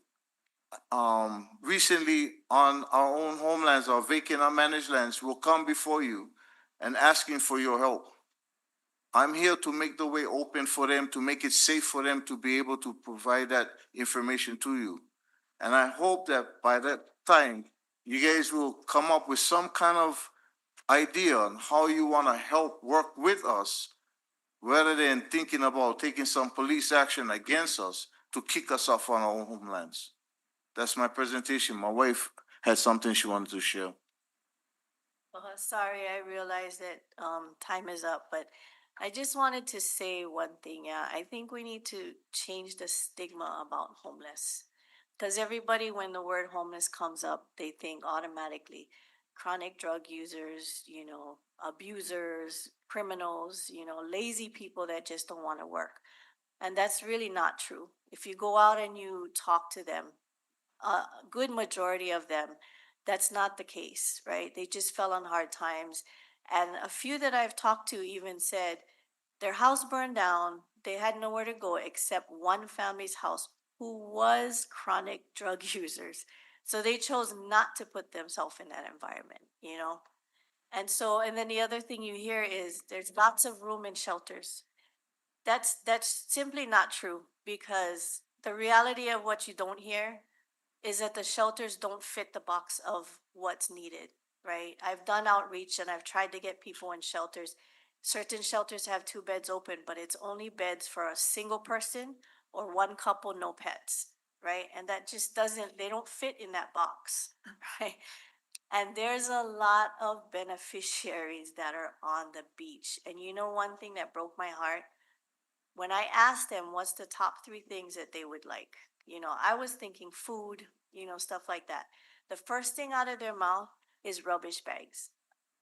recently on our own homelands or vacant unmanaged lands will come before you and asking for your help. I'm here to make the way open for them, to make it safe for them to be able to provide that information to you. And I hope that by that time, you guys will come up with some kind of idea on how you want to help work with us, rather than thinking about taking some police action against us to kick us off on our own homelands. That's my presentation. My wife had something she wanted to share. Sorry, I realized that time is up, but I just wanted to say one thing. Yeah, I think we need to change the stigma about homeless, because everybody, when the word homeless comes up, they think automatically chronic drug users, abusers, criminals, lazy people that just don't want to work. And that's really not true. If you go out and you talk to them, a good majority of them, that's not the case, right? They just fell on hard times. And a few that I've talked to even said their house burned down. They had nowhere to go except one family's house who was chronic drug users. So they chose not to put themselves in that environment. And so, and then the other thing you hear is there's lots of room in shelters. That's simply not true, because the reality of what you don't hear is that the shelters don't fit the box of what's needed, right? I've done outreach and I've tried to get people in shelters. Certain shelters have 2 beds open, but it's only beds for a single person or one couple, no pets, right? And that just doesn't, they don't fit in that box, right? And there's a lot of beneficiaries that are on the beach. And you know, one thing that broke my heart? When I asked them what's the top 3 things that they would like, you know, I was thinking food, you know, stuff like that. The first thing out of their mouth is rubbish bags.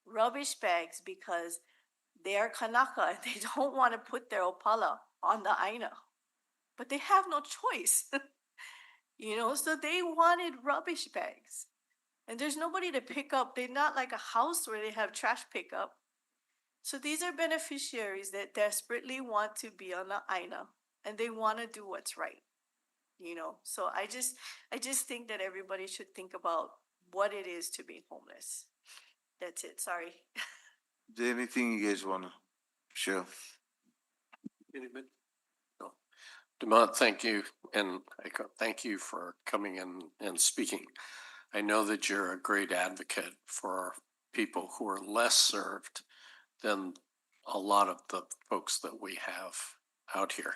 Rubbish bags because they're Kanaka and they don't want to put their opala on the Aina. But they have no choice. You know, so they wanted rubbish bags. And there's nobody to pick up. They're not like a house where they have trash pickup. So these are beneficiaries that desperately want to be on the Aina and they want to do what's right. You know, so I just think that everybody should think about what it is to be homeless. That's it. Sorry. Is there anything you guys wanna share? Anybody? No. Demont, thank you, and thank you for coming in and speaking. I know that you're a great advocate for people who are less served than a lot of the folks that we have out here.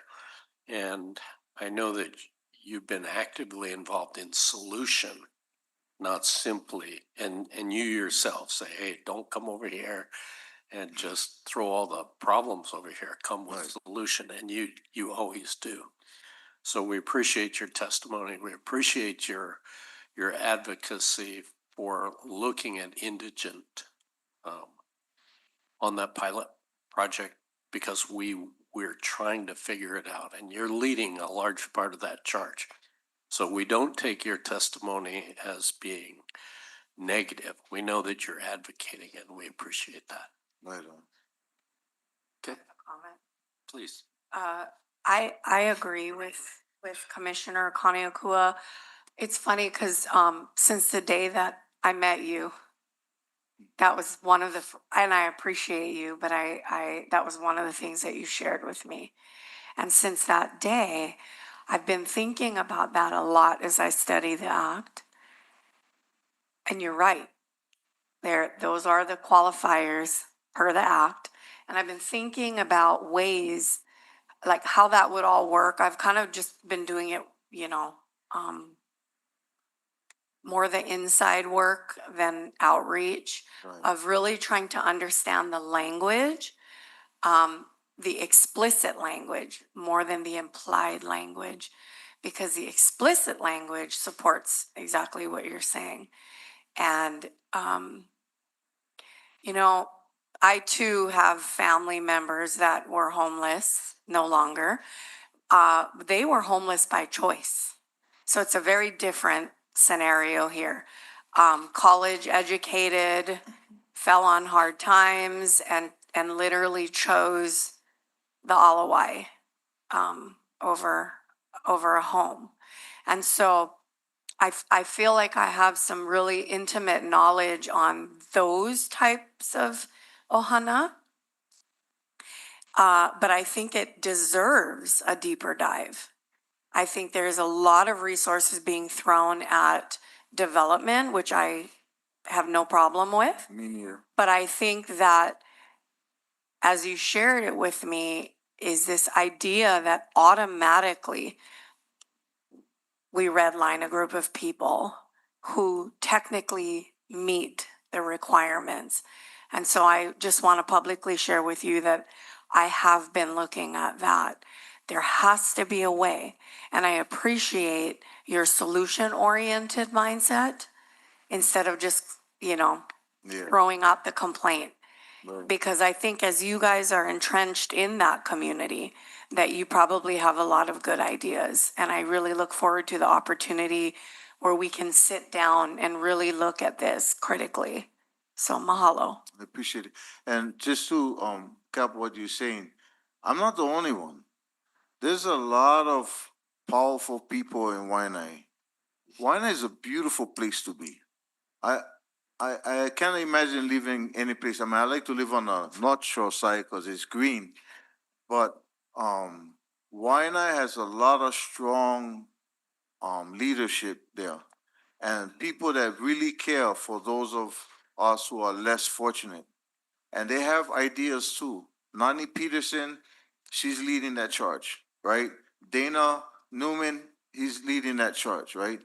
And I know that you've been actively involved in solution, not simply, and you yourself say, hey, don't come over here and just throw all the problems over here. Come with solution, and you always do. So we appreciate your testimony. We appreciate your advocacy for looking at indigent on that pilot project, because we're trying to figure it out, and you're leading a large part of that charge. So we don't take your testimony as being negative. We know that you're advocating it, and we appreciate that. Right on. Okay, Comment. please. I agree with Commissioner Kaniakua. It's funny because since the day that I met you, that was one of the, and I appreciate you, but that was one of the things that you shared with me. And since that day, I've been thinking about that a lot as I study the act. And you're right. Those are the qualifiers per the act. And I've been thinking about ways like how that would all work. I've kind of just been doing it, you know, more the inside work than outreach of really trying to understand the language, the explicit language more than the implied language, because the explicit language supports exactly what you're saying. And, you know, I too have family members that were homeless, no longer. They were homeless by choice. So it's a very different scenario here. College educated, fell on hard times, and literally chose the Alawai over a home. And so I feel like I have some really intimate knowledge on those types of ohana. But I think it deserves a deeper dive. I think there's a lot of resources being thrown at development, which I have no problem with. Me neither. But I think that, as you shared it with me, is this idea that automatically we redline a group of people who technically meet the requirements. And so I just want to publicly share with you that I have been looking at that. There has to be a way. And I appreciate your solution-oriented mindset instead of just, you know, throwing out the complaint. Because I think as you guys are entrenched in that community, that you probably have a lot of good ideas. And I really look forward to the opportunity where we can sit down and really look at this critically. So mahalo. I appreciate it. And just to cap what you're saying, I'm not the only one. There's a lot of powerful people in Waianae. Waianae is a beautiful place to be. I can't imagine living any place. I mean, I like to live on the North Shore side because it's green. But Waianae has a lot of strong leadership there, and people that really care for those of us who are less fortunate. And they have ideas too. Nani Peterson, she's leading that charge, right? Dana Newman, he's leading that charge, right?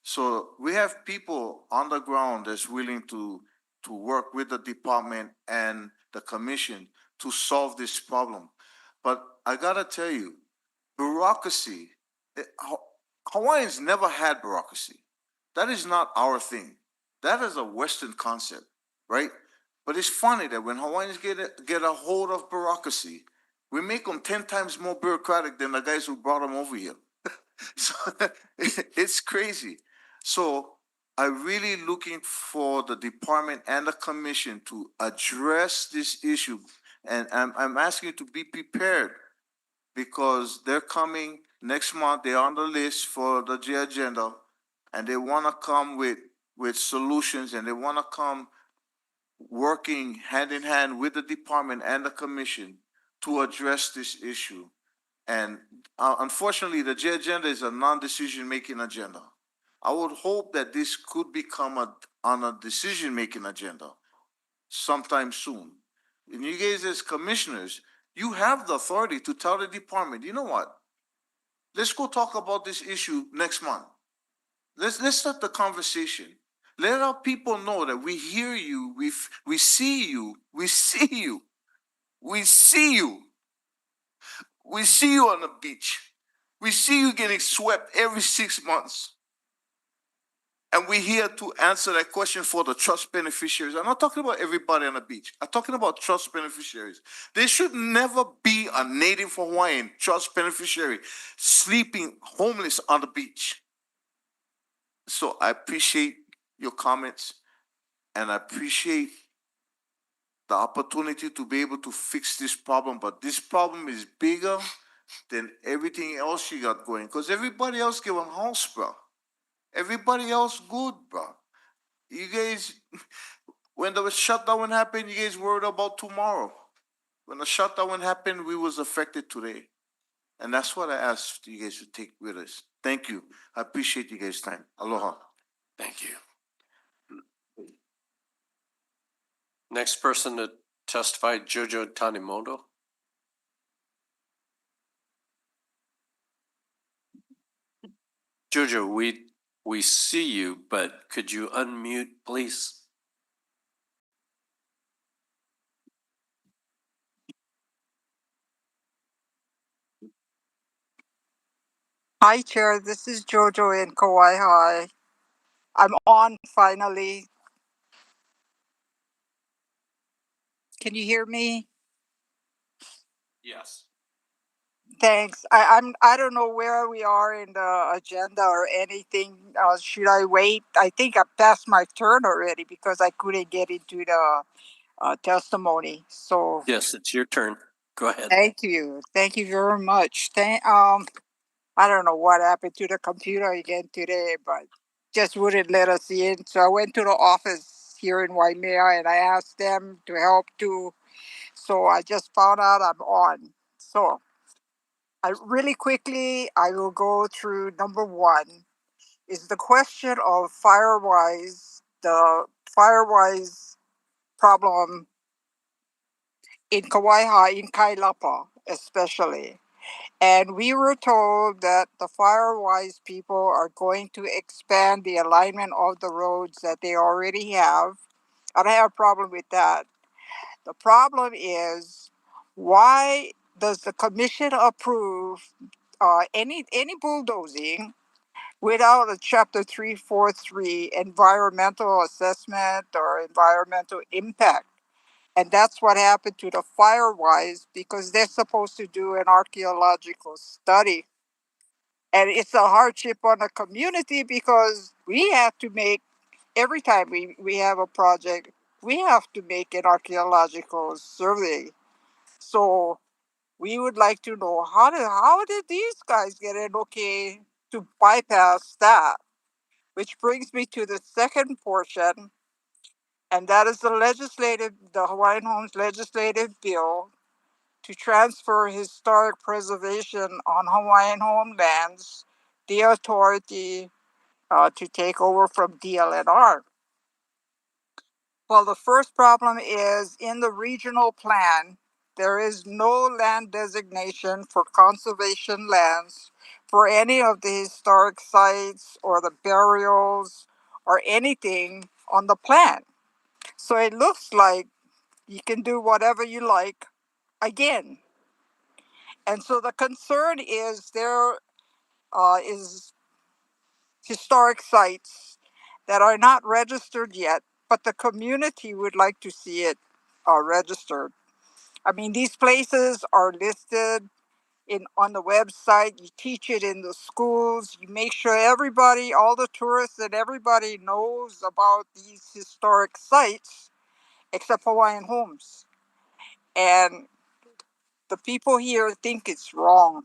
So we have people on the ground that's willing to work with the department and the commission to solve this problem. But I gotta tell you, bureaucracy, Hawaiians never had bureaucracy. That is not our thing. That is a Western concept, right? But it's funny that when Hawaiians get a hold of bureaucracy, we make them 10 times more bureaucratic than the guys who brought them over here. So it's crazy. So I'm really looking for the department and the commission to address this issue. And I'm asking you to be prepared because they're coming next month. They're on the list for the J agenda, and they want to come with solutions, and they want to come working hand in hand with the department and the commission to address this issue. And unfortunately, the J agenda is a non-decision making agenda. I would hope that this could become on a decision making agenda sometime soon. And you guys as commissioners, you have the authority to tell the department, you know what? Let's go talk about this issue next month. Let's start the conversation. Let our people know that we hear you, we see you, we see you, we see you. We see you on the beach. We see you getting swept every 6 months. And we're here to answer that question for the trust beneficiaries. I'm not talking about everybody on the beach. I'm talking about trust beneficiaries. There should never be a Native Hawaiian trust beneficiary sleeping homeless on the beach. So I appreciate your comments, and I appreciate the opportunity to be able to fix this problem. But this problem is bigger than everything else you got going. Because everybody else give a house, bro. Everybody else good, bro. You guys, when the shutdown happened, you guys worried about tomorrow. When the shutdown happened, we was affected today. And that's what I asked you guys to take with us. Thank you. I appreciate you guys' time. Aloha. Thank you. Next person to testify, Jojo Tanimoto. Jojo, we see you, but could you unmute, please? Hi, Chair. This is Jojo in Kauai High. I'm on finally. Can you hear me? Yes. Thanks. I don't know where we are in the agenda or anything. Should I wait? I think I passed my turn already because I couldn't get into the testimony. So Yes, it's your turn. Go ahead. thank you. Thank you very much. I don't know what happened to the computer again today, but just wouldn't let us in. So I went to the office here in Waimea and I asked them to help too. So I just found out I'm on. So I really quickly I will go through number one is the question of the Firewise problem in Kauai, in Kailapa especially. And we were told that the Firewise people are going to expand the alignment of the roads that they already have. I don't have a problem with that. The problem is, why does the commission approve any bulldozing without a Chapter 343 environmental assessment or environmental impact? And that's what happened to the Firewise because they're supposed to do an archaeological study. And it's a hardship on the community because we have to make, every time we have a project, we have to make an archaeological survey. So we would like to know how did these guys get an okay to bypass that? Which brings me to the second portion, and that is the Hawaiian Homes legislative bill to transfer historic preservation on Hawaiian homelands, the authority to take over from DLNR. Well, the first problem is in the regional plan, there is no land designation for conservation lands for any of the historic sites or the burials or anything on the plan. So it looks like you can do whatever you like again. And so the concern is there is historic sites that are not registered yet, but the community would like to see it registered. I mean, these places are listed on the website. You teach it in the schools. You make sure everybody, all the tourists and everybody knows about these historic sites, except Hawaiian Homes. And the people here think it's wrong.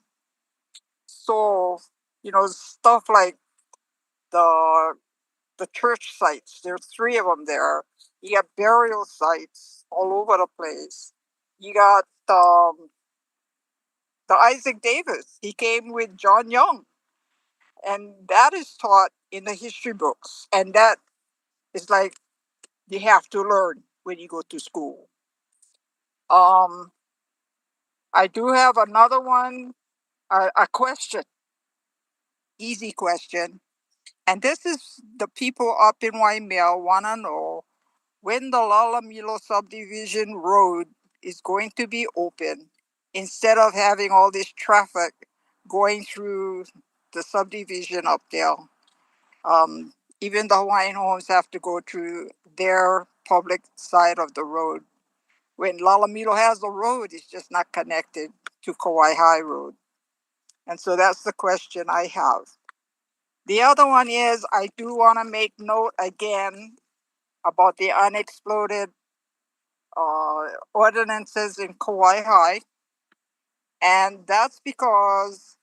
So, stuff like the the church sites. There's three of them there. You got burial sites all over the place. You got the Isaac Davis. He came with John Young, and that is taught in the history books. And that is like you have to learn when you go to school. Um, I do have another one, a question, easy question, and this is the people up in Waimea want to know when the Lalamilo subdivision road is going to be open instead of having all this traffic going through the subdivision up there. Even the Hawaiian homes have to go through their public side of the road. When Lalamilo has a road, it's just not connected to Kauai High Road. And so that's the question I have. The other one is I do want to make note again about the unexploded ordinances in Kauai High. And that's because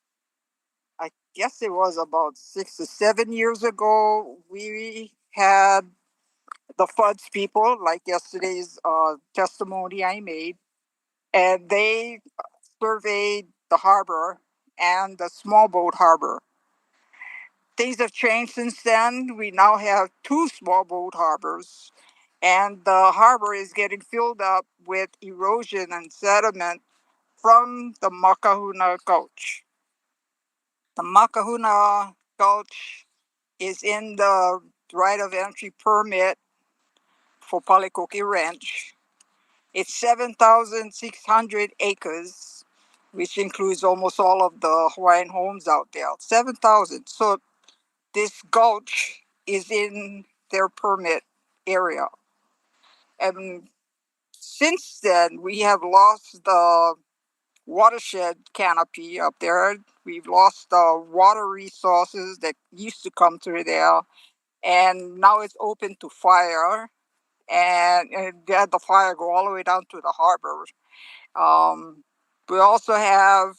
I guess it was about 6 or 7 years ago, we had the FUDS people, like yesterday's testimony I made, and they surveyed the harbor and the small boat harbor. Things have changed since then. We now have two small boat harbors, and the harbor is getting filled up with erosion and sediment from the Makahuna Gulch. The Makahuna Gulch is in the right of entry permit for Palikoki Ranch. It's 7,600 acres, which includes almost all of the Hawaiian homes out there. 7,000. So this gulch is in their permit area. And since then, we have lost the watershed canopy up there. We've lost the water resources that used to come through there. And now it's open to fire. And they had the fire go all the way down to the harbor. We also have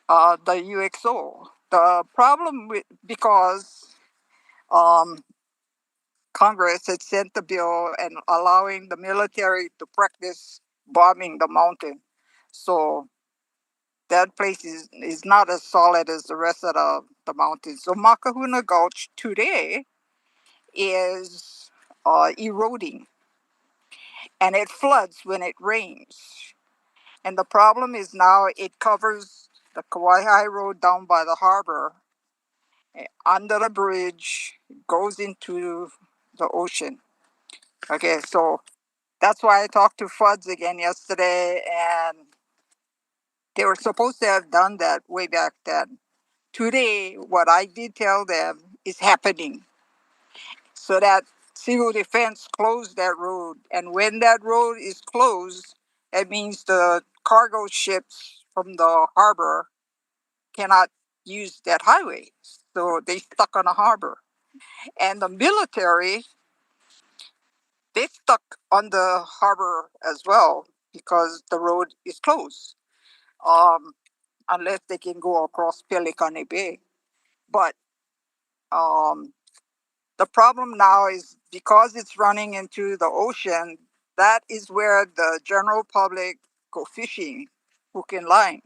the UXO. The problem with because Congress had sent the bill and allowing the military to practice bombing the mountain, so that place is not as solid as the rest of the mountains. So Makahuna Gulch today is eroding, and it floods when it rains. And the problem is now it covers the Kauai High Road down by the harbor, under the bridge, goes into the ocean. Okay, so that's why I talked to FUDS again yesterday, and they were supposed to have done that way back then. Today, what I did tell them is happening. So that civil defense closed that road. And when that road is closed, that means the cargo ships from the harbor cannot use that highway. So they stuck on the harbor. And the military, they stuck on the harbor as well because the road is closed. Um, Unless they can go across Pelicane Bay. But um, the problem now is because it's running into the ocean, that is where the general public go fishing, hook and line.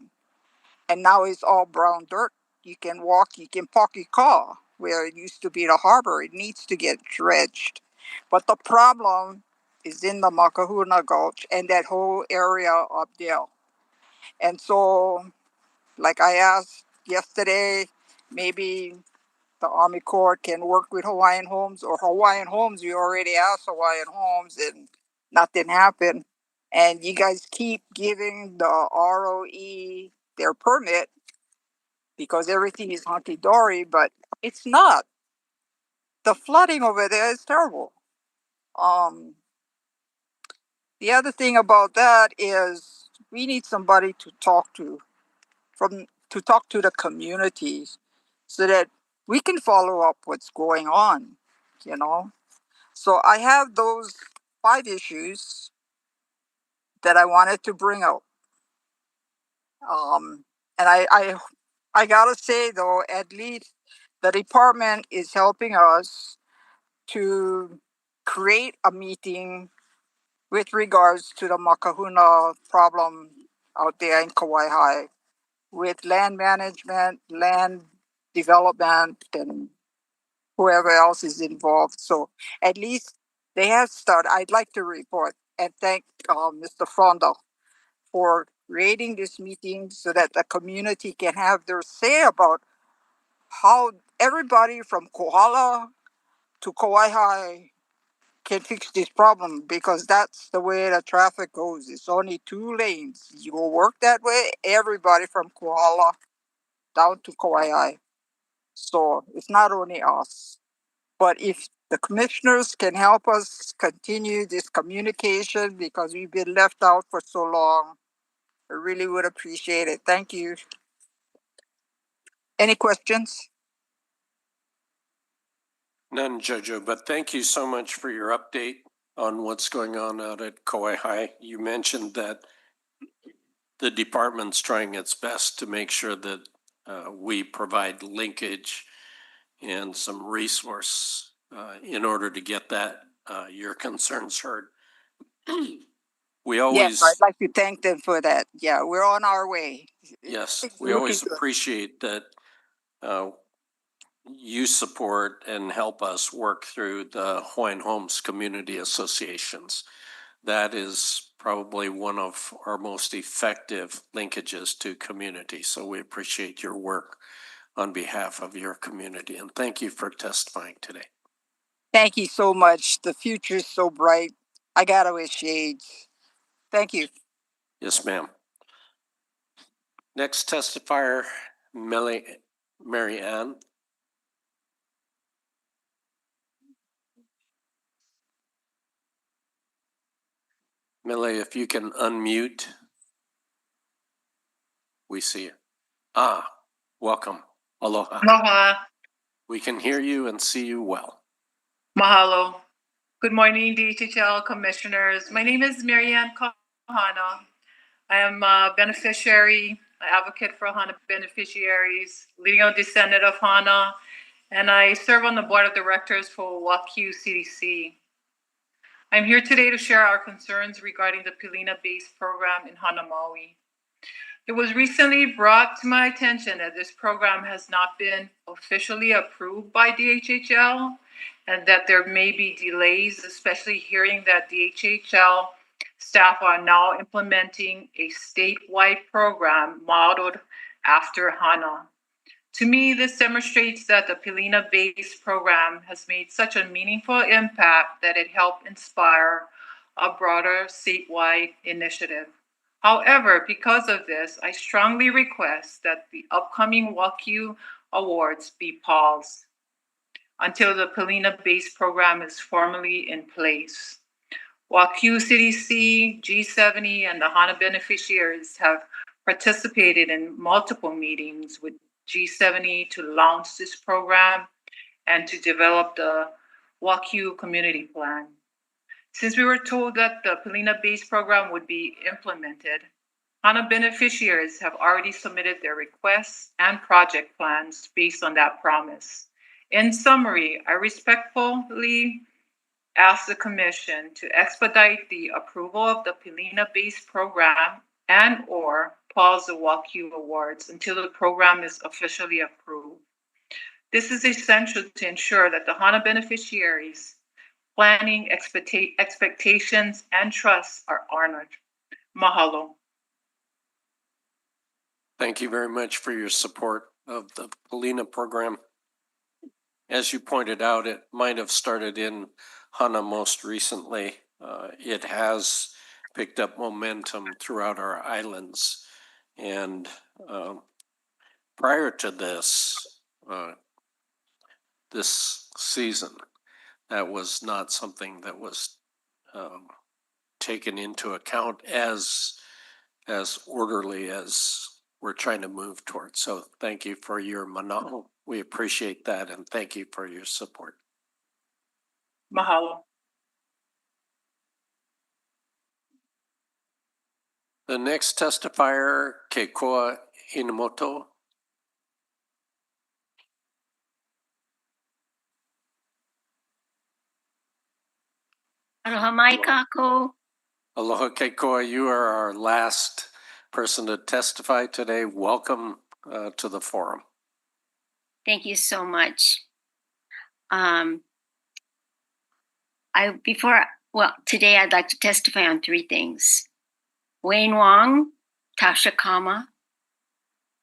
And now it's all brown dirt. You can walk, you can park your car where it used to be the harbor. It needs to get dredged. But the problem is in the Makahuna Gulch and that whole area up there. And so, like I asked yesterday. Maybe the Army Corps can work with Hawaiian Homes, or Hawaiian Homes, we already asked Hawaiian Homes and nothing happened. And you guys keep giving the ROE their permit because everything is hunky-dory, but it's not. The flooding over there is terrible. The other thing about that is we need somebody to talk to the communities so that we can follow up what's going on, you know. So I have those 5 issues that I wanted to bring out. And I gotta say though, at least the department is helping us to create a meeting with regards to the Makahuna problem out there in Kauai High with land management, land development, and whoever else is involved. So at least they have started. I'd like to report and thank Mr. Frondo for creating this meeting so that the community can have their say about how everybody from Kohala to Kauai High can fix this problem, because that's the way the traffic goes. It's only 2 lanes. You will work that way, everybody from Kohala down to Kauai High. So it's not only us. But if the commissioners can help us continue this communication, because we've been left out for so long, I really would appreciate it. Thank you. Any questions? None, Jojo, but thank you so much for your update on what's going on out at Kauai High. You mentioned that the department's trying its best to make sure that we provide linkage and some resource in order to get that your concerns heard. We always, Yes, I'd like to thank them for that. Yeah, we're on our way. yes, It's we looking always good. appreciate that you support and help us work through the Hawaiian Homes Community Associations. That is probably one of our most effective linkages to community. So we appreciate your work on behalf of your community. And thank you for testifying today. Thank you so much. The future is so bright. I gotta wear shades. Thank you. Yes, ma'am. Next testifier, Mary Ann. Millie, if you can unmute. We see you. Welcome. Aloha. Aloha. We can hear you and see you well. Mahalo. Good morning, DHHL commissioners. My name is Marianne Kahana. I am a beneficiary, an advocate for HANA beneficiaries, legal descendant of HANA, and I serve on the board of directors for WAKU CDC. I'm here today to share our concerns regarding the Pilina-based program in Hana Maui. It was recently brought to my attention that this program has not been officially approved by DHHL and that there may be delays, especially hearing that DHHL staff are now implementing a statewide program modeled after HANA. To me, this demonstrates that the Pilina-based program has made such a meaningful impact that it helped inspire a broader statewide initiative. However, because of this, I strongly request that the upcoming WAKU Awards be paused until the Pilina-based program is formally in place. WAKU CDC, G70, and the HANA beneficiaries have participated in multiple meetings with G70 to launch this program and to develop the WAKU community plan. Since we were told that the Pilina-based program would be implemented, HANA beneficiaries have already submitted their requests and project plans based on that promise. In summary, I respectfully ask the Commission to expedite the approval of the Pilina-based program and/or pause the WAKU Awards until the program is officially approved. This is essential to ensure that the HANA beneficiaries' planning expectations and trusts are honored. Mahalo. Thank you very much for your support of the Polina program. As you pointed out, it might have started in Hana most recently. It has picked up momentum throughout our islands. And prior to this, this season, that was not something that was taken into account as orderly as we're trying to move towards. So thank you for your manao. We appreciate that, and thank you for your support. Mahalo. The next testifier, Keikoa Inamoto. Aloha mai kako. Aloha Keikoa, you are our last person to testify today. Welcome to the forum. Thank you so much. Today I'd like to testify on three things. Wayne Wong, Tasha Kama,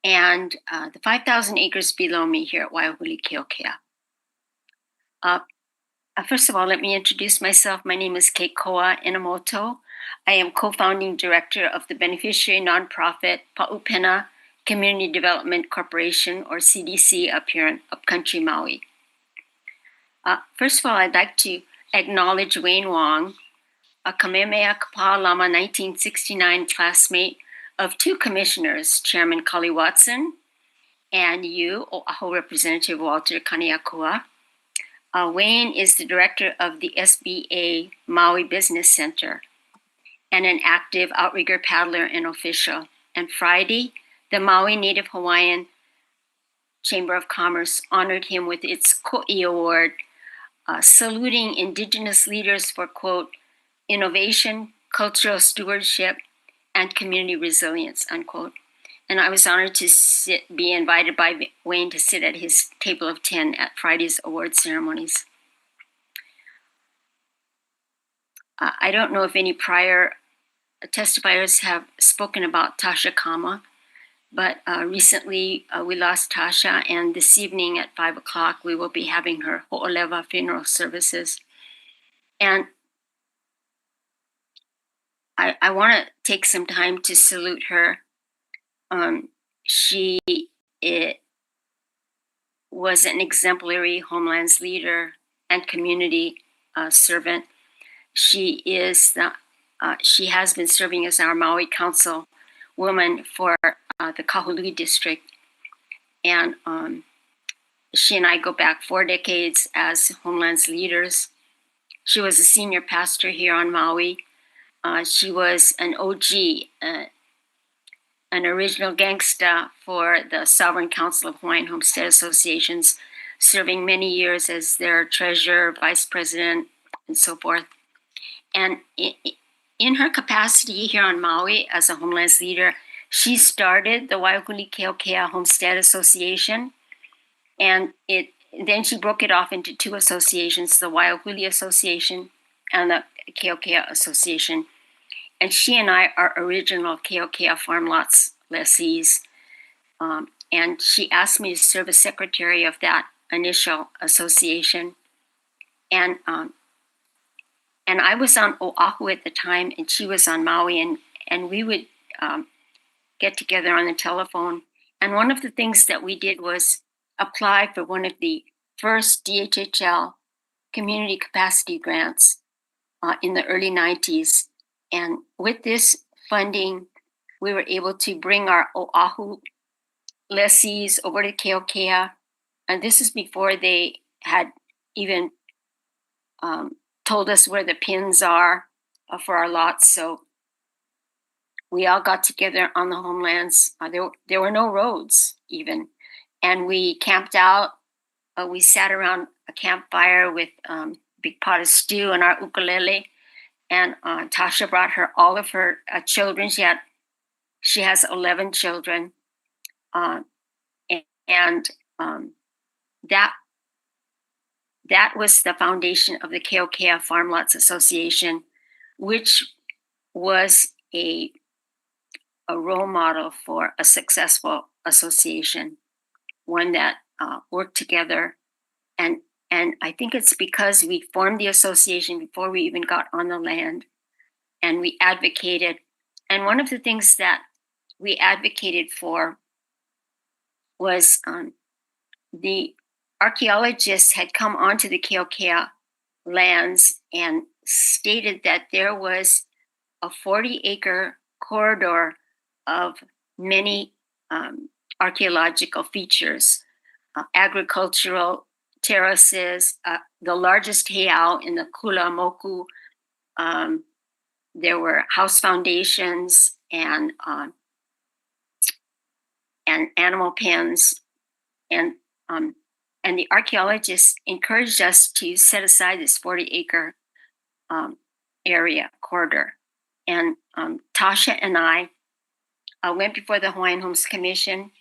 and the 5,000 acres below me here at Waiahuli Keokea. First of all, let me introduce myself. My name is Keikoa Inamoto. I am co-founding director of the beneficiary nonprofit Pa'upena Community Development Corporation, or CDC, up here in upcountry Maui. First of all, I'd like to acknowledge Wayne Wong, a Kamehameha Kapalama 1969 classmate of two commissioners, Chairman Kali Watson and you, Oahu Representative Walter Kaneakua. Wayne is the director of the SBA Maui Business Center and an active outrigger paddler and official. And Friday, the Maui Native Hawaiian Chamber of Commerce honored him with its Ko'i Award, saluting Indigenous leaders for, quote, innovation, cultural stewardship, and community resilience, unquote. And I was honored to be invited by Wayne to sit at his table of 10 at Friday's award ceremonies. I don't know if any prior testifiers have spoken about Tasha Kama, but recently we lost Tasha, and this evening at 5 o'clock we will be having her ho'olewa funeral services. And I want to take some time to salute her. She was an exemplary homelands leader and community servant. She has been serving as our Maui Council woman for the Kahului district. And she and I go back 4 decades as homelands leaders. She was a senior pastor here on Maui. She was an OG, an original gangsta for the Sovereign Council of Hawaiian Homestead Associations, serving many years as their treasurer, vice president, and so forth. And in her capacity here on Maui as a homelands leader, she started the Waiahuli Keokea Homestead Association, and then she broke it off into two associations, the Waiahuli Association and the Keokea Association. And she and I are original Keokea farm lots lessees. And she asked me to serve as secretary of that initial association. And I was on Oahu at the time, and she was on Maui, and we would get together on the telephone. And one of the things that we did was apply for one of the first DHHL community capacity grants in the early 90s. And with this funding, we were able to bring our Oahu lessees over to Keokea. And this is before they had even told us where the pins are for our lots. So we all got together on the homelands. There were no roads even. And we camped out. We sat around a campfire with a big pot of stew and our ukulele. And Tasha brought all of her children. She has 11 children. That was the foundation of the Keokea Farm Lots Association, which was a a role model for a successful association, one that worked together. And I think it's because we formed the association before we even got on the land, and we advocated. And one of the things that we advocated for was the archaeologists had come onto the Keokea lands and stated that there was a 40-acre corridor of many archaeological features, agricultural terraces, the largest heiau in the Kulamoku. There were house foundations and animal pens, and the archaeologists encouraged us to set aside this 40-acre area corridor. And Tasha and I went before the Hawaiian Homes Commission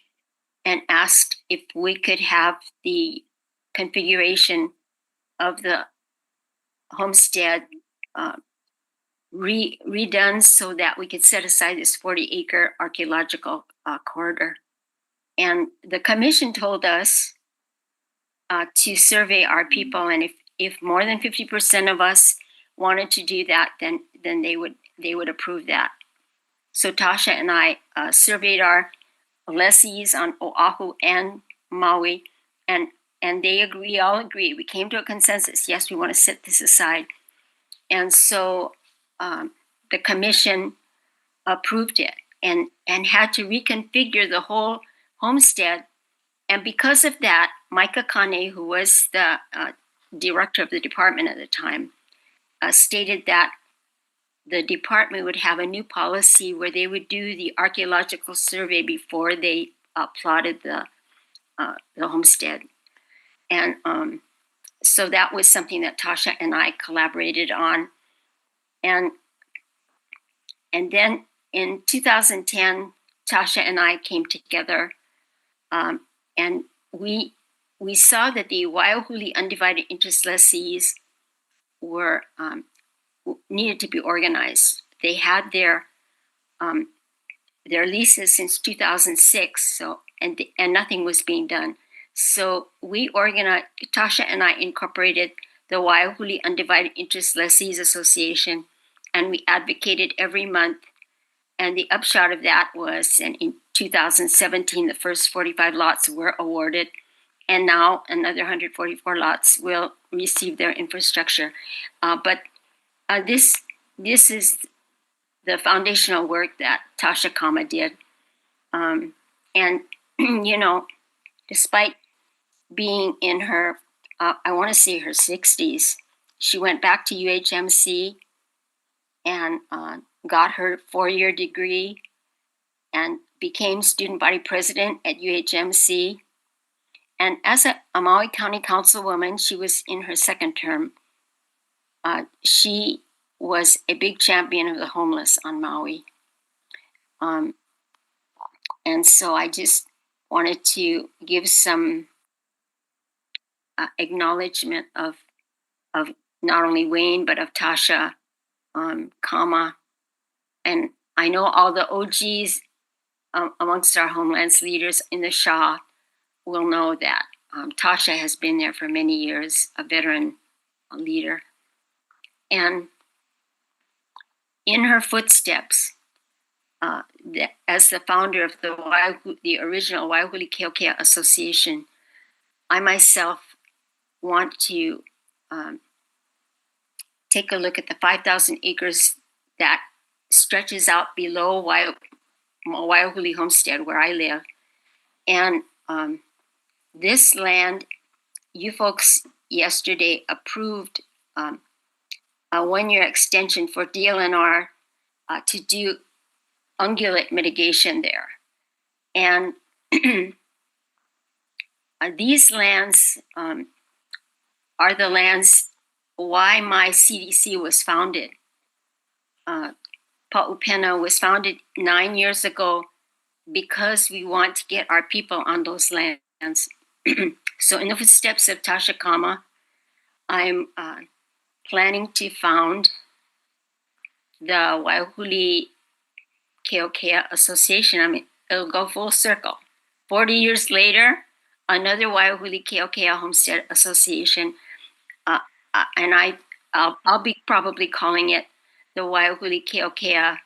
and asked if we could have the configuration of the homestead redone so that we could set aside this 40-acre archaeological corridor. And the commission told us to survey our people, and if more than 50% of us wanted to do that, then they would approve that. So Tasha and I surveyed our lessees on Oahu and Maui, and they agree. We all agree. We came to a consensus. Yes, we want to set this aside, and so the commission approved it and had to reconfigure the whole homestead. And because of that, Micah Kane, who was the director of the department at the time, stated that the department would have a new policy where they would do the archaeological survey before they plotted the homestead. And so that was something that Tasha and I collaborated on. And then in 2010, Tasha and I came together, and we saw that the Waiahuli undivided interest lessees were needed to be organized. They had their leases since 2006, so and nothing was being done. So we organized. Tasha and I incorporated the Waiahuli Undivided Interest Lessees Association, and we advocated every month. And the upshot of that was, and in 2017, the first 45 lots were awarded, and now another 144 lots will receive their infrastructure. But this is the foundational work that Tasha Kama did. And, you know, despite being in her, I want to say her 60s, she went back to UHMC and got her 4-year degree and became student body president at UHMC. And as a Maui County Councilwoman, she was in her second term. She was a big champion of the homeless on Maui. And so I just wanted to give some acknowledgement of not only Wayne, but of Tasha Kama. And I know all the OGs amongst our homelands leaders in the Shah will know that Tasha has been there for many years, a veteran leader. And in her footsteps, as the founder of the original Waiahuli Keokea Association, I myself want to take a look at the 5,000 acres that stretches out below Waiahuli Homestead, where I live. And this land, you folks yesterday approved a 1-year extension for DLNR to do ungulate mitigation there. And these lands are the lands why my CDC was founded. Pa'upena was founded 9 years ago because we want to get our people on those lands. So in the footsteps of Tasha Kama, I'm planning to found the Waiahuli Keokea Association. I mean, it'll go full circle. 40 years later, another Waiahuli Keokea Homestead Association, and I'll be probably calling it the Waiahuli Keokea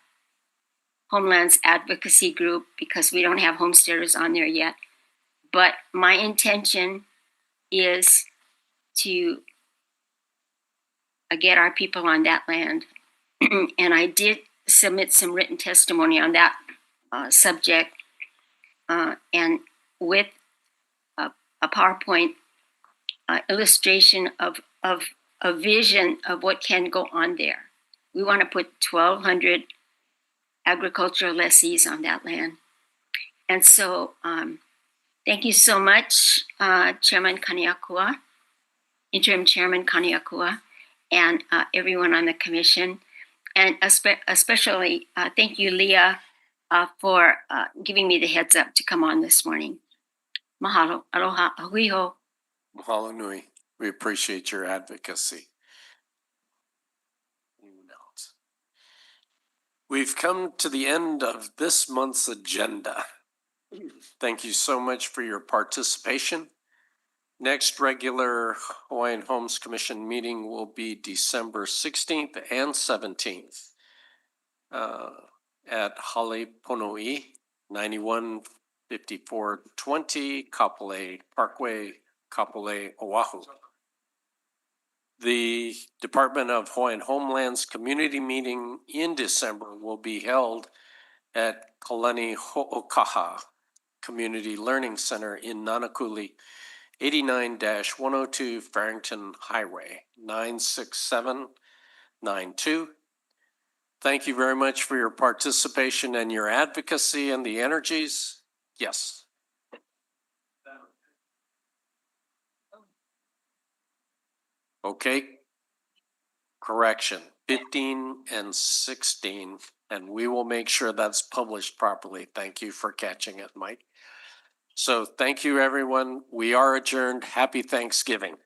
Homelands Advocacy Group because we don't have homesteaders on there yet. But my intention is to get our people on that land. And I did submit some written testimony on that subject, and with a PowerPoint illustration of a vision of what can go on there. We want to put 1,200 agricultural lessees on that land. And so thank you so much, Chairman Kaniakua, Interim Chairman Kaniakua, and everyone on the commission. And especially thank you, Leah, for giving me the heads up to come on this morning. Mahalo. Aloha. Ahuiho. Mahalo nui. We appreciate your advocacy. Anyone else? We've come to the end of this month's agenda. Thank you so much for your participation. Next regular Hawaiian Homes Commission meeting will be December 16th and 17th at Halepono'i, 915420 Kapolei Parkway, Kapolei, Oahu. The Department of Hawaiian Homelands community meeting in December will be held at Kalani Ho'okaha Community Learning Center in Nanakuli, 89-102 Farrington Highway, 96792. Thank you very much for your participation and your advocacy and the energies. Yes. Okay. Correction, 15 and 16, and we will make sure that's published properly. Thank you for catching it, Mike. So thank you, everyone. We are adjourned. Happy Thanksgiving.